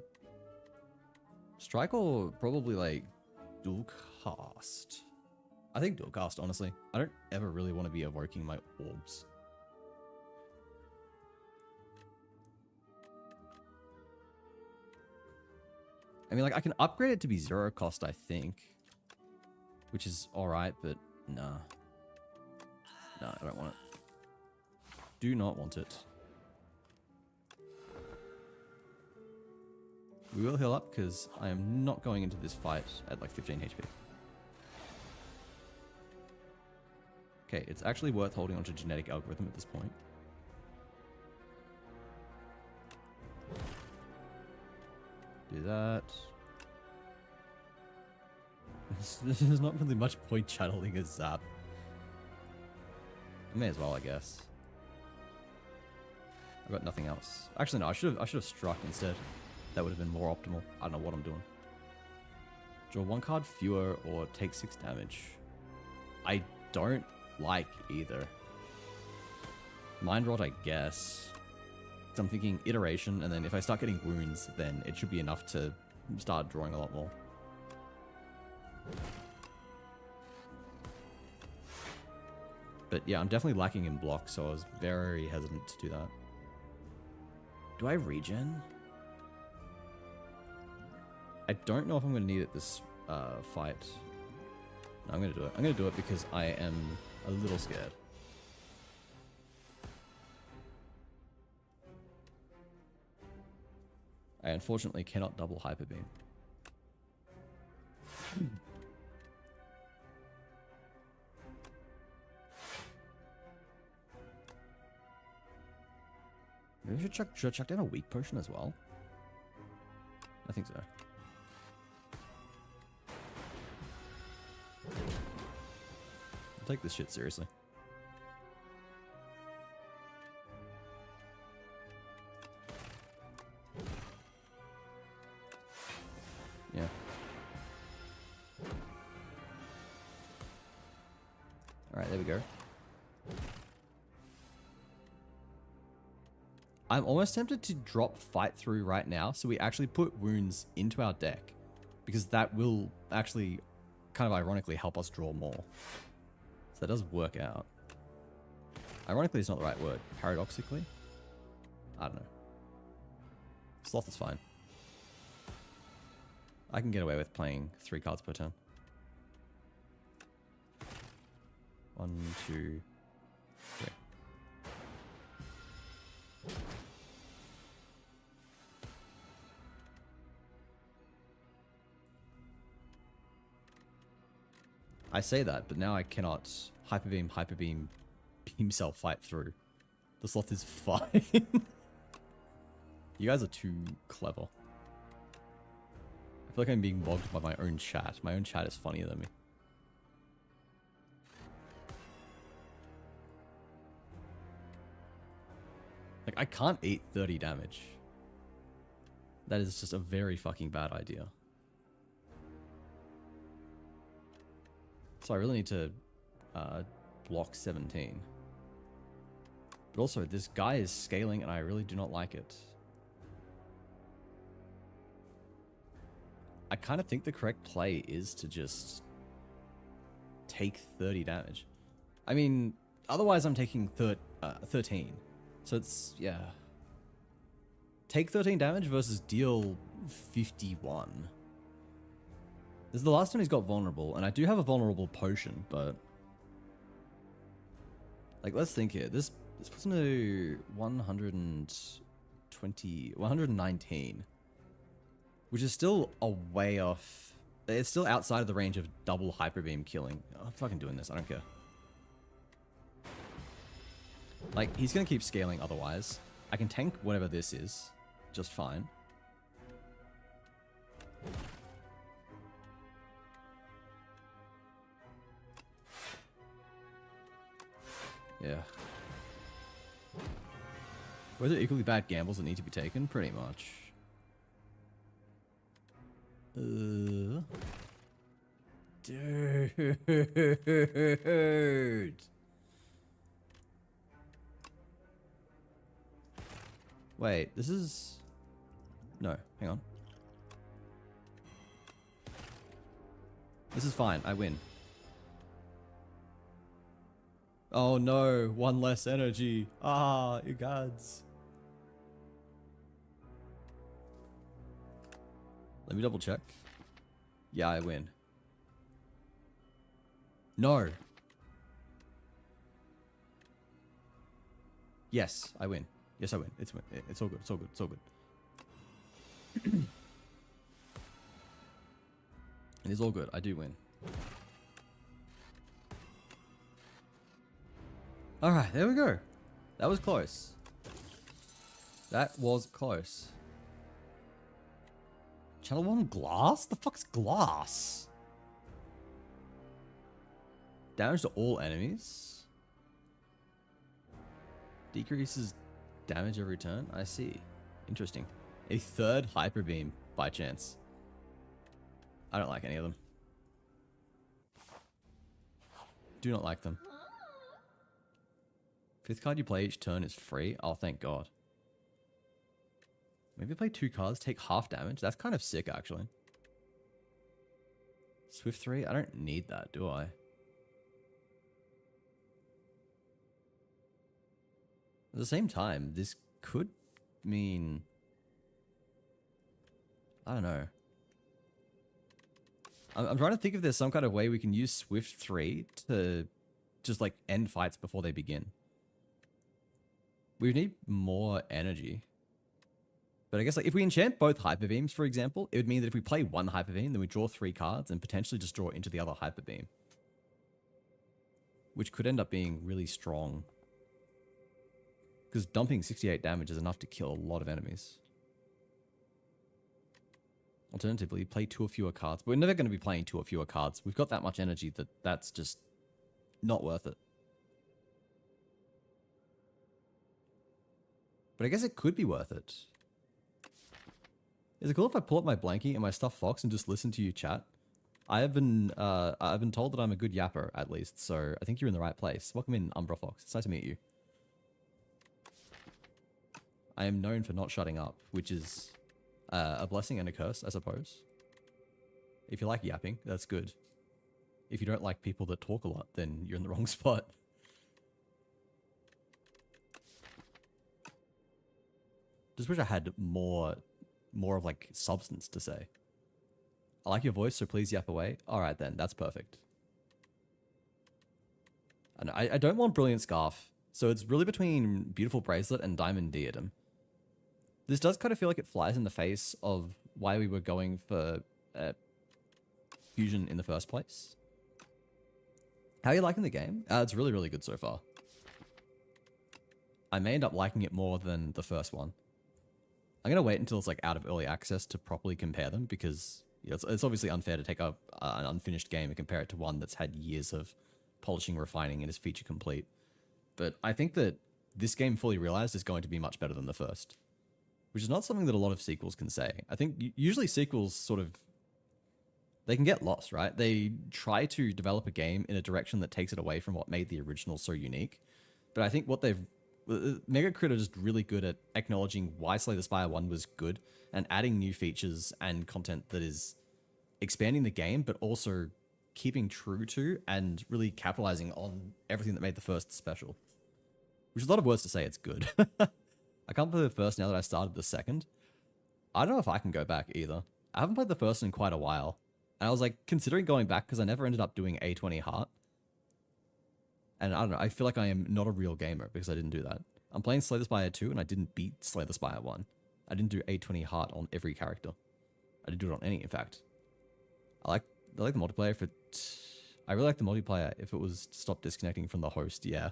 probably like dual cast. I think dual cast, honestly. I don't ever really want to be evoking my orbs. I mean, like, I can upgrade it to be 0 cost, I think. Which is alright, but nah. No, I don't want it. Do not want it. We will heal up, because I am not going into this fight at like 15 HP. Okay, it's actually worth holding onto genetic algorithm at this point. Do that. There's not really much point channeling a Zap. I may as well, I guess. I've got nothing else. Actually, no, I should have struck instead. That would have been more optimal. I don't know what I'm doing. Draw 1 card fewer or take 6 damage. I don't like either. Mind Rot, I guess. So I'm thinking Iteration, and then if I start getting wounds, then it should be enough to start drawing a lot more. But yeah, I'm definitely lacking in blocks, so I was very hesitant to do that. Do I regen? I don't know if I'm going to need it this fight. No, I'm going to do it. I'm going to do it because I am a little scared. I unfortunately cannot double hyper beam. Maybe should I chuck down a weak potion as well? I think so. I'll take this shit seriously. Yeah. Alright, there we go. I'm almost tempted to drop fight through right now so we actually put wounds into our deck. Because that will actually kind of ironically help us draw more. So that does work out. Ironically is not the right word. Paradoxically? I don't know. Sloth is fine. I can get away with playing 3 cards per turn. 1, 2, 3. I say that, but now I cannot hyper beam, beam cell fight through. The sloth is fine. You guys are too clever. I feel like I'm being bogged by my own chat. My own chat is funnier than me. Like, I can't eat 30 damage. That is just a very fucking bad idea. So I really need to block 17. But also, this guy is scaling and I really do not like it. I kind of think the correct play is to just take 30 damage. I mean, otherwise I'm taking 13. So it's, yeah. Take 13 damage versus deal 51. This is the last time he's got vulnerable, and I do have a vulnerable potion, but... Like, let's think here. This puts him to 119. Which is still a way off. It's still outside of the range of double hyper beam killing. Oh, I'm fucking doing this, I don't care. Like, he's gonna keep scaling otherwise. I can tank whatever this is, just fine. Yeah. Were there equally bad gambles that need to be taken? Pretty much. Dude. Wait, this is... No, hang on. This is fine, I win. Oh no, 1 less energy. Ah, you gods. Let me double check. Yeah, I win. No. Yes, I win. Yes, I win. It's all good. It's all good. It's all good. It is all good. I do win. Alright, there we go. That was close. That was close. Channel 1 glass? The fuck's glass? Damage to all enemies? Decreases damage every turn? I see. Interesting. A 3rd hyper beam by chance. I don't like any of them. Do not like them. 5th card you play each turn is free? Oh, thank God. Maybe play 2 cards, take half damage. That's kind of sick, actually. Swift 3? I don't need that, do I? At the same time, this could mean... I don't know. I'm trying to think if there's some kind of way we can use Swift 3 to just like end fights before they begin. We need more energy. But I guess like if we enchant both Hyper Beams, for example, it would mean that if we play one Hyper Beam, then we draw 3 cards and potentially just draw into the other Hyper Beam. Which could end up being really strong. Because dumping 68 damage is enough to kill a lot of enemies. Alternatively, play 2 or fewer cards. But we're never going to be playing 2 or fewer cards. We've got that much energy that that's just not worth it. But I guess it could be worth it. Is it cool if I pull up my blankie and my stuffed fox and just listen to you chat? I've been told that I'm a good yapper, at least, so I think you're in the right place. Welcome in, Umbra Fox. It's nice to meet you. I am known for not shutting up, which is a blessing and a curse, I suppose. If you like yapping, that's good. If you don't like people that talk a lot, then you're in the wrong spot. Just wish I had more of like substance to say. I like your voice, so please yap away. Alright then, that's perfect. And I don't want Brilliant Scarf, so it's really between Beautiful Bracelet and Diamond Diadem. This does kind of feel like it flies in the face of why we were going for Fusion in the first place. How are you liking the game? It's really, really good so far. I may end up liking it more than the first one. I'm going to wait until it's like out of early access to properly compare them because you know, it's obviously unfair to take up an unfinished game and compare it to one that's had years of polishing, refining, and is feature complete. But I think that this game fully realized is going to be much better than the first. Which is not something that a lot of sequels can say. I think usually sequels sort of... They can get lost, right? They try to develop a game in a direction that takes it away from what made the original so unique. But I think what they've... Mega Crit are just really good at acknowledging why Slay the Spire 1 was good and adding new features and content that is expanding the game, but also keeping true to and really capitalizing on everything that made the first special. Which is a lot of words to say it's good. I can't play the first now that I started the second. I don't know if I can go back either. I haven't played the first in quite a while. And I was like considering going back because I never ended up doing A20 Heart. And I don't know, I feel like I am not a real gamer because I didn't do that. I'm playing Slay the Spire 2 and I didn't beat Slay the Spire 1. I didn't do A20 Heart on every character. I didn't do it on any, in fact. I like the multiplayer if it... I really like the multiplayer if it was stop disconnecting from the host, yeah.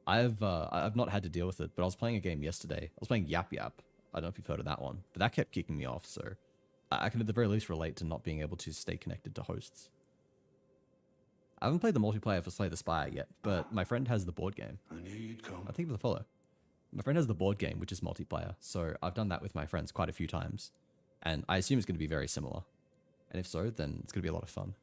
I've not had to deal with it, but I was playing a game yesterday. I was playing Yap Yap. I don't know if you've heard of that one, but that kept kicking me off, so I can at the very least relate to not being able to stay connected to hosts. I haven't played the multiplayer for Slay the Spire yet, but my friend has the board game. I think it was a follow. My friend has the board game, which is multiplayer, so I've done that with my friends quite a few times, and I assume it's going to be very similar. And if so, then it's going to be a lot of fun.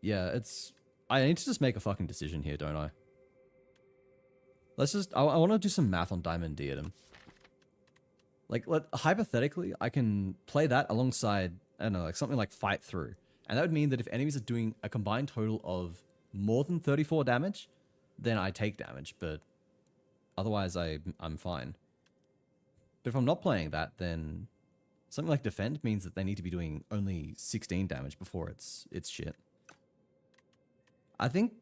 Yeah, it's... I need to just make a fucking decision here, don't I? Let's just... I want to do some math on Diamond Diadem. Like, hypothetically, I can play that alongside, I don't know, like something like Fight Through. And that would mean that if enemies are doing a combined total of more than 34 damage, then I take damage, but otherwise I'm fine. But if I'm not playing that, then something like Defend means that they need to be doing only 16 damage before it's shit. I think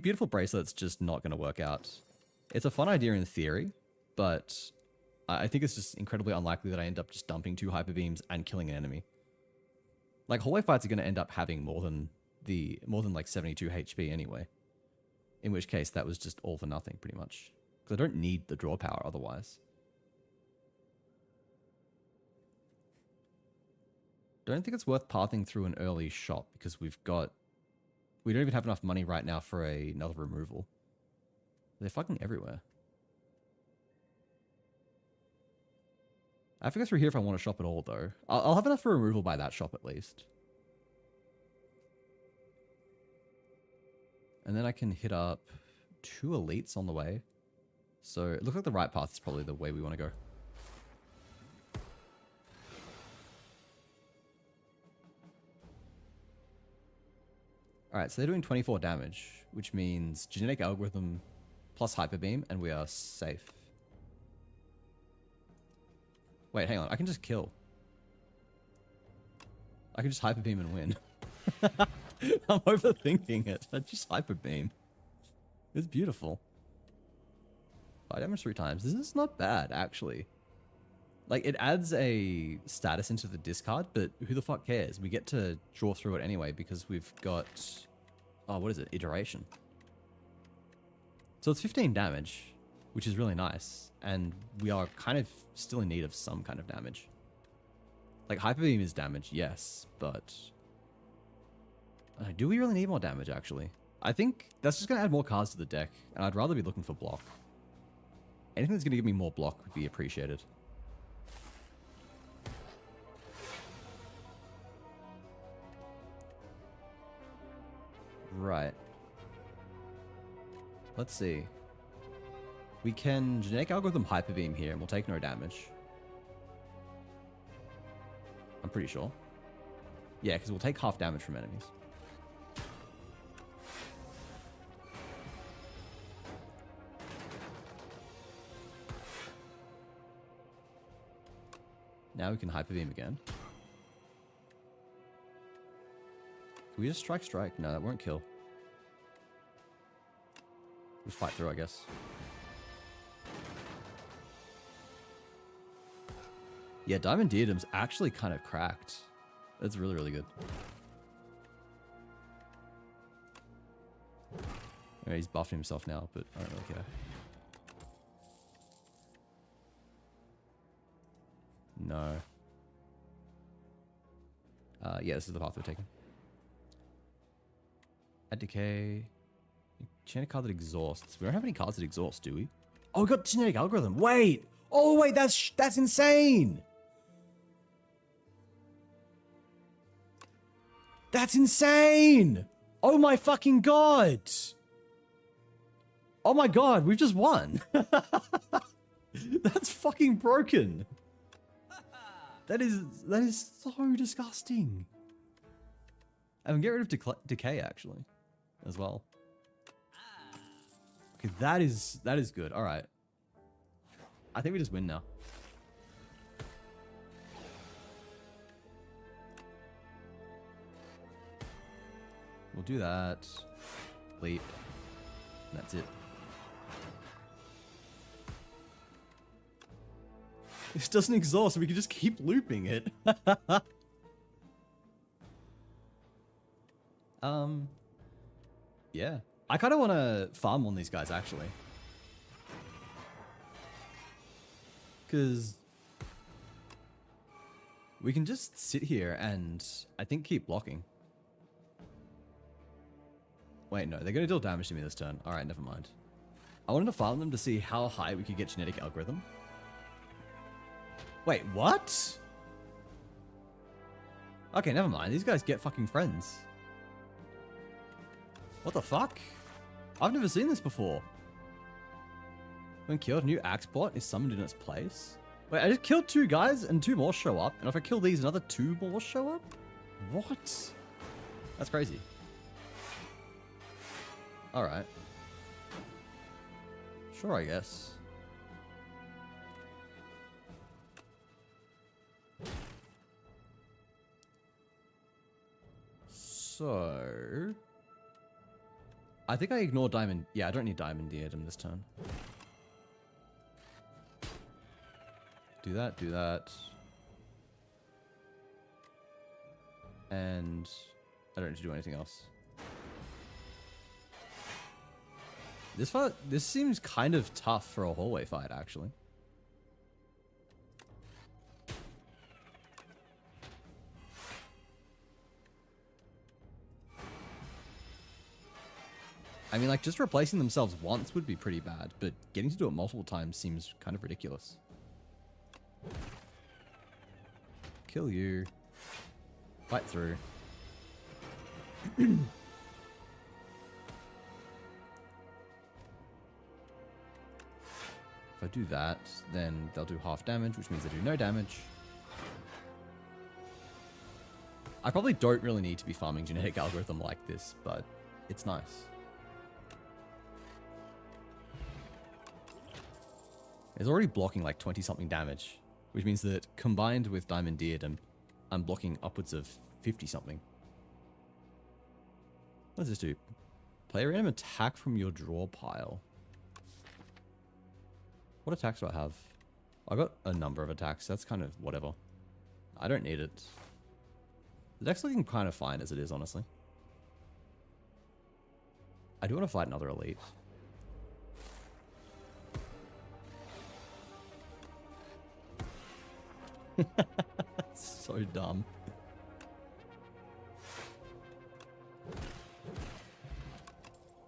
Beautiful Bracelet's just not going to work out. It's a fun idea in theory, but I think it's just incredibly unlikely that I end up just dumping 2 Hyper Beams and killing an enemy. Like, hallway fights are going to end up having more than like 72 HP anyway. In which case, that was just all for nothing, pretty much. Because I don't need the draw power otherwise. Don't think it's worth pathing through an early shop because we don't even have enough money right now for another removal. They're fucking everywhere. I have to go through here if I want to shop at all, though. I'll have enough for removal by that shop, at least. And then I can hit up 2 elites on the way. So it looks like the right path is probably the way we want to go. Alright, so they're doing 24 damage, which means genetic algorithm plus hyper beam, and we are safe. Wait, hang on. I can just kill. I can just hyper beam and win. I'm overthinking it. I just hyper beam. It's beautiful. 5 damage 3 times. This is not bad, actually. Like, it adds a status into the discard, but who the fuck cares? We get to draw through it anyway because we've got... Oh, what is it? Iteration. So it's 15 damage, which is really nice. And we are kind of still in need of some kind of damage. Like, Hyper Beam is damage, yes, but... do we really need more damage, actually? I think that's just going to add more cards to the deck, and I'd rather be looking for block. Anything that's going to give me more block would be appreciated. Right. Let's see. We can genetic algorithm hyper beam here and we'll take no damage. I'm pretty sure. Yeah, because we'll take half damage from enemies. Now we can hyper beam again. Can we just strike? No, that won't kill. We'll fight through, I guess. Yeah, Diamond Diadem's actually kind of cracked. That's really, really good. Yeah, he's buffing himself now, but I don't really care. No. Yeah, this is the path we're taking. Add decay. Genetic card that exhausts. We don't have any cards that exhaust, do we? Oh, we got genetic algorithm. Wait. Oh, wait. That's insane. That's insane. Oh my fucking god. Oh my god. We've just won. That's fucking broken. That is so disgusting. And get rid of decay actually, as well. Okay, that is good. All right. I think we just win now. We'll do that. Leap. And that's it. This doesn't exhaust, so we can just keep looping it. Yeah. I kind of want to farm on these guys, actually. Because we can just sit here and, I think, keep blocking. Wait, no. They're going to deal damage to me this turn. Alright, never mind. I wanted to farm them to see how high we could get genetic algorithm. Wait, what? Okay, never mind. These guys get fucking friends. What the fuck? I've never seen this before. When killed, a new axe bot is summoned in its place. Wait, I just killed 2 guys and 2 more show up. And if I kill these, another 2 more show up? What? That's crazy. Alright. Sure, I guess. So... I think I ignore diamond. Yeah, I don't need diamond diadem this turn. Do that, do that. And I don't need to do anything else. This seems kind of tough for a hallway fight, actually. I mean, like, just replacing themselves once would be pretty bad, but getting to do it multiple times seems kind of ridiculous. Kill you. Fight through. If I do that, then they'll do half damage, which means they do no damage. I probably don't really need to be farming genetic algorithm like this, but it's nice. It's already blocking like 20 something damage, which means that combined with Diamond Diadem, I'm blocking upwards of 50 something. What does this do? Play a random attack from your draw pile. What attacks do I have? I got a number of attacks. That's kind of whatever. I don't need it. The deck's looking kind of fine as it is, honestly. I do want to fight another elite. So dumb.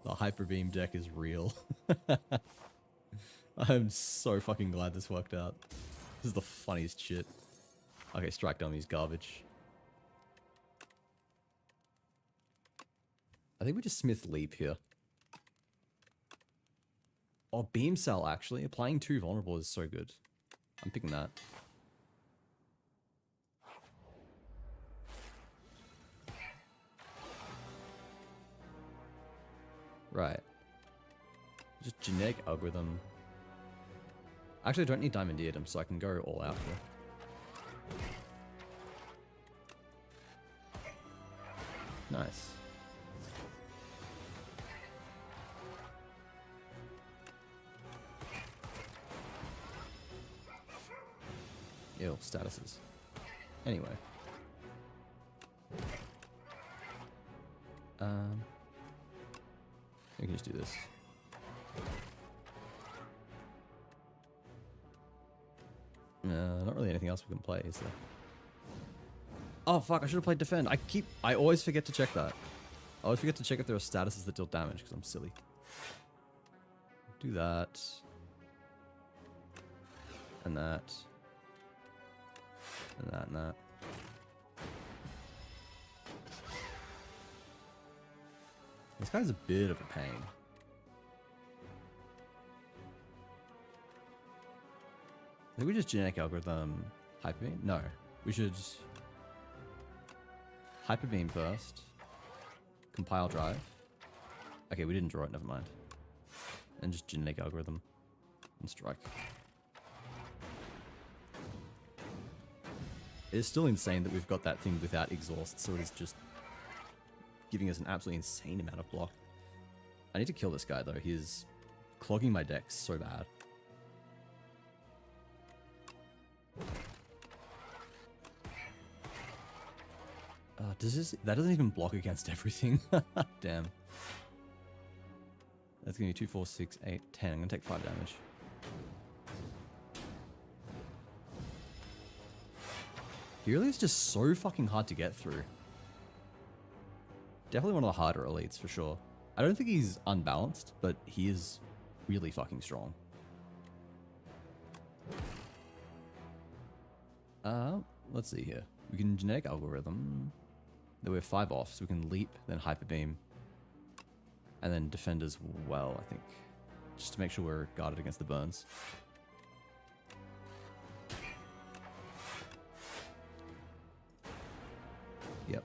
The Hyper Beam deck is real. I'm so fucking glad this worked out. This is the funniest shit. Okay, Strike Dummy's garbage. I think we just Smith Leap here. Oh, Beam Cell, actually. Applying 2 vulnerable is so good. I'm picking that. Right. Just genetic algorithm. Actually, I don't need Diamond Diadem, so I can go all out here. Nice. Ew, statuses. Anyway. We can just do this. Not really anything else we can play, is there? Oh fuck, I should have played defend. I always forget to check that. I always forget to check if there are statuses that deal damage, because I'm silly. Do that. And that. And that and that. This guy's a bit of a pain. I think we just genetic algorithm Hyper Beam? No. We should Hyper Beam first. Compile drive. Okay, we didn't draw it, never mind. And just genetic algorithm and strike. It's still insane that we've got that thing without exhaust, so it is just giving us an absolutely insane amount of block. I need to kill this guy though, he's clogging my deck so bad. That doesn't even block against everything. Damn. That's gonna be 2, 4, 6, 8, 10. I'm gonna take 5 damage. He really is just so fucking hard to get through. Definitely one of the harder elites for sure. I don't think he's unbalanced, but he is really fucking strong. Let's see here. We can genetic algorithm. Then we have 5 off, so we can leap, then hyper beam, and then defend as well, I think. Just to make sure we're guarded against the burns. Yep.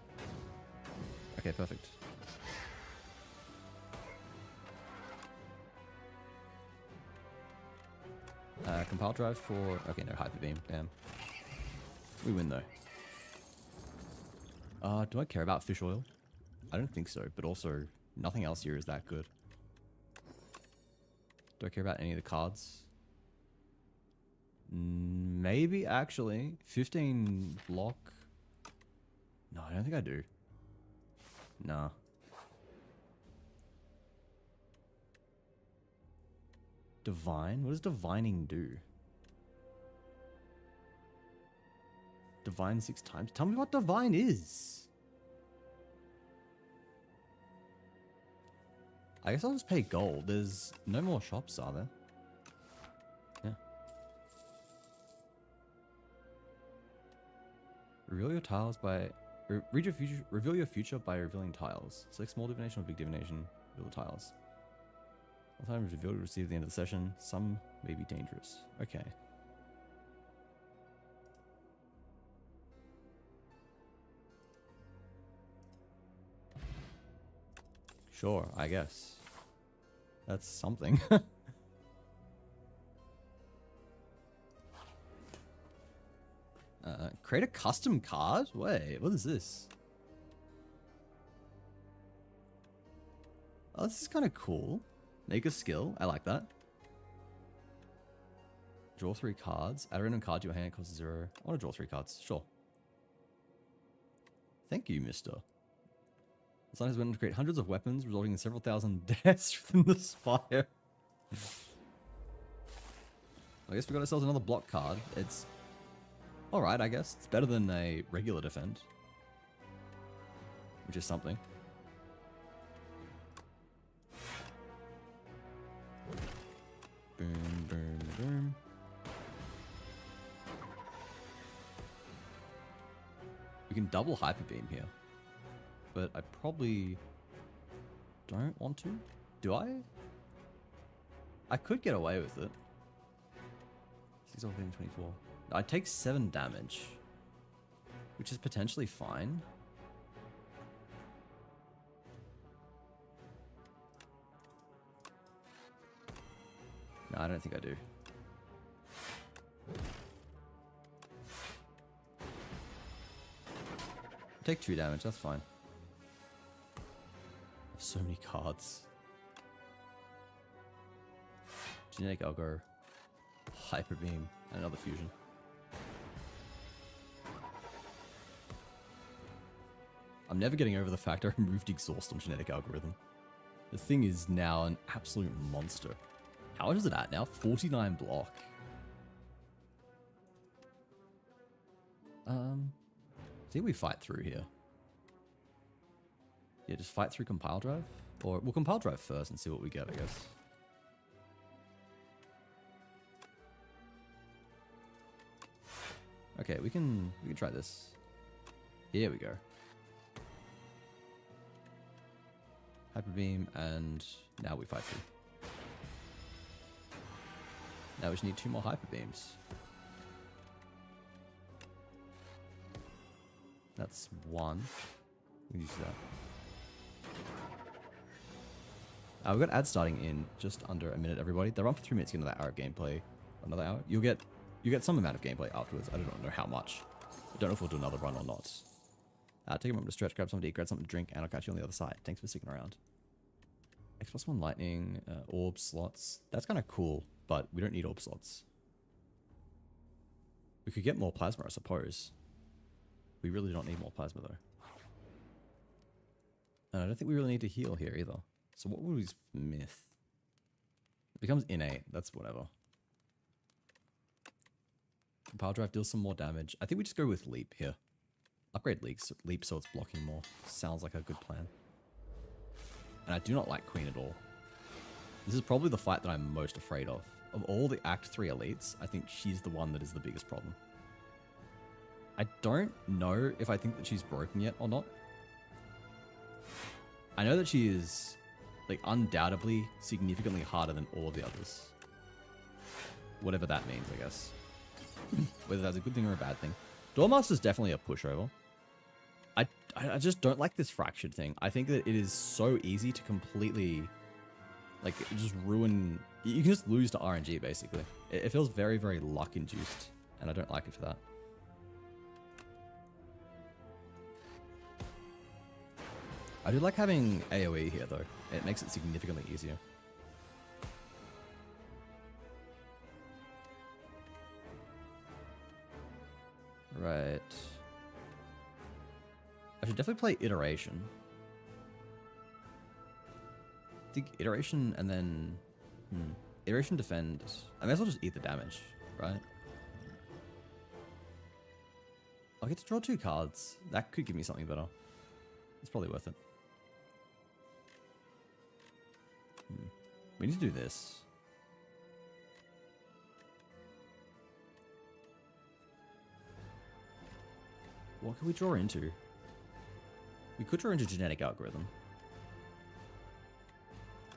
Okay, perfect. Compile drive for... Okay, no, hyper beam. Damn. We win, though. Do I care about fish oil? I don't think so, but also nothing else here is that good. Do I care about any of the cards? Maybe, actually. 15 block. No, I don't think I do. Nah. Divine? What does divining do? Divine 6 times? Tell me what divine is. I guess I'll just pay gold. There's no more shops, are there? Yeah. Reveal your tiles by... read your future, reveal your future by revealing tiles. Select small divination or big divination. Reveal the tiles. All time is revealed to receive at the end of the session. Some may be dangerous. Okay. Sure, I guess. That's something. Create a custom card? Wait, what is this? Oh, this is kind of cool. Make a skill. I like that. Draw 3 cards. Add a random card to your hand. Costs 0. I want to draw 3 cards. Sure. Thank you, mister. The sun has went on to create hundreds of weapons, resulting in several thousand deaths within the Spire. I guess we got ourselves another block card. It's alright, I guess. It's better than a regular defend. Which is something. Boom, boom, boom. We can double Hyper Beam here. But I probably don't want to. Do I? I could get away with it. 6 off 24. I take 7 damage, which is potentially fine. No, I don't think I do. Take 2 damage, that's fine. I have so many cards. Genetic Algo, Hyper Beam, and another fusion. I'm never getting over the fact I removed Exhaust on Genetic Algorithm. The thing is now an absolute monster. How much is it at now? 49 block. I think we fight through here. Yeah, just fight through Compile Drive? Or we'll Compile Drive first and see what we get, I guess. Okay, we can try this. Here we go. Hyper Beam, and now we fight through. Now we just need 2 more Hyper Beams. That's 1. We can use that. We've got ads starting in just under a minute, everybody. They'll run for 3 minutes, get another hour of gameplay. Another hour. You get some amount of gameplay afterwards. I don't know how much. I don't know if we'll do another run or not. Take a moment to stretch, grab something to eat, grab something to drink, and I'll catch you on the other side. Thanks for sticking around. X+1 lightning, orb slots. That's kind of cool, but we don't need orb slots. We could get more plasma, I suppose. We really don't need more plasma, though. And I don't think we really need to heal here, either. So what would we myth? It becomes innate. That's whatever. Power Drive deals some more damage. I think we just go with Leap here. Upgrade Leap so it's blocking more. Sounds like a good plan. And I do not like Queen at all. This is probably the fight that I'm most afraid of. Of all the Act 3 elites, I think she's the one that is the biggest problem. I don't know if I think that she's broken yet or not. I know that she is, like, undoubtedly significantly harder than all of the others. Whatever that means, I guess. Whether that's a good thing or a bad thing. Doormaster's definitely a pushover. I just don't like this fractured thing. I think that it is so easy to completely, like, just ruin. You can just lose to RNG, basically. It feels very, very luck-induced, and I don't like it for that. I do like having AoE here, though. It makes it significantly easier. Right. I should definitely play Iteration. I think Iteration and then... Iteration defend. I may as well just eat the damage, right? I'll get to draw 2 cards. That could give me something better. It's probably worth it. We need to do this. What can we draw into? We could draw into Genetic Algorithm.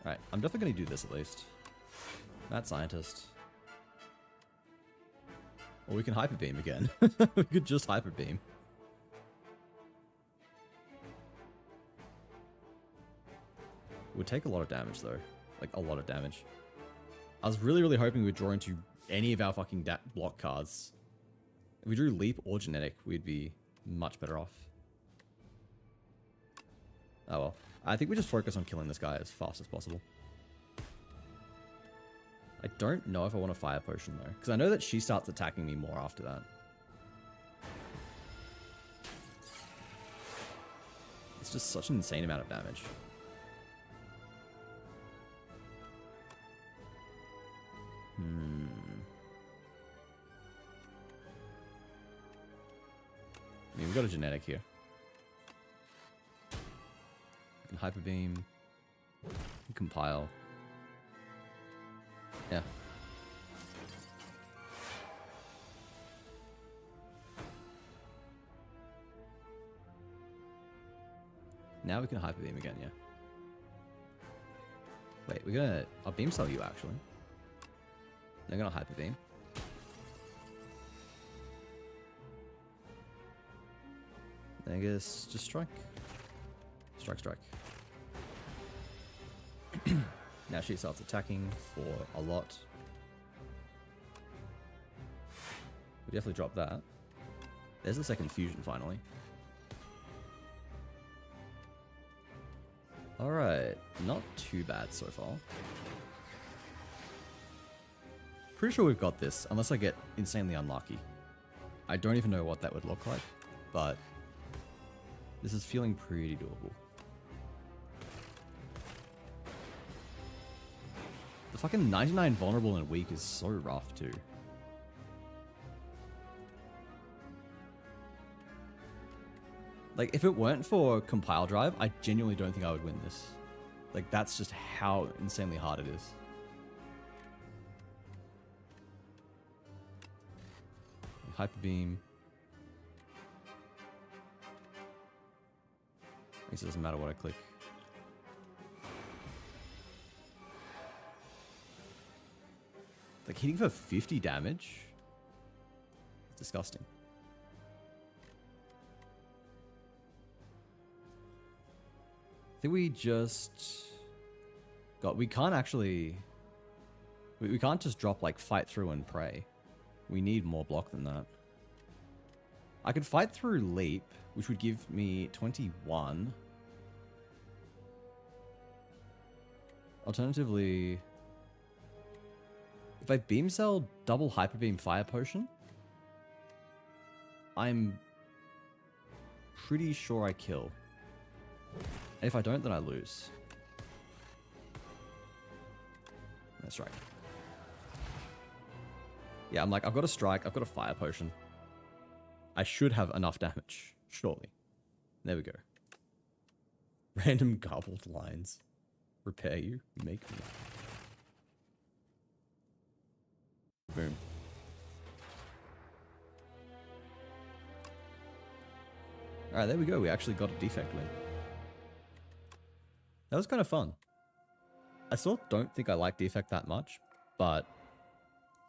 Alright, I'm definitely going to do this at least. Mad Scientist. Or we can Hyper Beam again. We could just Hyper Beam. would take a lot of damage, though. Like, a lot of damage. I was really, really hoping we'd draw into any of our fucking block cards. If we drew Leap or Genetic, we'd be much better off. Oh well. I think we just focus on killing this guy as fast as possible. I don't know if I want a Fire Potion, though. Because I know that she starts attacking me more after that. It's just such an insane amount of damage. I mean, we've got a Genetic here. We can Hyper Beam. We can Compile. Yeah. Now we can Hyper Beam again, yeah. Wait, we're gonna... I'll Beam Cell you, actually. They're gonna Hyper Beam. Then I guess just Strike. Strike. Now she starts attacking for a lot. We definitely drop that. There's the second fusion finally. Alright, not too bad so far. Pretty sure we've got this, unless I get insanely unlucky. I don't even know what that would look like, but this is feeling pretty doable. The fucking 99 vulnerable and weak is so rough too. Like, if it weren't for Compile Drive, I genuinely don't think I would win this. Like, that's just how insanely hard it is. Hyper Beam. I guess it doesn't matter what I click. Like, hitting for 50 damage? It's disgusting. I think we just... we can't actually... We can't just drop, like, Fight Through and Pray. We need more block than that. I could Fight Through Leap, which would give me 21. Alternatively... If I Beam Cell double Hyper Beam Fire Potion, I'm pretty sure I kill. And if I don't, then I lose. That's right. Yeah, I'm like, I've got a Strike, I've got a Fire Potion. I should have enough damage, surely. There we go. Random garbled lines. Repair you, make me. Boom. Alright, there we go. We actually got a defect win. That was kind of fun. I still don't think I like defect that much, but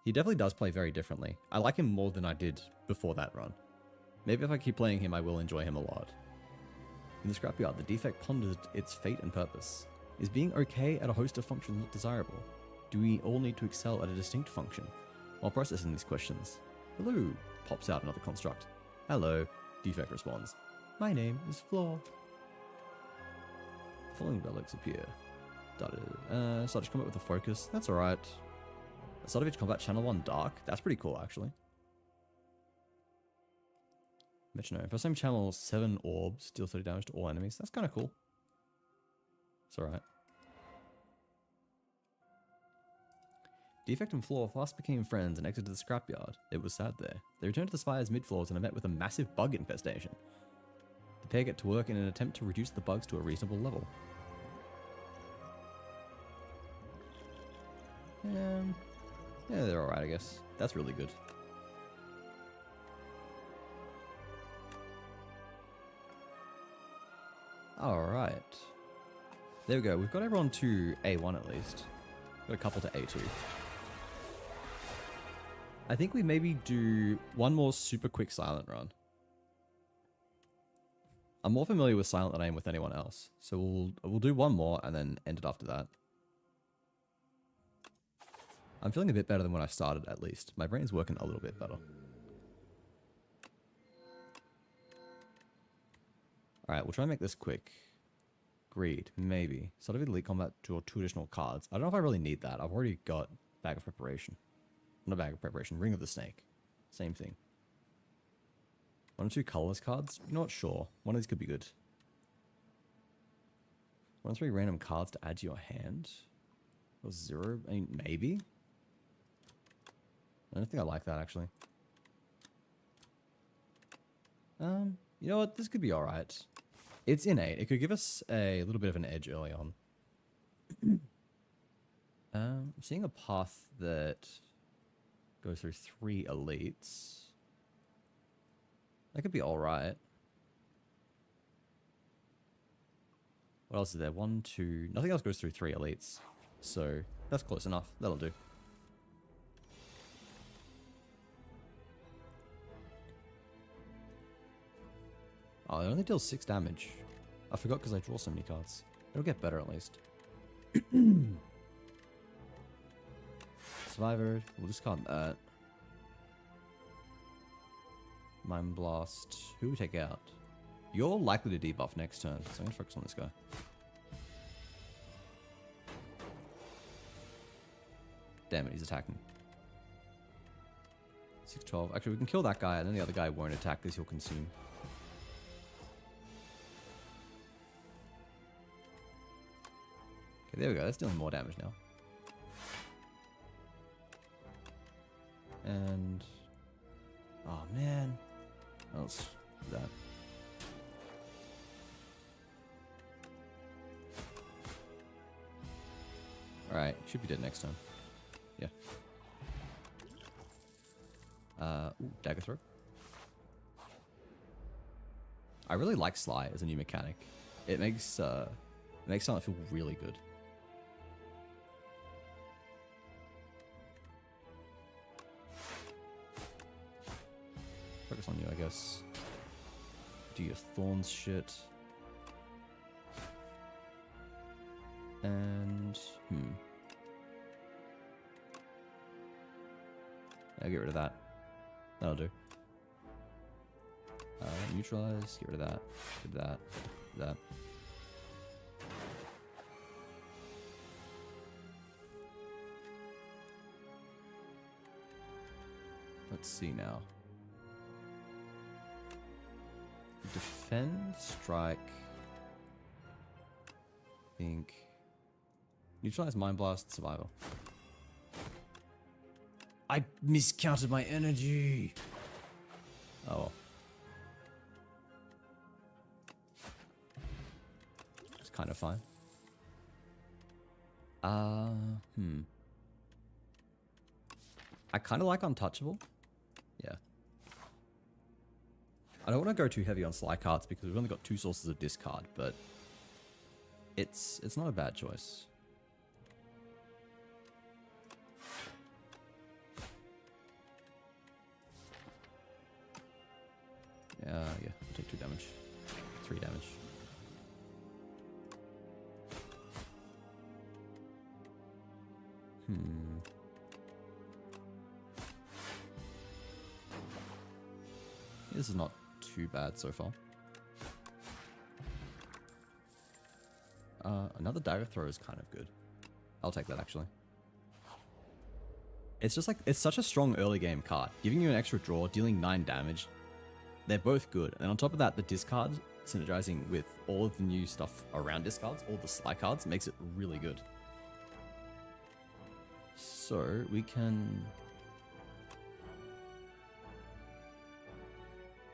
he definitely does play very differently. I like him more than I did before that run. Maybe if I keep playing him, I will enjoy him a lot. In the scrapyard, the defect pondered its fate and purpose. Is being okay at a host of functions not desirable? Do we all need to excel at a distinct function? While processing these questions, hello, pops out another construct. Hello, defect responds. My name is Flaw. The following relics appear. Started combat with a focus. That's alright. Start of each combat, channel 1 dark. That's pretty cool, actually. Metronome. First time channel 7 orbs, deal 30 damage to all enemies. That's kind of cool. It's alright. Defect and Flaw fast became friends and exited the scrapyard. It was sad there. They returned to the Spire's mid-floors and are met with a massive bug infestation. The pair get to work in an attempt to reduce the bugs to a reasonable level. Yeah, they're alright, I guess. That's really good. Alright. There we go. We've got everyone to A1 at least. Got a couple to A2. I think we maybe do one more super quick silent run. I'm more familiar with silent than I am with anyone else. So we'll do one more and then end it after that. I'm feeling a bit better than when I started, at least. My brain's working a little bit better. Alright, we'll try and make this quick. Greed, maybe. Start of elite combat, draw 2 additional cards. I don't know if I really need that. I've already got Bag of Preparation. Not Bag of Preparation, Ring of the Snake. Same thing. 1 or 2 colorless cards? You're not sure. One of these could be good. 1 or 3 random cards to add to your hand? Or 0? I mean, maybe? I don't think I like that, actually. You know what? This could be alright. It's innate. It could give us a little bit of an edge early on. I'm seeing a path that goes through 3 elites. That could be alright. What else is there? 1, 2... Nothing else goes through 3 elites. So, that's close enough. That'll do. Oh, it only deals 6 damage. I forgot because I draw so many cards. It'll get better at least. Survivor. We'll discard that. Mind Blast. Who we take out? You're likely to debuff next turn, so I'm going to focus on this guy. Damn it, he's attacking. 612. Actually, we can kill that guy, and then the other guy won't attack because he'll consume. Okay, there we go. That's dealing more damage now. And... oh, man. Let's do that. Alright, should be dead next time. Yeah. Ooh, Dagger Throw. I really like Sly as a new mechanic. It makes something feel really good. Focus on you, I guess. Do your thorns shit. And I'll get rid of that. That'll do. Neutralize, get rid of that. Get rid of that. Get rid of that. Let's see now. Defend, strike. Think. Neutralize, Mind Blast, Survival. I miscounted my energy. Oh well. It's kind of fine. I kind of like Untouchable. Yeah. I don't want to go too heavy on Sly cards because we've only got 2 sources of discard, but it's not a bad choice. Yeah, I'll take 2 damage. 3 damage. This is not too bad so far. Another Dagger Throw is kind of good. I'll take that actually. It's just like, it's such a strong early game card. Giving you an extra draw, dealing 9 damage. They're both good. And on top of that, the discard synergizing with all of the new stuff around discards, all the Sly cards, makes it really good. So we can...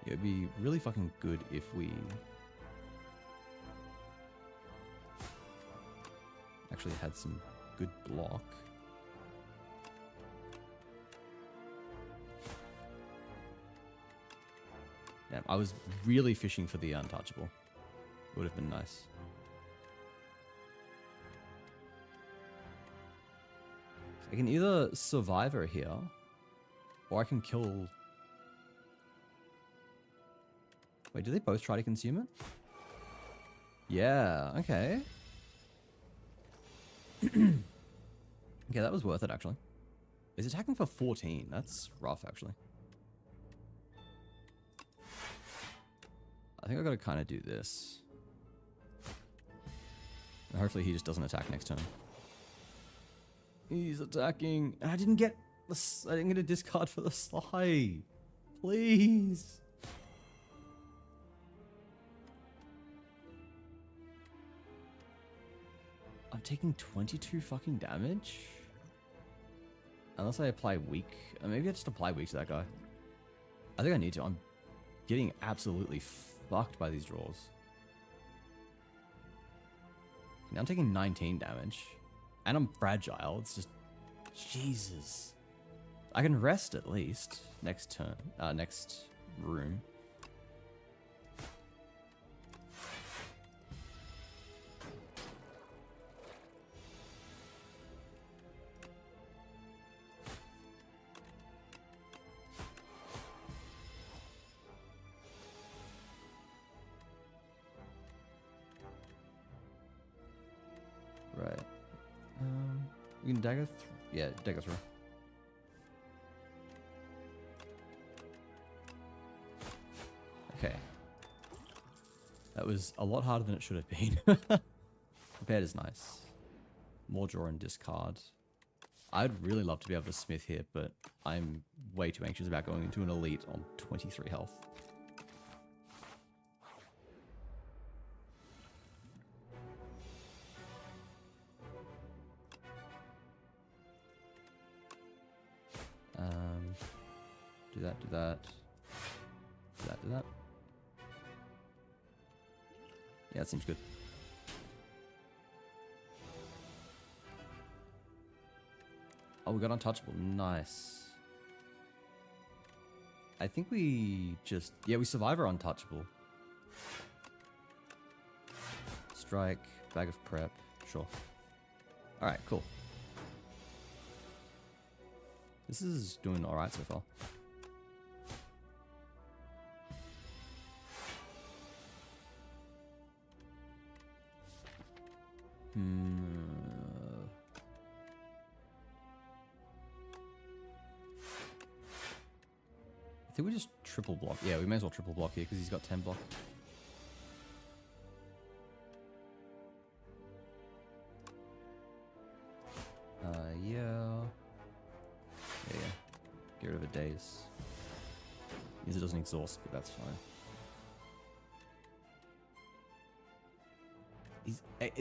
yeah, it'd be really fucking good if we actually had some good block. Damn, I was really fishing for the Untouchable. Would have been nice. I can either Survivor here, or I can kill... Wait, did they both try to consume it? Yeah, okay. Okay, that was worth it, actually. It's attacking for 14. That's rough, actually. I think I gotta kind of do this. And hopefully he just doesn't attack next turn. He's attacking. And I didn't get a discard for the Sly. Please. I'm taking 22 fucking damage? Unless I apply weak. Maybe I just apply weak to that guy. I think I need to. I'm getting absolutely fucked by these draws. Now I'm taking 19 damage. And I'm fragile. It's just... Jesus. I can rest at least. Next turn. Next room. Right. You can dagger yeah, dagger through. Okay. That was a lot harder than it should have been. Prepared is nice. More draw and discard. I'd really love to be able to smith here, but I'm way too anxious about going into an elite on 23 health. Do that, do that. Do that, do that. Yeah, that seems good. Oh, we got untouchable. Nice. I think we just... Yeah, we survive our untouchable. Strike, bag of prep. Sure. Alright, cool. This is doing alright so far. I think we just triple block. Yeah, we may as well triple block here because he's got 10 block. Yeah. Yeah. Get rid of a daze. Means it doesn't exhaust, but that's fine.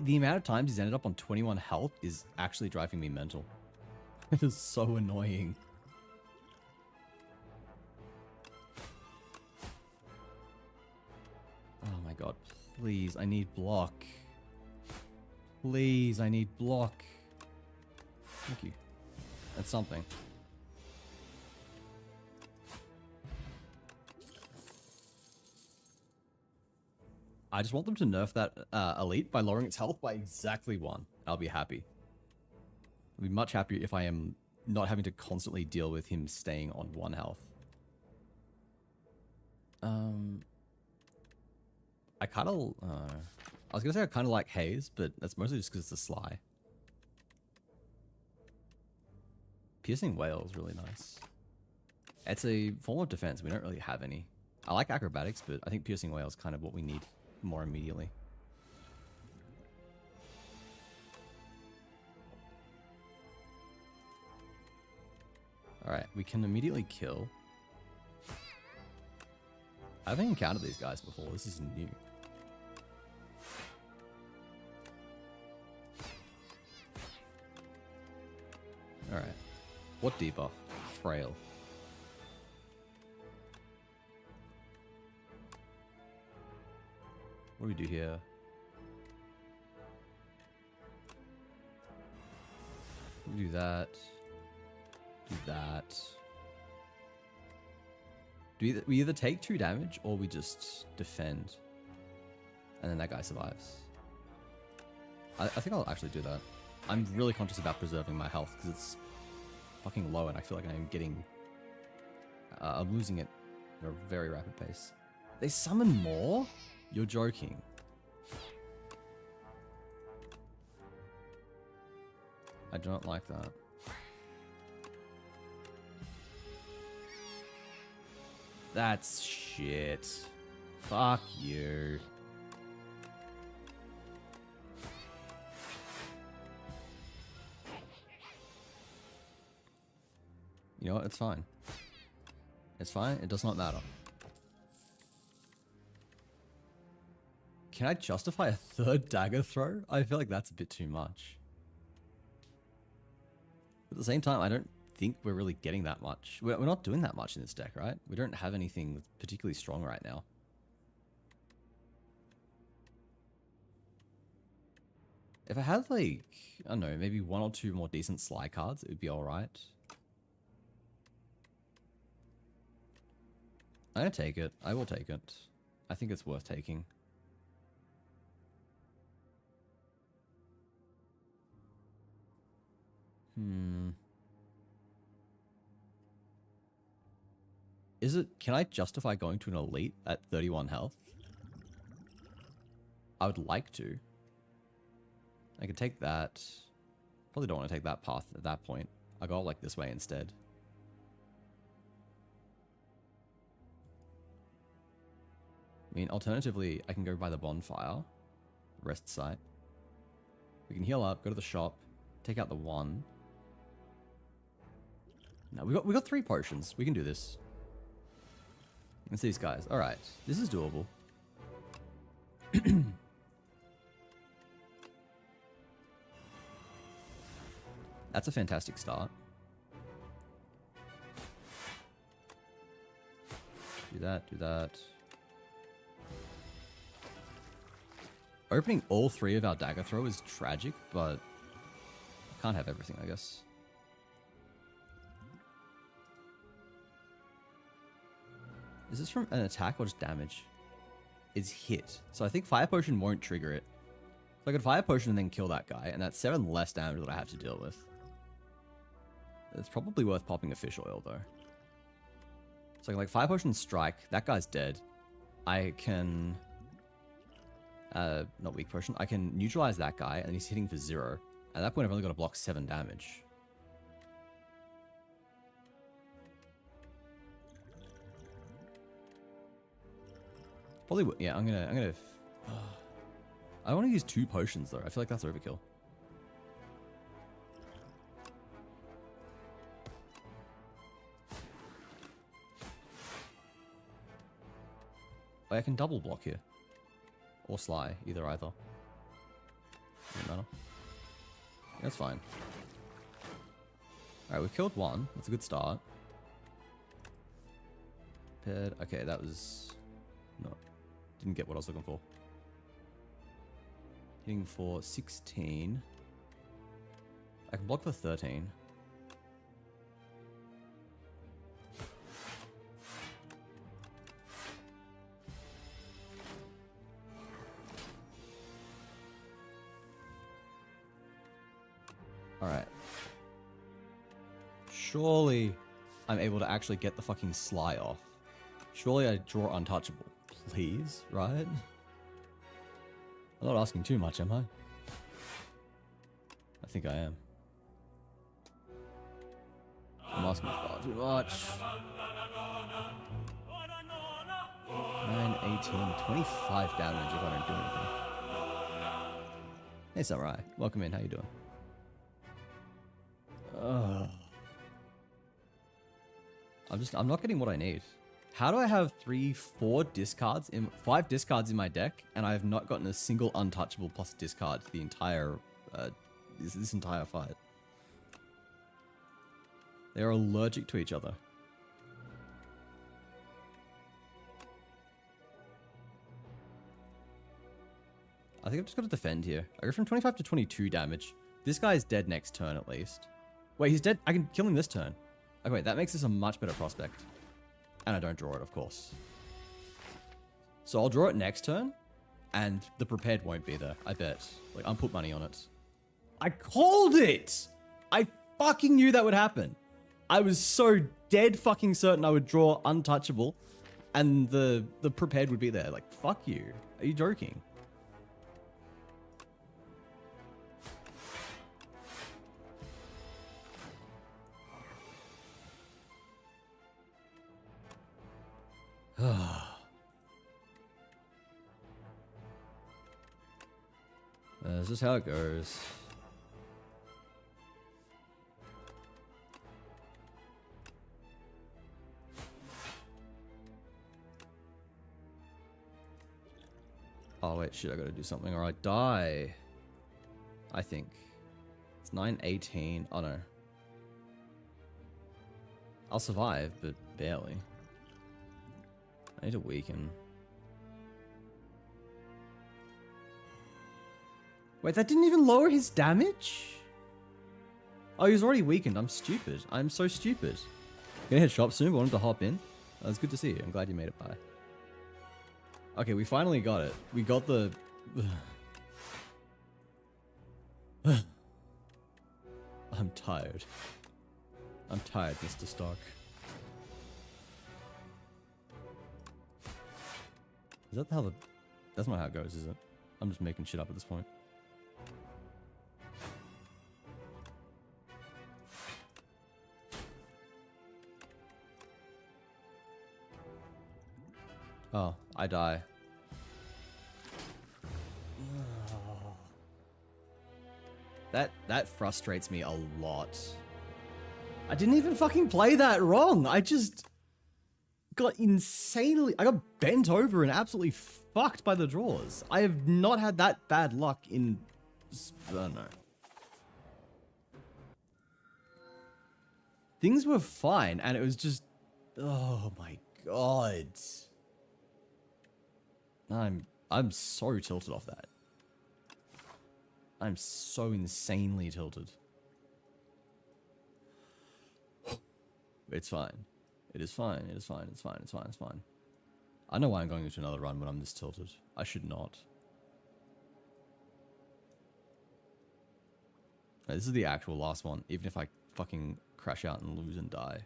The amount of times he's ended up on 21 health is actually driving me mental. It is so annoying. Oh my god, please, I need block. Please, I need block. Thank you. That's something. I just want them to nerf that elite by lowering its health by exactly 1. I'll be happy. I'll be much happier if I am not having to constantly deal with him staying on 1 health. I kind of... I was going to say I kind of like Haze, but that's mostly just because it's a Sly. Piercing Whale is really nice. It's a form of defense. We don't really have any. I like acrobatics, but I think Piercing Whale is kind of what we need more immediately. Alright, we can immediately kill. I haven't encountered these guys before. This is new. Alright. What debuff? Frail. What do we do here? We do that. Do that. We either take 2 damage or we just defend. And then that guy survives. I think I'll actually do that. I'm really conscious about preserving my health because it's fucking low and I feel like I'm getting... I'm losing it at a very rapid pace. They summon more? You're joking. I do not like that. That's shit. Fuck you. You know what? It's fine. It's fine. It does not matter. Can I justify a third dagger throw? I feel like that's a bit too much. At the same time, I don't think we're really getting that much. We're not doing that much in this deck, right? We don't have anything that's particularly strong right now. If I had like, I don't know, maybe one or two more decent Sly cards, it would be alright. I'm gonna take it. I will take it. I think it's worth taking. Can I justify going to an elite at 31 health? I would like to. I could take that. Probably don't want to take that path at that point. I'll go like this way instead. I mean, alternatively, I can go by the bonfire. Rest site. We can heal up, go to the shop, take out the one. No, we got 3 potions. We can do this. Let's see these guys. Alright. This is doable. That's a fantastic start. Do that, do that. Opening all 3 of our dagger throw is tragic, but can't have everything, I guess. Is this from an attack or just damage? It's hit. So I think Fire Potion won't trigger it. So I could Fire Potion and then kill that guy, and that's 7 less damage that I have to deal with. It's probably worth popping a fish oil, though. So I can like Fire Potion strike. That guy's dead. I can... not Weak Potion. I can neutralize that guy, and he's hitting for 0. At that point, I've only got to block 7 damage. Probably, yeah, I'm gonna... I want to use 2 potions, though. I feel like that's overkill. I can double block here. Or Sly, either. Doesn't matter. That's fine. Alright, we've killed 1. That's a good start. Okay, that was... No. Didn't get what I was looking for. Hitting for 16. I can block for 13. Alright. Surely I'm able to actually get the fucking Sly off. Surely I draw untouchable. Please, right? I'm not asking too much, am I? I think I am. I'm asking far too much. 9, 18, 25 damage if I don't do anything. Hey Samurai, welcome in, how you doing? I'm not getting what I need. How do I have 5 discards in my deck, and I have not gotten a single untouchable plus discard the entire this entire fight? They are allergic to each other. I think I've just got to defend here. I go from 25 to 22 damage. This guy is dead next turn at least. Wait, he's dead. I can kill him this turn. Okay, wait, that makes this a much better prospect. And I don't draw it, of course. So I'll draw it next turn, and the prepared won't be there, I bet. Like, I'll put money on it. I called it! I fucking knew that would happen. I was so dead fucking certain I would draw untouchable, And the prepared would be there. Like, fuck you. Are you joking? This is how it goes. Oh wait, shit, I gotta do something or I die. I think. It's 9:18. Oh no. I'll survive, but barely. I need to weaken. Wait, that didn't even lower his damage? Oh, he's already weakened. I'm stupid. I'm so stupid. Gonna hit shop soon, but wanted to hop in. It's good to see you. I'm glad you made it by. Okay, we finally got it. We got the... I'm tired. I'm tired, Mr. Stark. Is that how the... That's not how it goes, is it? I'm just making shit up at this point. Oh, I die. That frustrates me a lot. I didn't even fucking play that wrong. I just got insanely... I got bent over and absolutely fucked by the draws. I have not had that bad luck in... I don't know. Things were fine, and it was just... Oh my god. I'm so tilted off that. I'm so insanely tilted. It's fine. It is fine. It is fine. It's fine. It's fine. It's fine. I know why I'm going into another run when I'm this tilted. I should not. This is the actual last one, even if I fucking crash out and lose and die.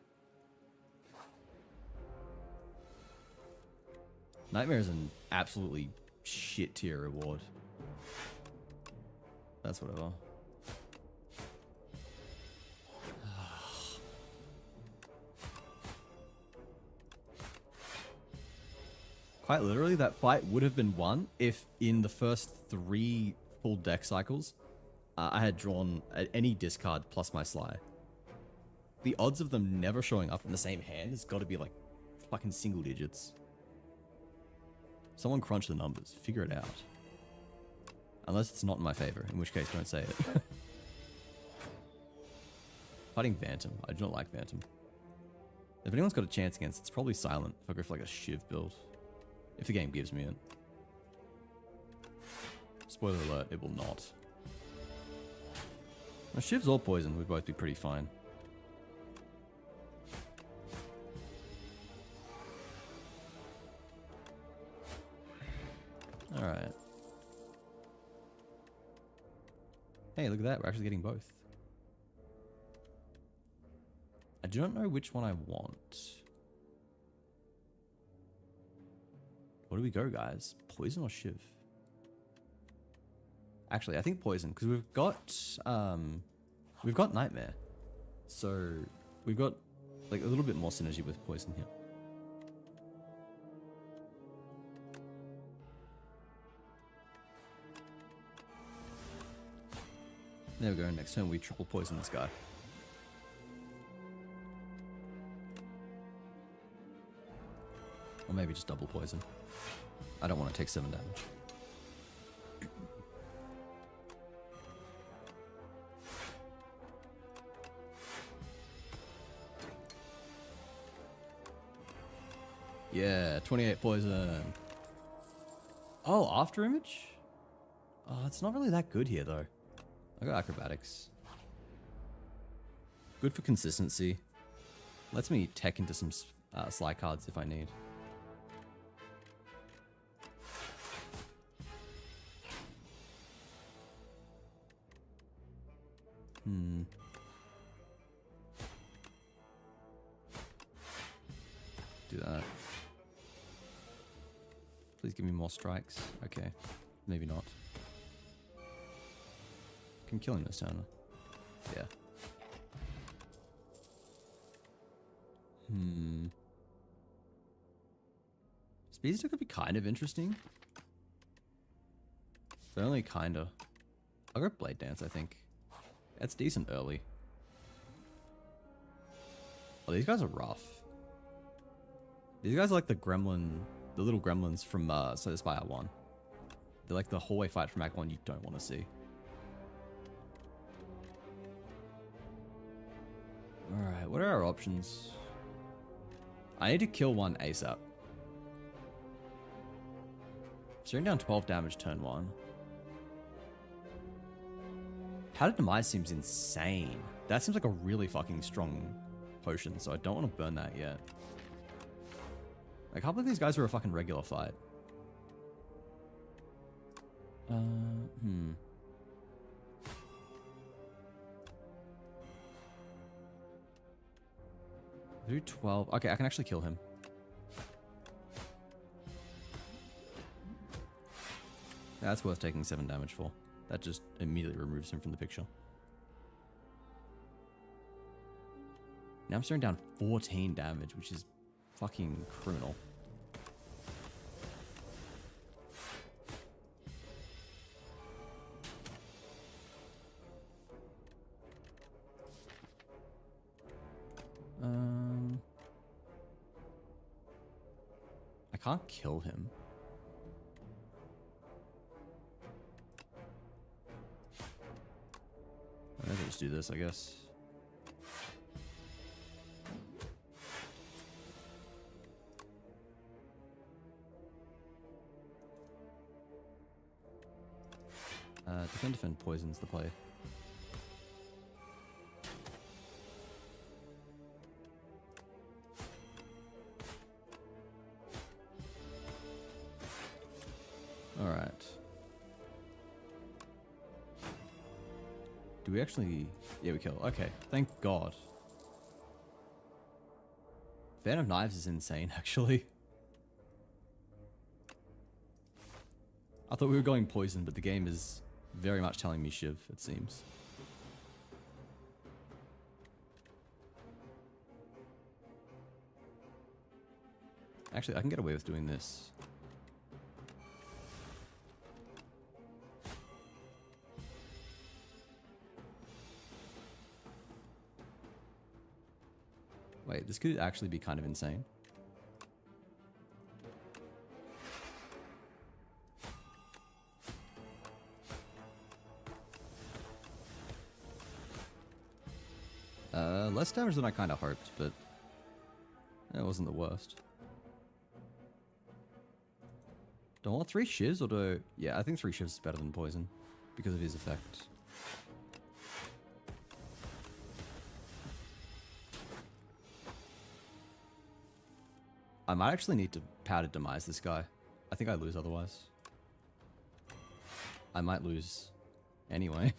Nightmare is an absolutely shit tier reward. That's whatever. Quite literally, that fight would have been won if in the first 3 full deck cycles, I had drawn any discard plus my Sly. The odds of them never showing up in the same hand has got to be like fucking single digits. Someone crunch the numbers. Figure it out. Unless it's not in my favor, in which case don't say it. Fighting Phantom. I do not like Phantom. If anyone's got a chance against, it's probably Silent if I go for like a Shiv build. If the game gives me it. Spoiler alert, it will not. Now, Shivs or Poison would both be pretty fine. Alright. Hey, look at that. We're actually getting both. I do not know which one I want. Where do we go, guys? Poison or Shiv? Actually, I think Poison, because we've got Nightmare. So we've got like a little bit more synergy with Poison here. There we go. Next turn we triple poison this guy. Or maybe just double poison. I don't want to take 7 damage. Yeah, 28 poison. Oh, after image? Oh, it's not really that good here though. I got acrobatics. Good for consistency. Lets me tech into some Sly cards if I need. Do that. Please give me more strikes. Okay. Maybe not. Can kill him this turn. Yeah. Speedster could be kind of interesting. But only kinda. I'll go Blade Dance, I think. That's decent early. Oh, these guys are rough. These guys are like the little gremlins from Spire 1. They're like the hallway fight from Act 1 you don't want to see. Alright, what are our options? I need to kill one ASAP. Staring down 12 damage turn 1. Powdered Demise seems insane. That seems like a really fucking strong potion, so I don't want to burn that yet. I can't believe these guys are a fucking regular fight. Do 12. Okay, I can actually kill him. That's worth taking 7 damage for. That just immediately removes him from the picture. Now I'm staring down 14 damage, which is fucking criminal. I can't kill him. I'll just do this, I guess. Defend poisons the play. Alright. Do we actually... Yeah, we kill. Okay, thank God. Fan of Knives is insane, actually. I thought we were going poison, but the game is very much telling me Shiv, it seems. Actually, I can get away with doing this. Wait, this could actually be kind of insane. Less damage than I kind of hoped, but it wasn't the worst. Do I want 3 shivs or do I... Yeah, I think 3 shivs is better than poison because of his effect. I might actually need to Powdered Demise this guy. I think I lose otherwise. I might lose anyway.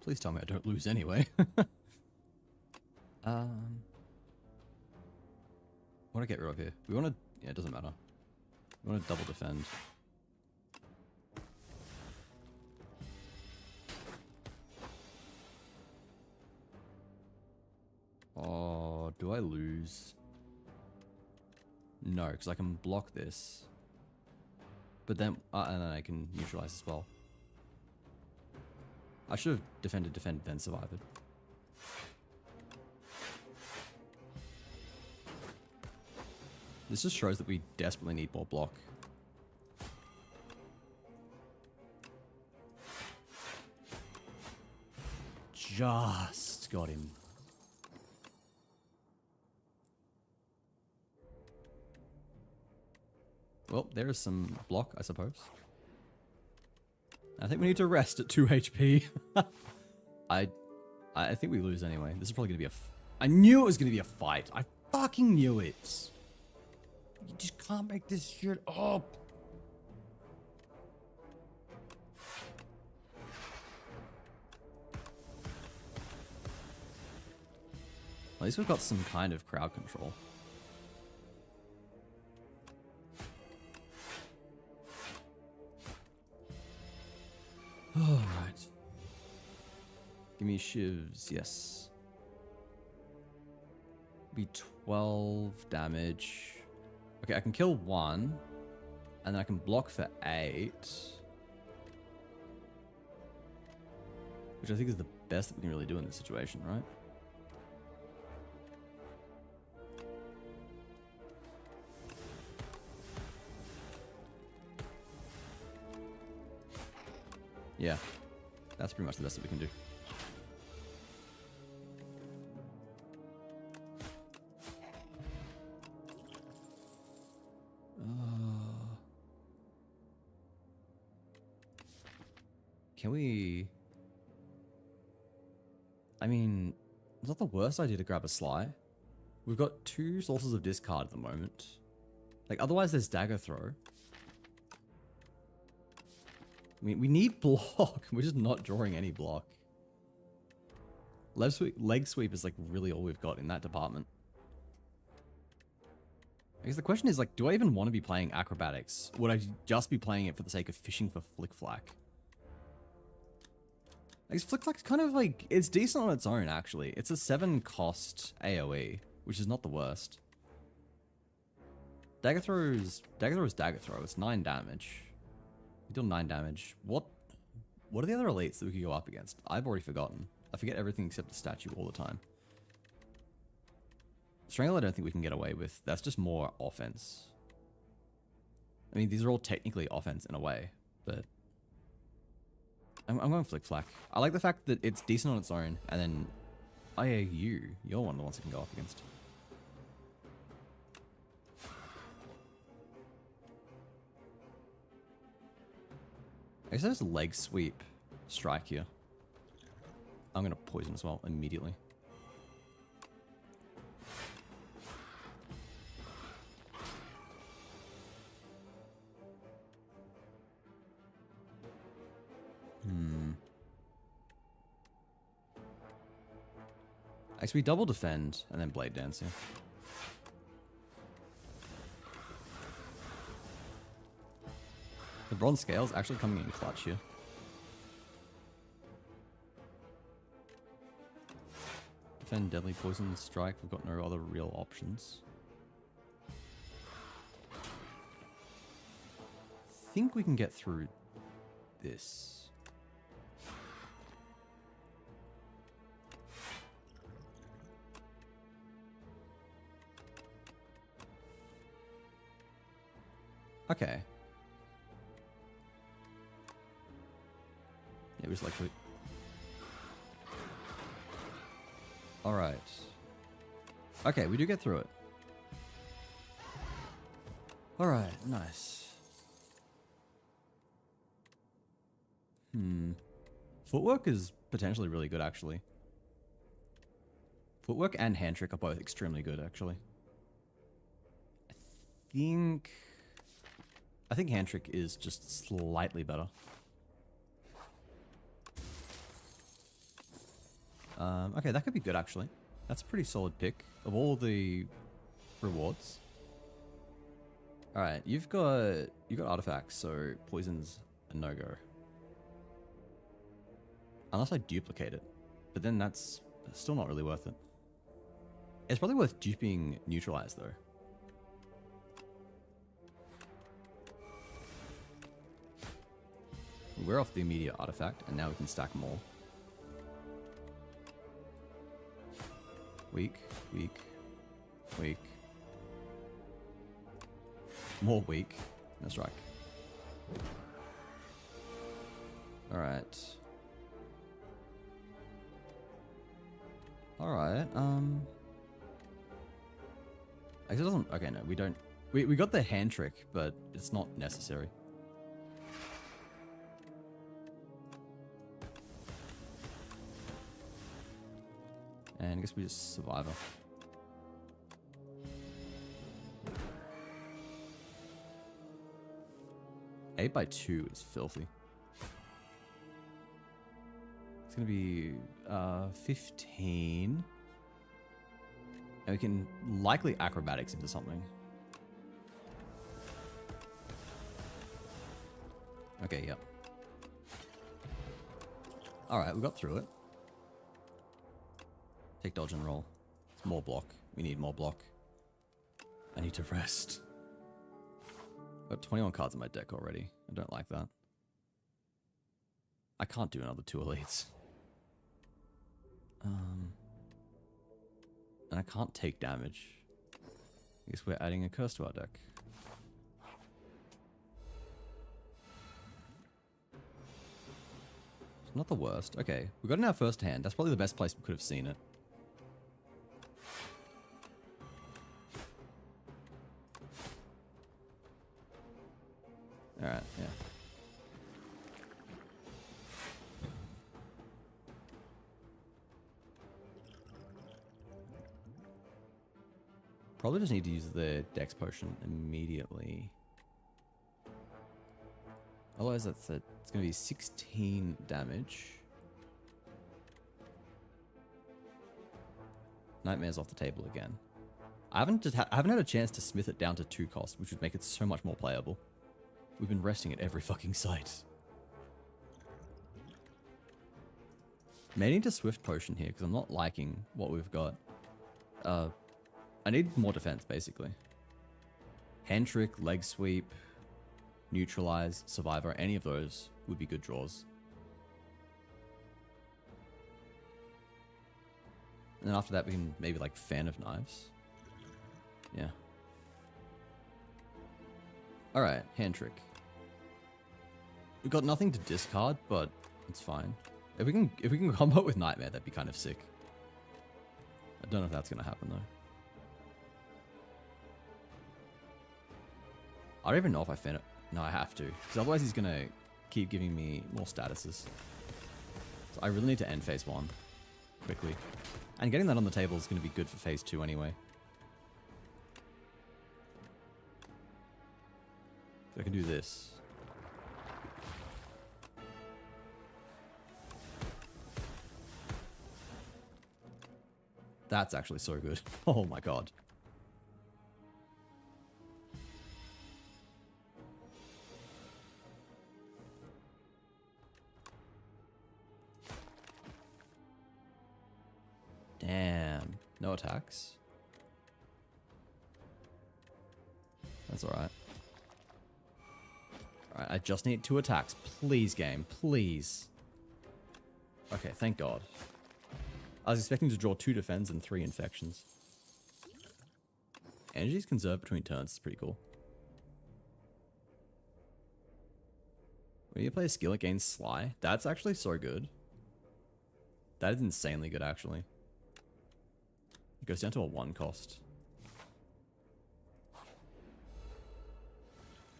Please tell me I don't lose anyway. What do I get rid of here? We want to... Yeah, it doesn't matter. We want to double defend. Oh, do I lose? No, because I can block this. But then... and then I can neutralize as well. I should have defended, then survived it. This just shows that we desperately need more block. Just got him. Well, there is some block, I suppose. I think we need to rest at 2 HP. I think we lose anyway. This is probably going to be I knew it was going to be a fight. I fucking knew it. You just can't make this shit up. At least we've got some kind of crowd control. Alright. Give me shivs, yes. Be 12 damage. Okay, I can kill 1. And then I can block for 8. Which I think is the best that we can really do in this situation, right? Yeah, that's pretty much the best that we can do. Can we... I mean, it's not the worst idea to grab a Sly. We've got 2 sources of discard at the moment. Like, otherwise there's Dagger Throw. I mean, we need block. We're just not drawing any block. Leg sweep is like really all we've got in that department. I guess the question is like, do I even want to be playing acrobatics? Would I just be playing it for the sake of fishing for Flick Flack? Like, Flick Flack's kind of like, it's decent on its own actually. It's a 7 cost AoE, which is not the worst. Dagger Throw is Dagger Throw. It's 9 damage. We deal 9 damage. What are the other elites that we could go up against? I've already forgotten. I forget everything except the statue all the time. Strangle I don't think we can get away with. That's just more offense. I mean, these are all technically offense in a way, but... I'm going Flick Flack. I like the fact that it's decent on its own, and then... Oh yeah, you're one of the ones that can go up against. I guess there's a leg sweep strike here. I'm going to poison as well immediately. I guess we double defend and then blade dance here. The bronze scale's actually coming in clutch here. Defend, deadly, poison, strike. We've got no other real options. I think we can get through this. Okay. Yeah, we just like to... Alright. Okay, we do get through it. Alright, nice. Footwork is potentially really good, actually. Footwork and hand trick are both extremely good, actually. I think hand trick is just slightly better. Okay, that could be good actually. That's a pretty solid pick of all the rewards. All right, you got artifacts, so poison's a no-go. Unless I duplicate it, but then that's still not really worth it. It's probably worth duping neutralize though. We're off the immediate artifact, and now we can stack more. Weak, weak, weak. More weak. No strike. Alright. Alright, I guess it doesn't... Okay, no, we don't... We got the hand trick, but it's not necessary. And I guess we just survivor. Eight by 2 is filthy. It's gonna be 15. And we can likely acrobatics into something. Okay, yep. Alright, we got through it. Take dodge and roll. It's more block. We need more block. I need to rest. I've got 21 cards in my deck already. I don't like that. I can't do another 2 elites. And I can't take damage. I guess we're adding a curse to our deck. It's not the worst. Okay, we got it in our first hand. That's probably the best place we could have seen it. Alright, yeah. Probably just need to use the Dex potion immediately. Otherwise, it's going to be 16 damage. Nightmare's off the table again. I haven't had a chance to smith it down to 2 cost, which would make it so much more playable. We've been resting at every fucking site. May need to Swift Potion here, because I'm not liking what we've got. I need more defense, basically. Hand Trick, Leg Sweep, Neutralize, Survivor, any of those would be good draws. And then after that, we can maybe like Fan of Knives. Yeah. Alright, Hand Trick. We've got nothing to discard, but it's fine. If we can combo with Nightmare, that'd be kind of sick. I don't know if that's gonna happen though. I don't even know if I fan it. No, I have to, because otherwise he's gonna keep giving me more statuses. So I really need to end phase 1 quickly. And getting that on the table is gonna be good for phase 2 anyway. So I can do this. That's actually so good. Oh my god. Damn. No attacks. That's alright. Alright, I just need 2 attacks. Please, game. Please. Okay, thank god. I was expecting to draw 2 defends and 3 infections. Energy's conserved between turns is pretty cool. When you play a skill, it gains Sly. That's actually so good. That is insanely good, actually. It goes down to a 1 cost.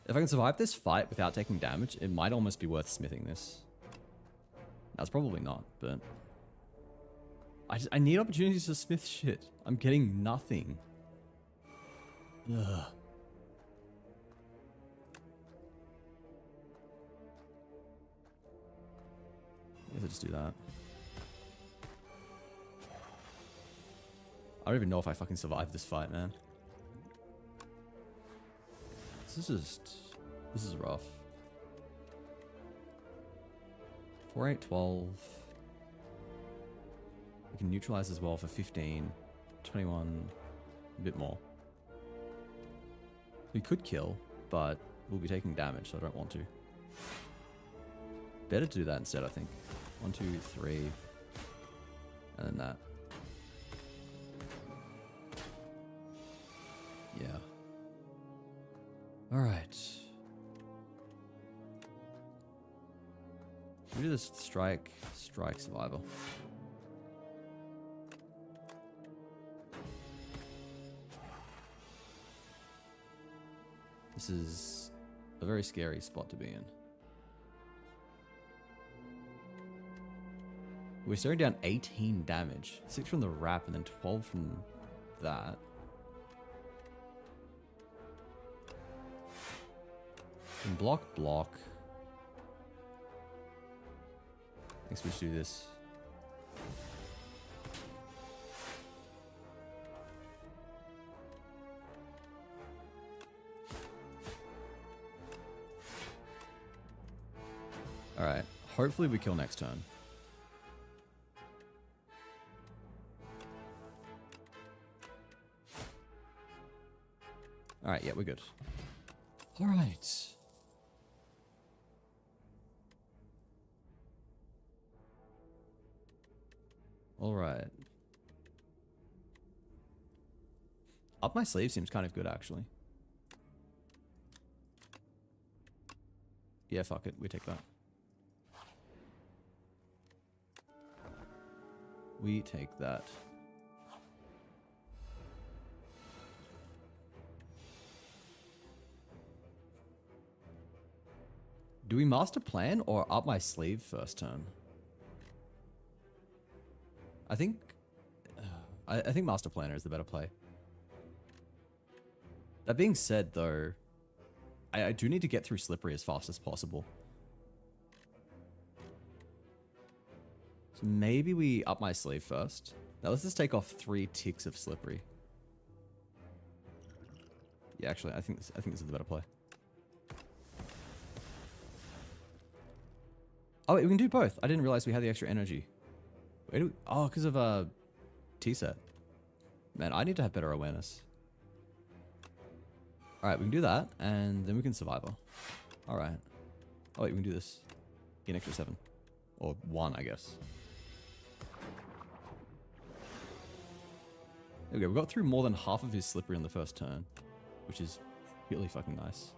If I can survive this fight without taking damage, it might almost be worth smithing this. That's probably not, but... I need opportunities to smith shit. I'm getting nothing. Ugh. I guess I just do that. I don't even know if I fucking survived this fight, man. This is rough. 4, 8, 12. We can neutralize as well for 15, 21, a bit more. We could kill, but we'll be taking damage, so I don't want to. Better to do that instead, I think. 1, 2, 3, and then that. Yeah. Alright. We do this strike survival. This is a very scary spot to be in. We're staring down 18 damage. 6 from the wrap and then 12 from that. And block. I guess we should do this. hopefully we kill next turn. Alright, yeah, we're good. Alright. Alright. Up my sleeve seems kind of good, actually. Yeah, fuck it. We take that. We take that. Do we master plan or up my sleeve first turn? I think... I think master planner is the better play. That being said, though, I do need to get through Slippery as fast as possible. So maybe we up my sleeve first. Now let's just take off 3 ticks of Slippery. Yeah, actually, I think this is the better play. Oh, wait, we can do both. I didn't realize we had the extra energy. Where do we... Oh, because of T-set. Man, I need to have better awareness. Alright, we can do that, and then we can Survivor. Alright. Oh wait, we can do this. Get an extra 7. Or 1, I guess. There we go, we got through more than half of his Slippery on the first turn. Which is really fucking nice.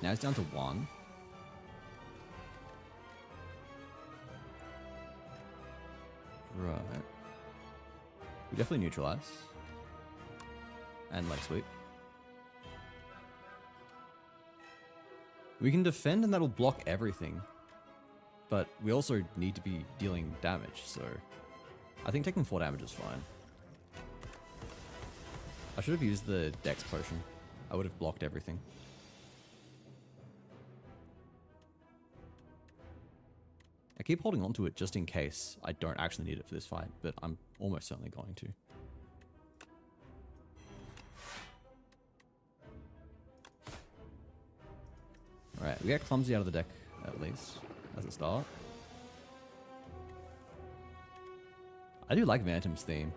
Now it's down to 1. Right. We definitely neutralize. And leg sweep. We can defend and that'll block everything. But we also need to be dealing damage, so... I think taking 4 damage is fine. I should have used the Dex potion. I would have blocked everything. I keep holding on to it just in case I don't actually need it for this fight, but I'm almost certainly going to. Alright, we get Clumsy out of the deck, at least, as a start. I do like Vantum's theme.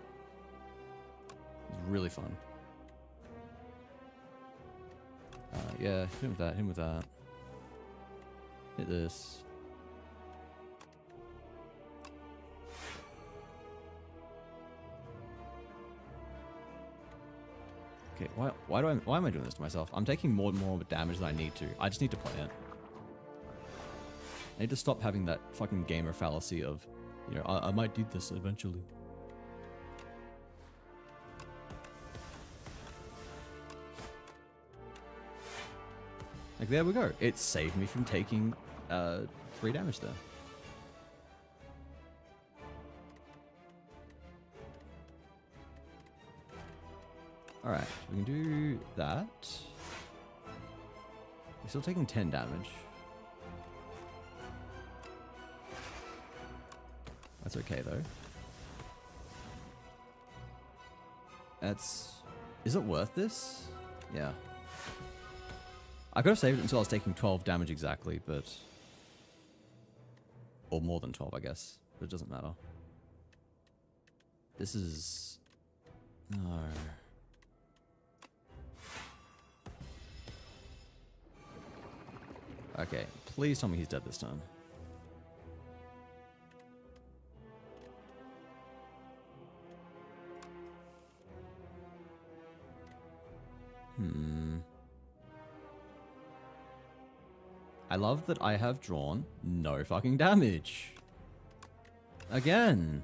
It's really fun. Yeah, hit him with that, hit him with that. Hit this. Okay, why am I doing this to myself? I'm taking more and more damage than I need to. I just need to play it. I need to stop having that fucking gamer fallacy of, you know, I might do this eventually. Like, there we go. It saved me from taking 3 damage there. Alright, we can do that. We're still taking 10 damage. That's okay, though. That's... Is it worth this? Yeah. I could have saved it until I was taking 12 damage exactly, but... Or more than 12, I guess. But it doesn't matter. This is... No... Okay, please tell me he's dead this time. I love that I have drawn no fucking damage. Again.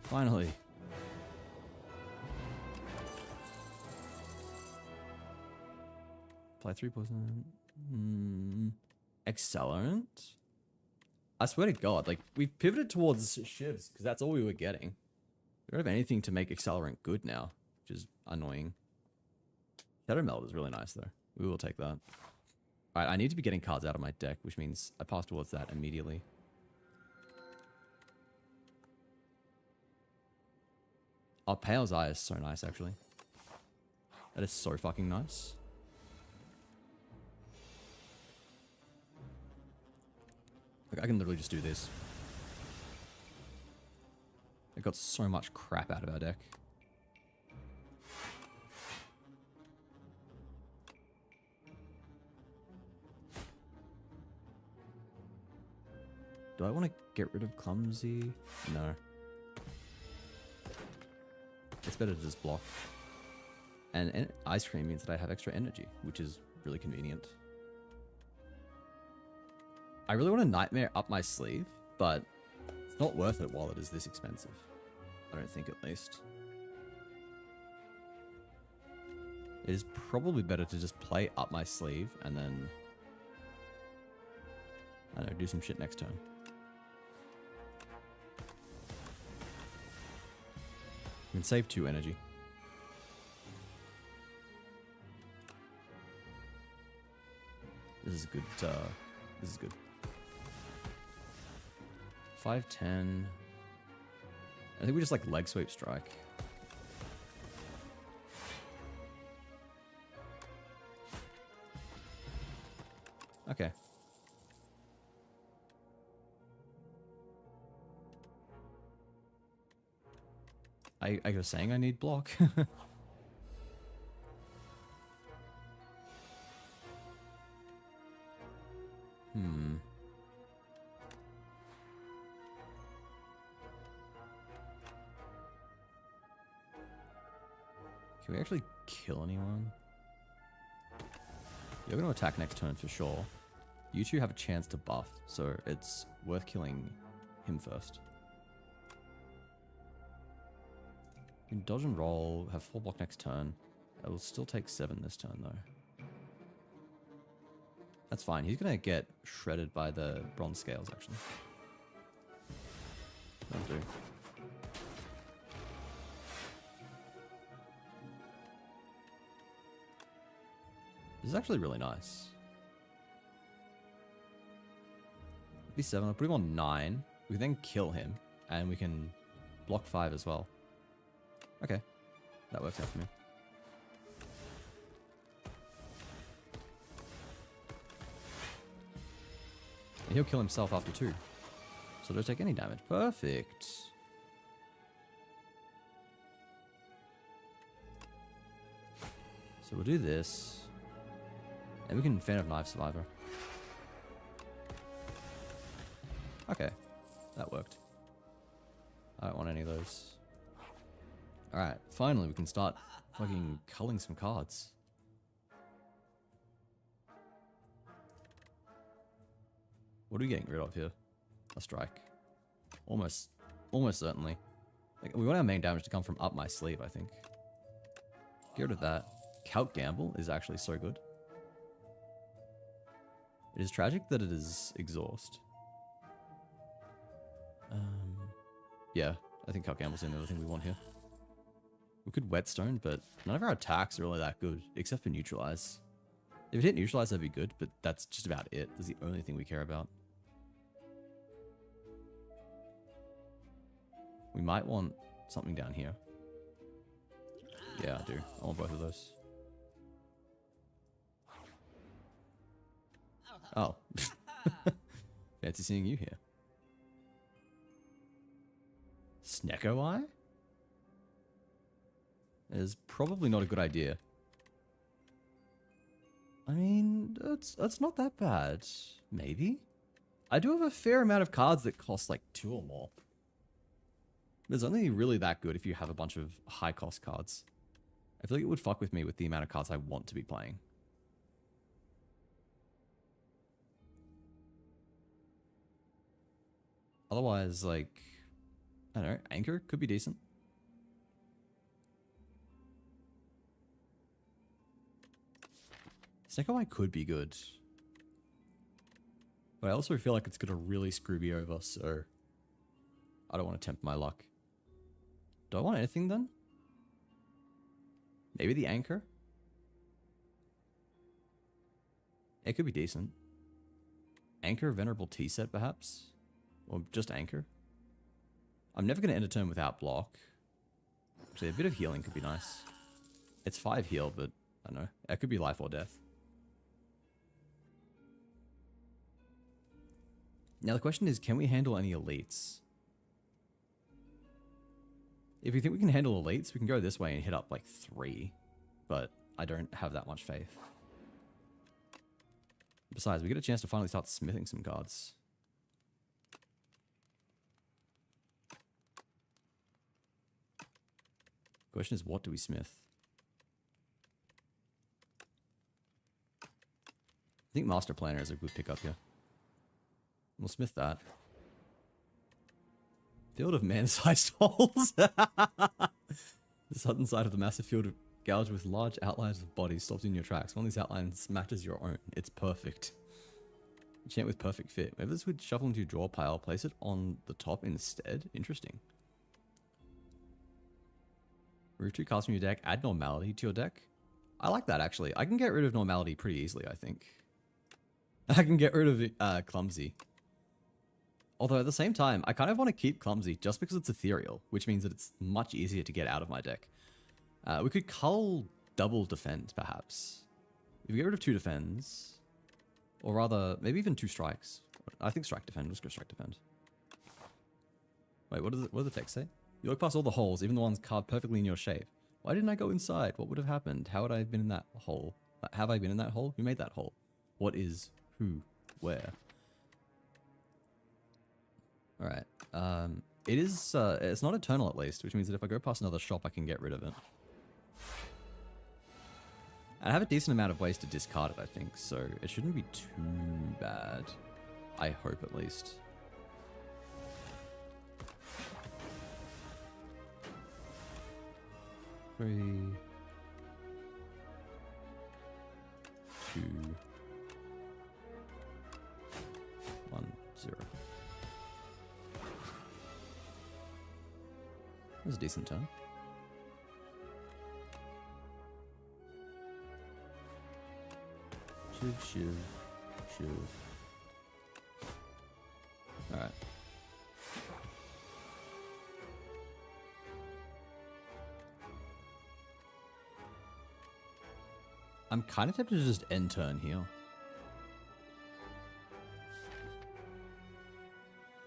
Finally. Apply 3%. Accelerant? I swear to God, like, we've pivoted towards shivs, because that's all we were getting. We don't have anything to make accelerant good now, which is annoying. Shadow Meld is really nice, though. We will take that. Alright, I need to be getting cards out of my deck, which means I pass towards that immediately. Oh, Pale's Eye is so nice, actually. That is so fucking nice. Like, I can literally just do this. It got so much crap out of our deck. Do I want to get rid of Clumsy? No. It's better to just block. And Ice Cream means that I have extra energy, which is really convenient. I really want a Nightmare up my sleeve, but it's not worth it while it is this expensive. I don't think, at least. It is probably better to just play up my sleeve and then, I don't know, do some shit next turn. We can save 2 energy. This is good. This is good. 5-10. I think we just like leg sweep strike. Okay. I was saying I need block. Can we actually kill anyone? You're going to attack next turn for sure. You two have a chance to buff, so it's worth killing him first. You can dodge and roll, have 4 block next turn. It will still take 7 this turn, though. That's fine. He's going to get shredded by the bronze scales, actually. That'll do. This is actually really nice. B7, I'll put him on 9. We can then kill him, and we can block 5 as well. Okay, that works out for me. And he'll kill himself after 2. So don't take any damage. Perfect. So we'll do this. And we can Fan of Knife Survivor. Okay, that worked. I don't want any of those. Alright, finally we can start fucking culling some cards. What are we getting rid of here? A strike. Almost certainly. Like, we want our main damage to come from up my sleeve, I think. Get rid of that. Calc Gamble is actually so good. It is tragic that it is Exhaust. Yeah, I think Calc Gamble's the other thing we want here. We could Whetstone, but none of our attacks are really that good, except for Neutralize. If it hit Neutralize, that'd be good, but that's just about it. That's the only thing we care about. We might want something down here. Yeah, I do. I want both of those. Oh. Fancy seeing you here. Snecko Eye? Is probably not a good idea. I mean, it's not that bad. Maybe? I do have a fair amount of cards that cost like 2 or more. There's only really that good if you have a bunch of high cost cards. I feel like it would fuck with me with the amount of cards I want to be playing. Otherwise, like, I don't know, Anchor could be decent. Snecko Eye could be good. But I also feel like it's going to really screw me over, so I don't want to tempt my luck. Do I want anything then? Maybe the Anchor? It could be decent. Anchor, Venerable Tea set, perhaps? Or just Anchor? I'm never going to end a turn without block. Actually, a bit of healing could be nice. It's 5 heal, but I don't know. It could be life or death. Now the question is, can we handle any elites? If we think we can handle elites, we can go this way and hit up like 3. But I don't have that much faith. Besides, we get a chance to finally start smithing some cards. Question is, what do we smith? I think Master Planner is a good pickup here. We'll smith that. Field of man-sized holes. The southern side of the massive field of gouge with large outlines of bodies stops in your tracks. One of these outlines matches your own. It's perfect. Enchant with perfect fit. Maybe this would shuffle into your draw pile. Place it on the top instead. Interesting. Remove 2 cards from your deck. Add normality to your deck. I like that actually. I can get rid of normality pretty easily, I think. I can get rid of clumsy. Although at the same time, I kind of want to keep clumsy just because it's ethereal, which means that it's much easier to get out of my deck. We could cull double defend, perhaps. If we get rid of 2 defends, or rather, maybe even 2 strikes. I think strike defend. Let's go strike defend. Wait, what does the text say? You look past all the holes, even the ones carved perfectly in your shape. Why didn't I go inside? What would have happened? How would I have been in that hole? Have I been in that hole? Who made that hole? What is, who, where? Alright. It is, it's not eternal at least, which means that if I go past another shop, I can get rid of it. I have a decent amount of ways to discard it, I think, so it shouldn't be too bad. I hope, at least. Three, 2, 1, 0. That was a decent turn. Shiv. Alright. I'm kind of tempted to just end turn here.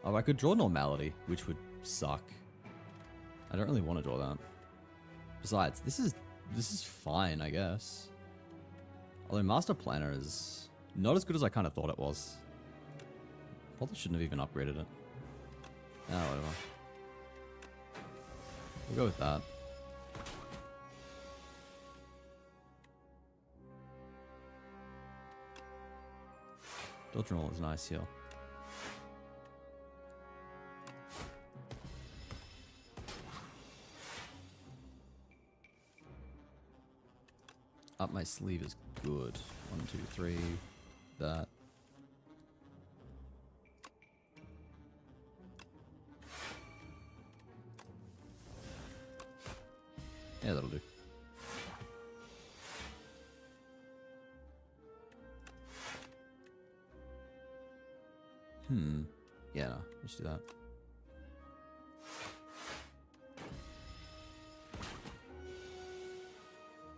Oh, I could draw normality, which would suck. I don't really want to draw that. Besides, this is fine, I guess. Although Master Planner is not as good as I kind of thought it was. Probably shouldn't have even upgraded it. Ah, whatever. We'll go with that. Dodge roll is nice here. Up my sleeve is good. 1, 2, 3. That. Yeah, that'll do. Yeah, no, let's do that.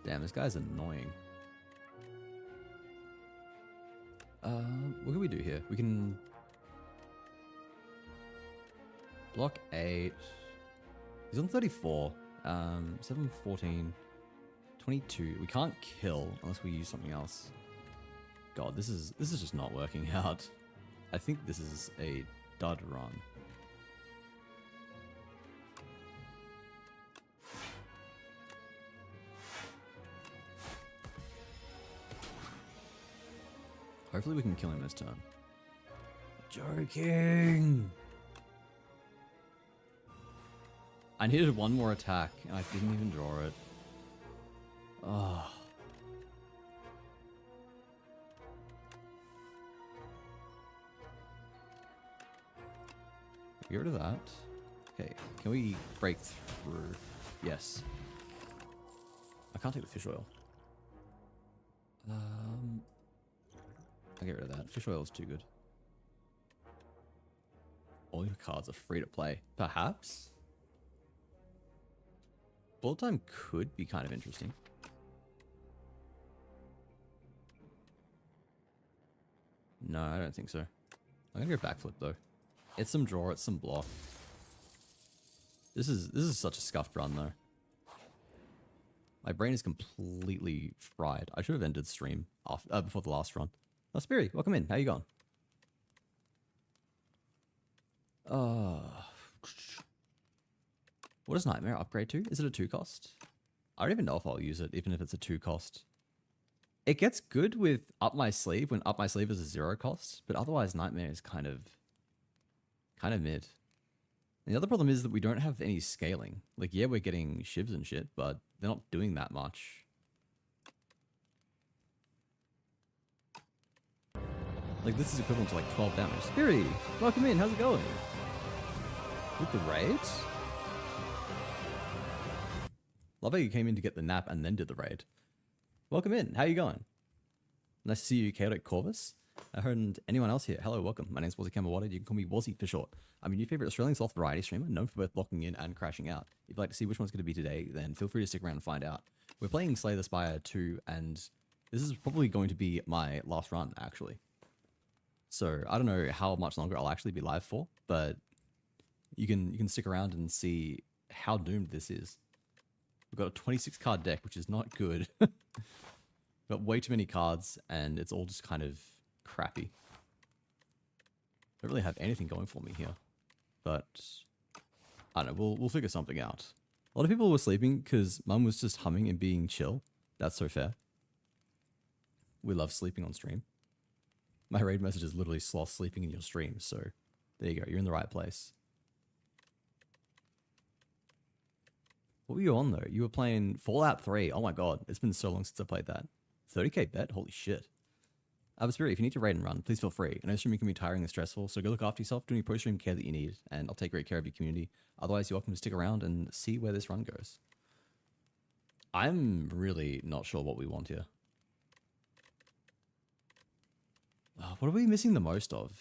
Damn, this guy's annoying. What can we do here? We can block 8. He's on 34. 7, 14, 22. We can't kill unless we use something else. God, this is just not working out. I think this is a dud run. Hopefully we can kill him this turn. Joking! I needed one more attack, and I didn't even draw it. Oh. Get rid of that. Okay, can we break through? Yes. I can't take the fish oil. I'll get rid of that. Fish oil is too good. All your cards are free to play. Perhaps? Bullet time could be kind of interesting. No, I don't think so. I'm gonna go backflip though. It's some draw, it's some block. This is such a scuffed run though. My brain is completely fried. I should have ended stream after, before the last run. Oh, Spiri, welcome in. How you going? What does Nightmare upgrade to? Is it a 2 cost? I don't even know if I'll use it, even if it's a 2 cost. It gets good with Up My Sleeve when Up My Sleeve is a 0 cost, but otherwise Nightmare is kind of mid. And the other problem is that we don't have any scaling. Like, yeah, we're getting shivs and shit, but they're not doing that much. Like, this is equivalent to like 12 damage. Spiri, welcome in. How's it going? With the raid? Love how you came in to get the nap and then did the raid. Welcome in. How you going? Nice to see you, Chaotic Corvus. I heard anyone else here. Hello, welcome. My name's Wazzy Kamawada. You can call me Wazzy for short. I'm your new favorite Australian soft variety streamer, known for both locking in and crashing out. If you'd like to see which one's going to be today, then feel free to stick around and find out. We're playing Slay the Spire 2, and this is probably going to be my last run, actually. So I don't know how much longer I'll actually be live for, but you can stick around and see how doomed this is. We've got a 26 card deck, which is not good. Got way too many cards, and it's all just kind of crappy. Don't really have anything going for me here, but I don't know. We'll figure something out. A lot of people were sleeping because Mum was just humming and being chill. That's so fair. We love sleeping on stream. My raid message is literally sloth sleeping in your stream, so there you go. You're in the right place. What were you on though? You were playing Fallout 3. Oh my god, it's been so long since I played that. 30k bet? Holy shit. Spirit, if you need to raid and run, please feel free. I know streaming can be tiring and stressful, so go look after yourself, do any post-stream care that you need, and I'll take great care of your community. Otherwise, you're welcome to stick around and see where this run goes. I'm really not sure what we want here. What are we missing the most of?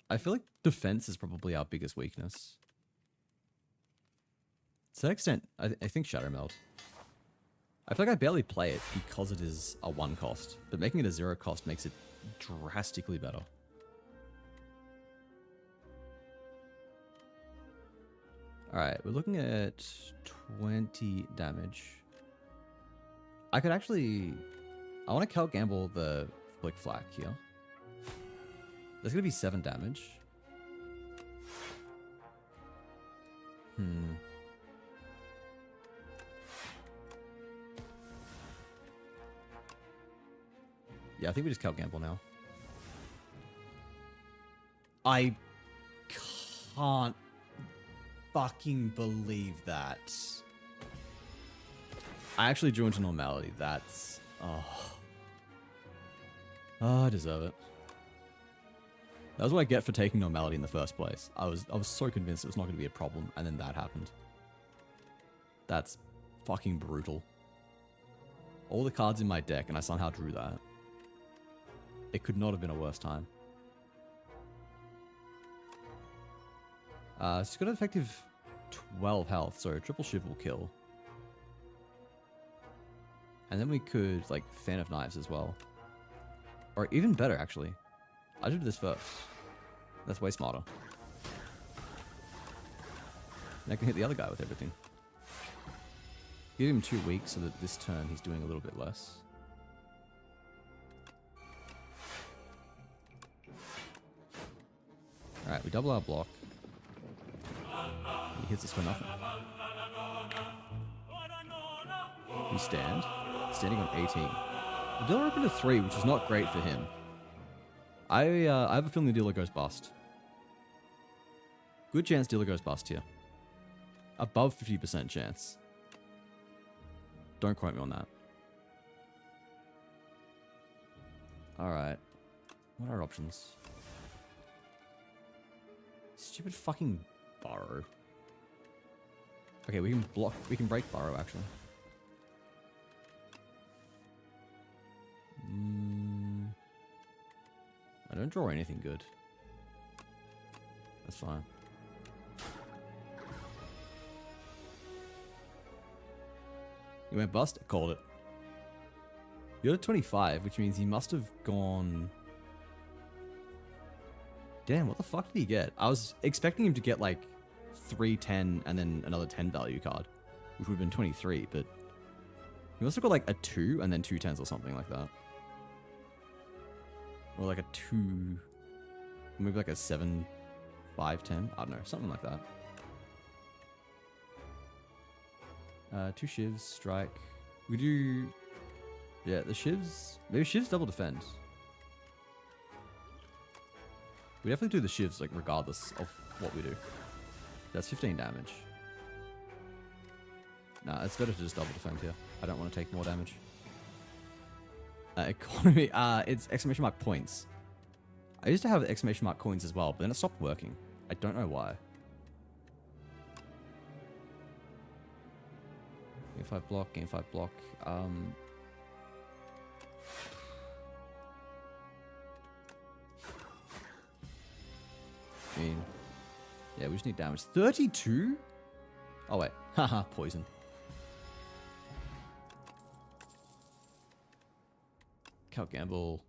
I feel like defense is probably our biggest weakness. To that extent, I think Shadow Meld. I feel like I barely play it because it is a 1 cost, but making it a 0 cost makes it drastically better. Alright, we're looking at 20 damage. I could actually... I want to Cal Gamble the Flick Flak here. That's going to be 7 damage. Yeah, I think we just Cal Gamble now. I can't fucking believe that. I actually drew into normality. That's... Oh, I deserve it. That was what I get for taking normality in the first place. I was so convinced it was not going to be a problem, and then that happened. That's fucking brutal. All the cards in my deck, and I somehow drew that. It could not have been a worse time. She's got an effective 12 health, so triple shiv will kill. And then we could, like, Fan of Knives as well. Or even better, actually. I should do this first. That's way smarter. And I can hit the other guy with everything. Give him 2 weeks so that this turn he's doing a little bit less. Alright, we double our block. He hits us for nothing. We stand. Standing on 18. The dealer opened a 3, which is not great for him. I have a feeling the dealer goes bust. Good chance dealer goes bust here. Above 50% chance. Don't quote me on that. Alright. What are our options? Stupid fucking Burrow. Okay, we can block. We can break Burrow, actually. I don't draw anything good. That's fine. He went bust? Called it. You're at 25, which means he must have gone... Damn, what the fuck did he get? I was expecting him to get like 3 10 and then another 10 value card, which would have been 23, but he must have got like a 2 and then 2 10s or something like that. Or like a 2, maybe like a 7 5 10, I don't know, something like that. 2 shivs, strike. We do, yeah, the shivs, maybe shivs double defend. We definitely do the shivs, like, regardless of what we do. That's 15 damage. Nah, it's better to just double defend here. I don't want to take more damage. Economy, it's exclamation mark points. I used to have exclamation mark coins as well, but then it stopped working. I don't know why. Game 5 block, game 5 block. I mean, yeah, we just need damage. 32? Oh, wait. Haha, poison. Cal Gamble.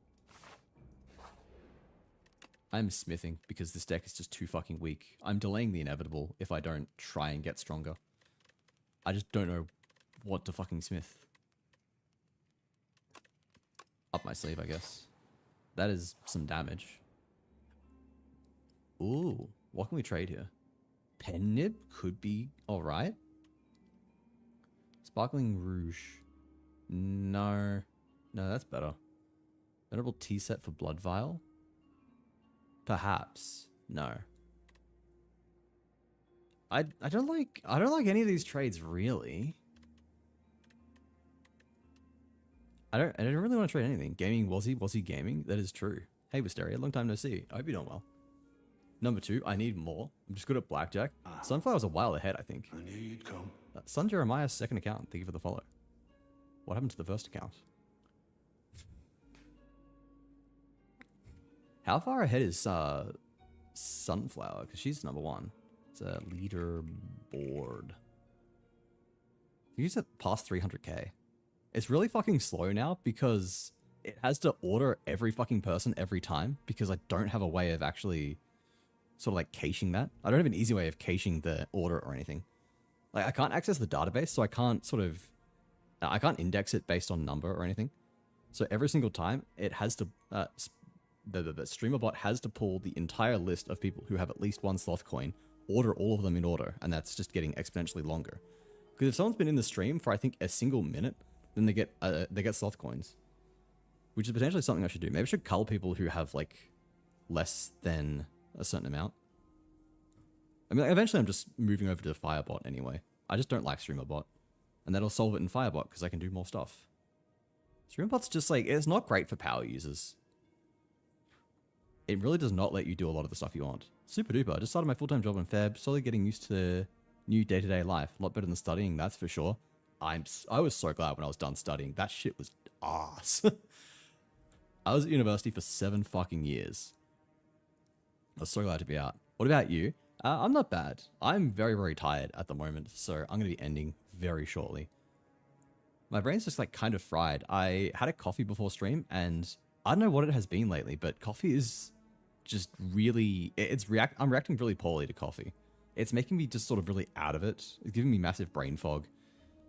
I'm smithing because this deck is just too fucking weak. I'm delaying the inevitable if I don't try and get stronger. I just don't know what to fucking smith. Up my sleeve, I guess. That is some damage. Ooh, what can we trade here? Pen Nib could be alright. Sparkling Rouge. No. No, that's better. Venerable Tea Set for Blood Vial? Perhaps. No. I don't like any of these trades really. I don't really want to trade anything. Gaming was he gaming? That is true. Hey Wisteria, long time no see. I hope you're doing well. Number 2, I need more. I'm just good at blackjack. Sunflower's a while ahead, I think. I knew you'd come. Sun Jeremiah's second account. Thank you for the follow. What happened to the first account? How far ahead is Sunflower? Because she's number 1. It's a leaderboard. You use it past 300k. It's really fucking slow now because it has to order every fucking person every time because I don't have a way of actually sort of like caching that. I don't have an easy way of caching the order or anything. Like I can't access the database, so I can't I can't index it based on number or anything. So every single time it has to, the streamer bot has to pull the entire list of people who have at least 1 sloth coin, order all of them in order, and that's just getting exponentially longer. Because if someone's been in the stream for I think a single minute, then they get sloth coins, which is potentially something I should do. Maybe I should cull people who have like less than a certain amount. I mean, like, eventually I'm just moving over to Firebot anyway. I just don't like StreamerBot, and that'll solve it in Firebot because I can do more stuff. StreamerBot's just like, it's not great for power users. It really does not let you do a lot of the stuff you want. Super duper. I just started my full-time job in Feb, slowly getting used to new day-to-day life. A lot better than studying, that's for sure. I was so glad when I was done studying. That shit was ass. I was at university for 7 fucking years. I was so glad to be out. What about you? I'm not bad. I'm very, very tired at the moment, so I'm going to be ending very shortly. My brain's just like kind of fried. I had a coffee before stream, and I don't know what it has been lately, but coffee is just really... I'm reacting really poorly to coffee. It's making me just sort of really out of it. It's giving me massive brain fog.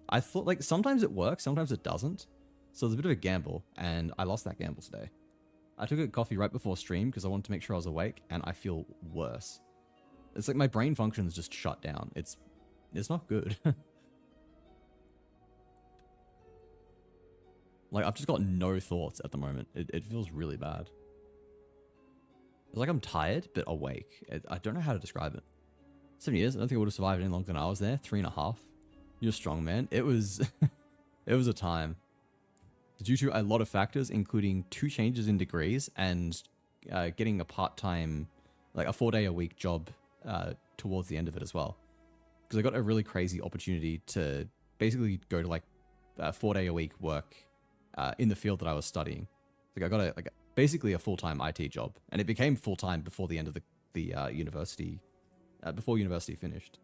I thought, like, sometimes it works, sometimes it doesn't. So there's a bit of a gamble, and I lost that gamble today. I took a coffee right before stream because I wanted to make sure I was awake, and I feel worse. It's like my brain functions just shut down. It's not good. Like, I've just got no thoughts at the moment. It feels really bad. It's like I'm tired, but awake. I don't know how to describe it. 7 years, I don't think I would have survived any longer than I was there. 3.5. You're strong, man. It was... it was a time. Due to a lot of factors, including 2 changes in degrees and getting a part-time, like a 4-day-a-week job towards the end of it as well. Because I got a really crazy opportunity to basically go to like 4-day-a-week work in the field that I was studying. Like I got basically a full-time IT job, and it became full-time before the end of the university, before university finished.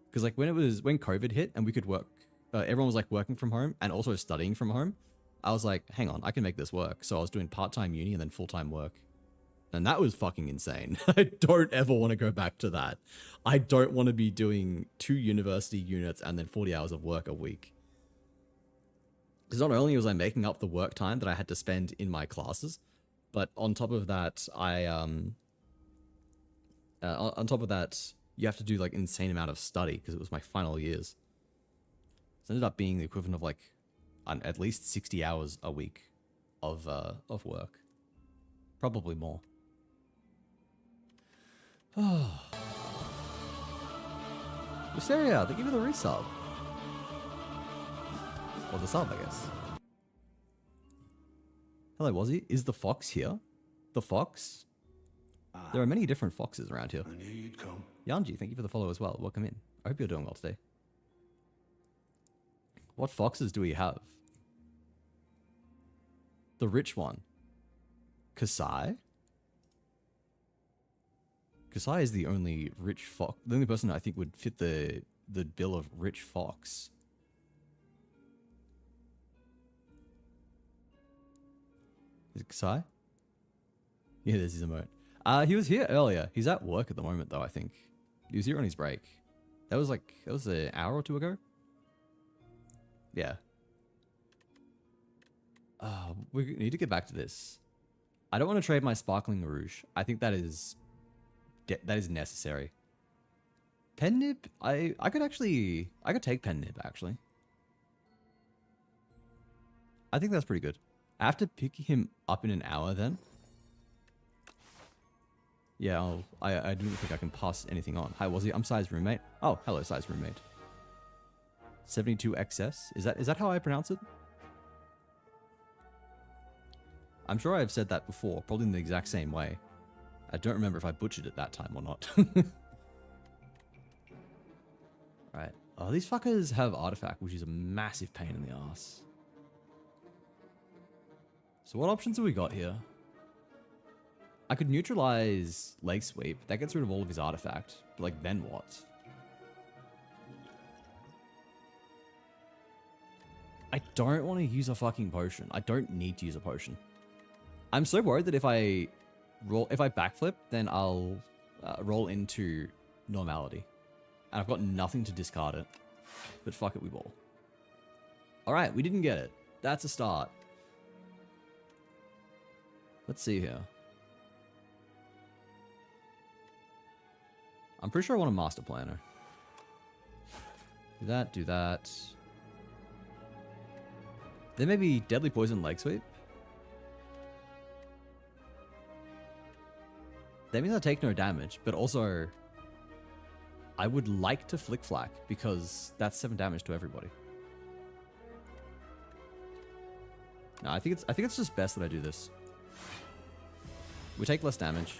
Because like when COVID hit and we could work, everyone was like working from home and also studying from home. I was like, hang on, I can make this work. So I was doing part-time uni and then full-time work. And that was fucking insane. I don't ever want to go back to that. I don't want to be doing 2 university units and then 40 hours of work a week. Because not only was I making up the work time that I had to spend in my classes, but on top of that, you have to do like insane amount of study because it was my final years. So it ended up being the equivalent of like at least 60 hours a week of work. Probably more. Oh. Wisteria, thank you for the resub. Or the sub, I guess. Hello, Wazzy. Is the fox here? The fox? There are many different foxes around here. I knew you'd come. Yanji, thank you for the follow as well. Welcome in. I hope you're doing well today. What foxes do we have? The rich one. Kasai? Kasai is the only rich fox. The only person I think would fit the bill of rich fox. Is it Kasai? Yeah, there's his emote. He was here earlier. He's at work at the moment, though, I think. He was here on his break. That was an hour or 2 ago? Yeah. We need to get back to this. I don't want to trade my Sparkling Rouge. I think that is necessary. Pen Nib? I could take Pen Nib, actually. I think that's pretty good. I have to pick him up in an hour then. Yeah, I don't think I can pass anything on. Hi, Wazzy. I'm Sai's roommate. Oh, hello, Sai's roommate. 72XS. Is that how I pronounce it? I'm sure I've said that before, probably in the exact same way. I don't remember if I butchered it that time or not. Right. Oh, these fuckers have Artifact, which is a massive pain in the ass. So what options have we got here? I could neutralize Leg Sweep. That gets rid of all of his Artifact. But like, then what? I don't want to use a fucking potion. I don't need to use a potion. I'm so worried that if I backflip, then I'll roll into normality. And I've got nothing to discard it. But fuck it, we ball. Alright, we didn't get it. That's a start. Let's see here. I'm pretty sure I want a Master Planner. Do that, do that. There may be Deadly Poison Leg Sweep. That means I take no damage, but also I would like to Flick Flack because that's 7 damage to everybody. No, I think it's just best that I do this. We take less damage.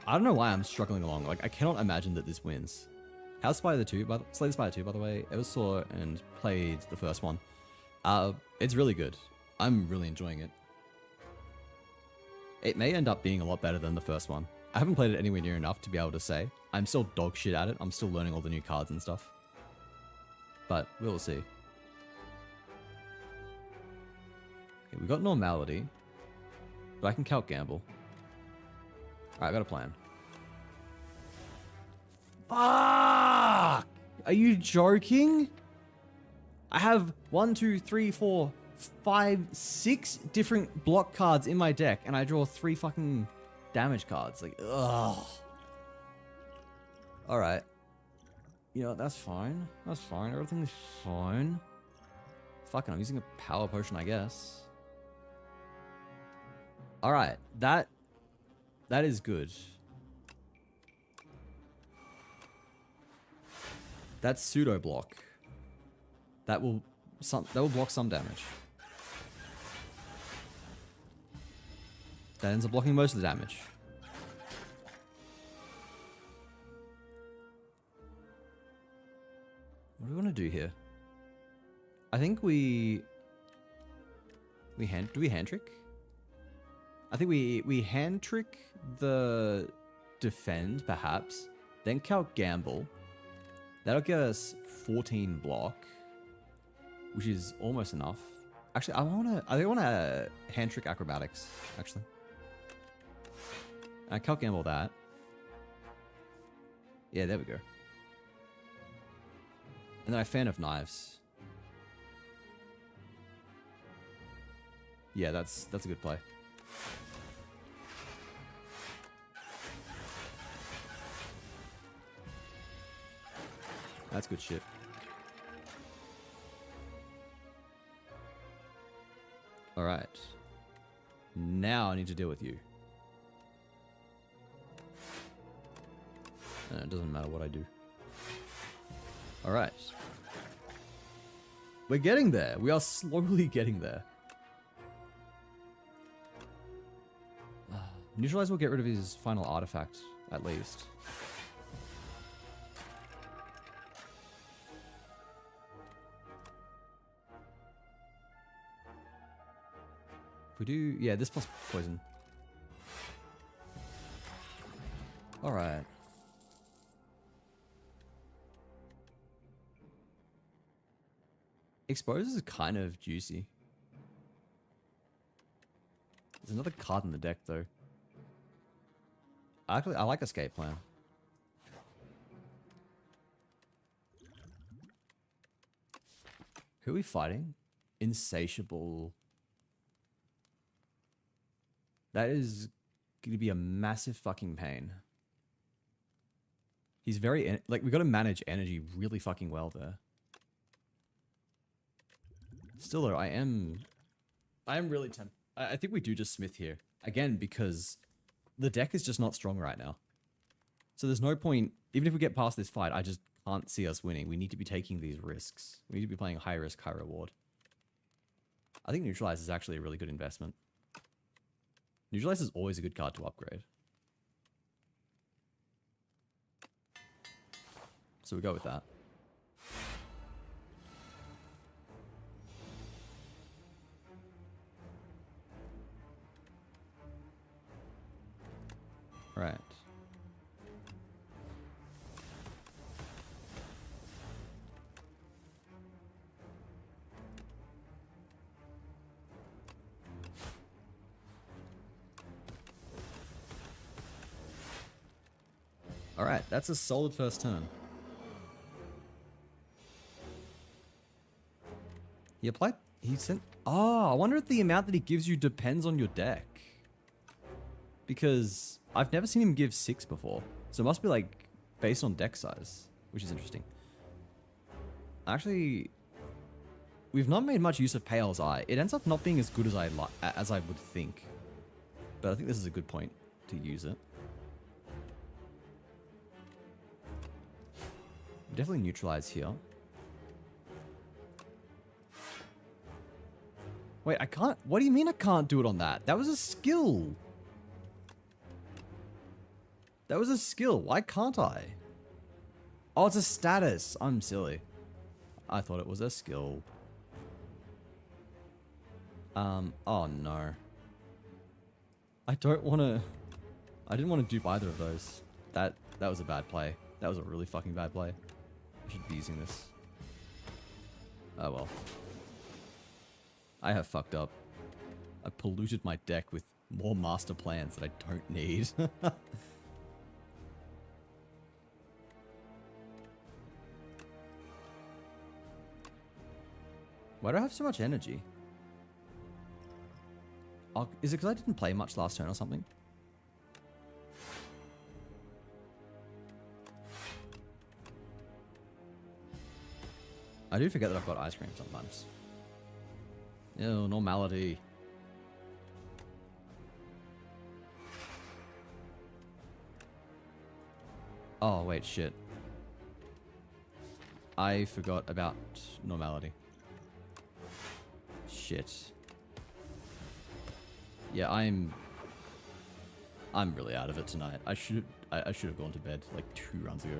I don't know why I'm struggling along. Like, I cannot imagine that this wins. How's Spire 2? Slay the Spire 2, by the way. Ever saw and played the first one. It's really good. I'm really enjoying it. It may end up being a lot better than the first one. I haven't played it anywhere near enough to be able to say. I'm still dog shit at it. I'm still learning all the new cards and stuff. But we'll see. Okay, we got Normality. But I can Calc Gamble. Alright, I got a plan. Fuck! Are you joking? I have 1, 2, 3, 4, 5, 6 different block cards in my deck, and I draw 3 fucking damage cards. Like, ugh. Alright. You know, that's fine. That's fine. Everything's fine. Fucking, I'm using a power potion, I guess. Alright, that is good. That's pseudo block. That will block some damage. That ends up blocking most of the damage. What do we want to do here? I think do we hand trick? I think we hand trick the defend, perhaps. Then calc gamble. That'll get us 14 block, which is almost enough. Actually, I think I wanna hand trick acrobatics, actually. I calc gamble that. Yeah, there we go. And then I fan of knives. Yeah, that's a good play. That's good shit. Alright. Now I need to deal with you. It doesn't matter what I do. Alright. We're getting there. We are slowly getting there. Neutralize will get rid of his final artifact, at least. If we do... Yeah, this plus poison. Alright. Expose is kind of juicy. There's another card in the deck, though. Actually, I like Escape Plan. Who are we fighting? Insatiable. That is going to be a massive fucking pain. He's very... Like, we got to manage energy really fucking well there. Still, though, I am really tempted. I think we do just Smith here. Again, because the deck is just not strong right now. So there's no point... Even if we get past this fight, I just can't see us winning. We need to be taking these risks. We need to be playing high risk, high reward. I think Neutralize is actually a really good investment. Neutralize is always a good card to upgrade. So we go with that. Right. Alright, that's a solid first turn. He applied... He sent... Oh, I wonder if the amount that he gives you depends on your deck. Because I've never seen him give 6 before. So it must be like based on deck size, which is interesting. Actually, we've not made much use of Pale's Eye. It ends up not being as good as I would think. But I think this is a good point to use it. Definitely neutralize here. Wait, I can't... What do you mean I can't do it on that? That was a skill. That was a skill. Why can't I? Oh, it's a status. I'm silly. I thought it was a skill. Oh no. I don't want to... I didn't want to dupe either of those. That was a bad play. That was a really fucking bad play. I should be using this. Oh well. I have fucked up. I polluted my deck with more master plans that I don't need. Why do I have so much energy? Oh, is it because I didn't play much last turn or something? I do forget that I've got ice cream sometimes. Ew, normality. Oh, wait, shit. I forgot about normality. Shit. Yeah, I'm really out of it tonight. I should have gone to bed like 2 rounds ago.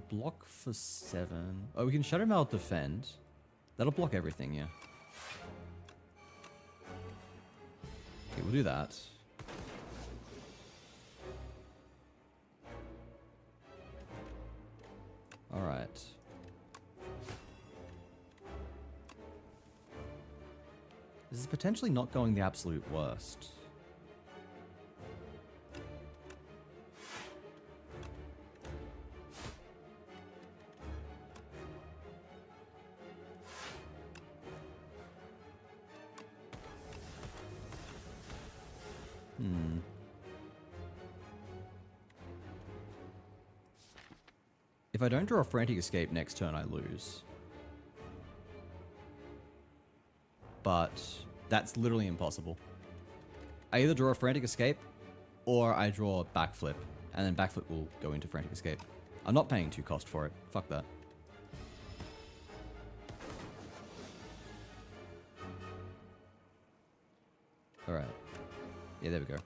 block for 7. Oh, we can Shadow Mail defend. That'll block everything, yeah. Okay, we'll do that. Alright. This is potentially not going the absolute worst. If I don't draw a Frantic Escape next turn, I lose. But that's literally impossible. I either draw a Frantic Escape, or I draw Backflip, and then Backflip will go into Frantic Escape. I'm not paying 2 cost for it. Fuck that. Alright. Yeah, there we go.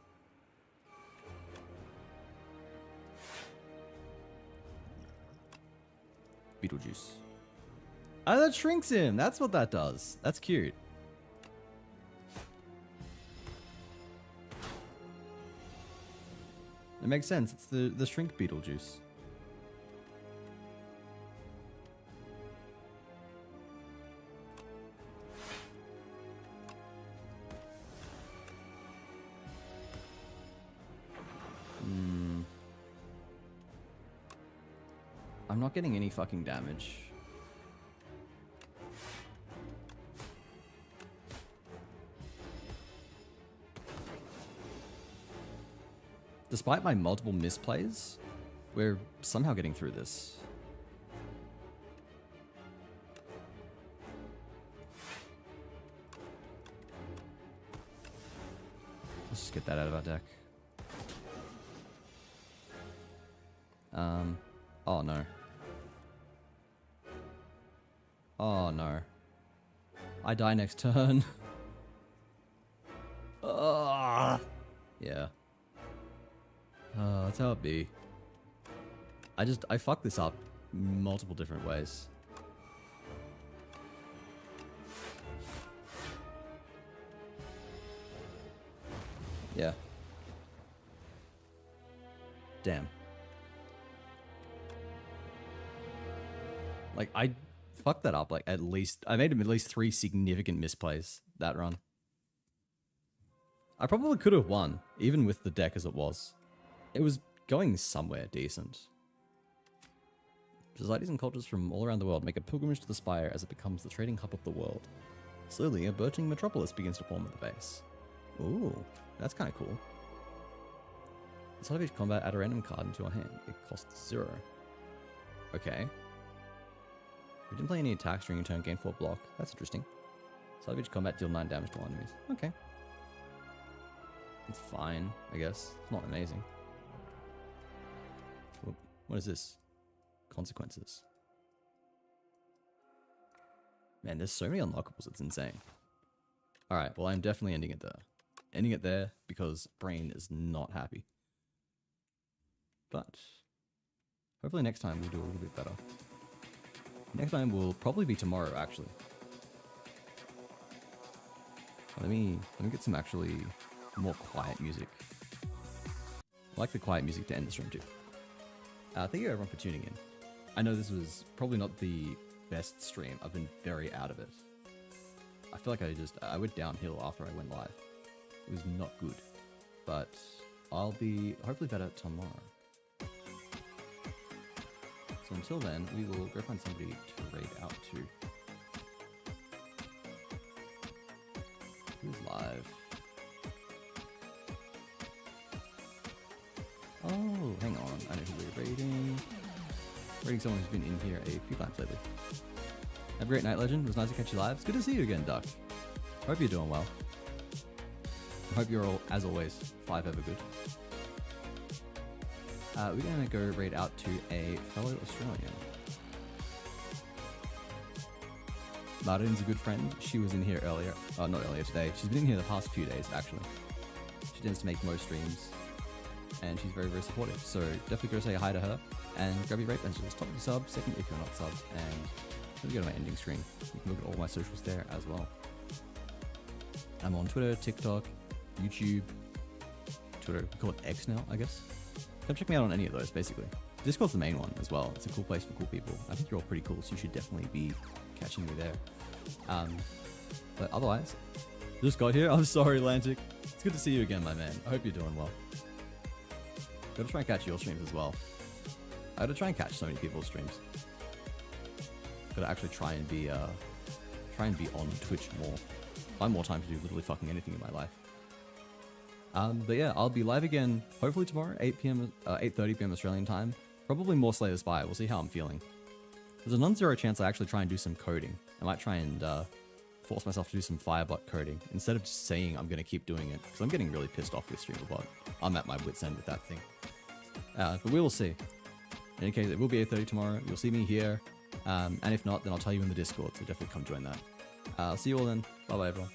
Beetlejuice. Oh, that shrinks him. That's what that does. That's cute. It makes sense. It's the shrink Beetlejuice. I'm not getting any fucking damage. Despite my multiple misplays, we're somehow getting through this. Let's just get that out of our deck. Oh no. Oh no. I die next turn. Yeah. That's how it be. I fucked this up multiple different ways. Yeah. Damn. Like, I fucked that up, like, at least... I made him at least 3 significant misplays that run. I probably could have won, even with the deck as it was. It was going somewhere decent. Societies and cultures from all around the world make a pilgrimage to the Spire as it becomes the trading hub of the world. Slowly, a burgeoning metropolis begins to form at the base. Ooh, that's kind of cool. At the start of each combat, add a random card into your hand. It costs 0. Okay. We didn't play any attacks during your turn, gain 4 block. That's interesting. Start of each combat, deal 9 damage to all enemies. Okay. It's fine, I guess. It's not amazing. What is this? Consequences. Man, there's so many unlockables, it's insane. Alright, well I'm definitely ending it there. Ending it there because Brain is not happy. But hopefully next time we'll do a little bit better. Next time will probably be tomorrow, actually. Let me get some actually more quiet music. I like the quiet music to end the stream too. Thank you everyone for tuning in. I know this was probably not the best stream. I've been very out of it. I feel like I went downhill after I went live. It was not good. But I'll be hopefully better tomorrow. So until then, we will go find somebody to raid out to. Who's live? Oh, hang on. I know who we're raiding. Raiding someone who's been in here a few times lately. Have a great night, Legend. It was nice to catch you live. It's good to see you again, Duck. Hope you're doing well. I hope you're all, as always, 5 ever good. We're going to go raid out to a fellow Australian. Martin's a good friend. She was in here earlier. Not earlier today. She's been in here the past few days, actually. She tends to make most streams. and she's very, very supportive. So definitely go say hi to her and grab your rate messages. Top of your sub, second if you're not subbed, and let me go to my ending screen. You can look at all my socials there as well. I'm on Twitter, TikTok, YouTube, Twitter, we call it X now, I guess. Come check me out on any of those, basically. Discord's the main one as well. It's a cool place for cool people. I think you're all pretty cool, so you should definitely be catching me there. But otherwise, just got here. I'm sorry, Lantic. It's good to see you again, my man. I hope you're doing well. Gotta try and catch your streams as well. I gotta try and catch so many people's streams. Gotta actually try and be on Twitch more. Find more time to do literally fucking anything in my life. But yeah, I'll be live again hopefully tomorrow, 8:30 p.m. Australian time. Probably more Slay the Spire. We'll see how I'm feeling. There's a non-zero chance I actually try and do some coding. I might try and force myself to do some Firebot coding instead of just saying I'm gonna keep doing it, because I'm getting really pissed off with StreamerBot. I'm at my wit's end with that thing. But we will see. In any case, it will be 8:30 tomorrow. You'll see me here. And if not, then I'll tell you in the Discord, so definitely come join that. I'll see you all then. Bye bye, everyone.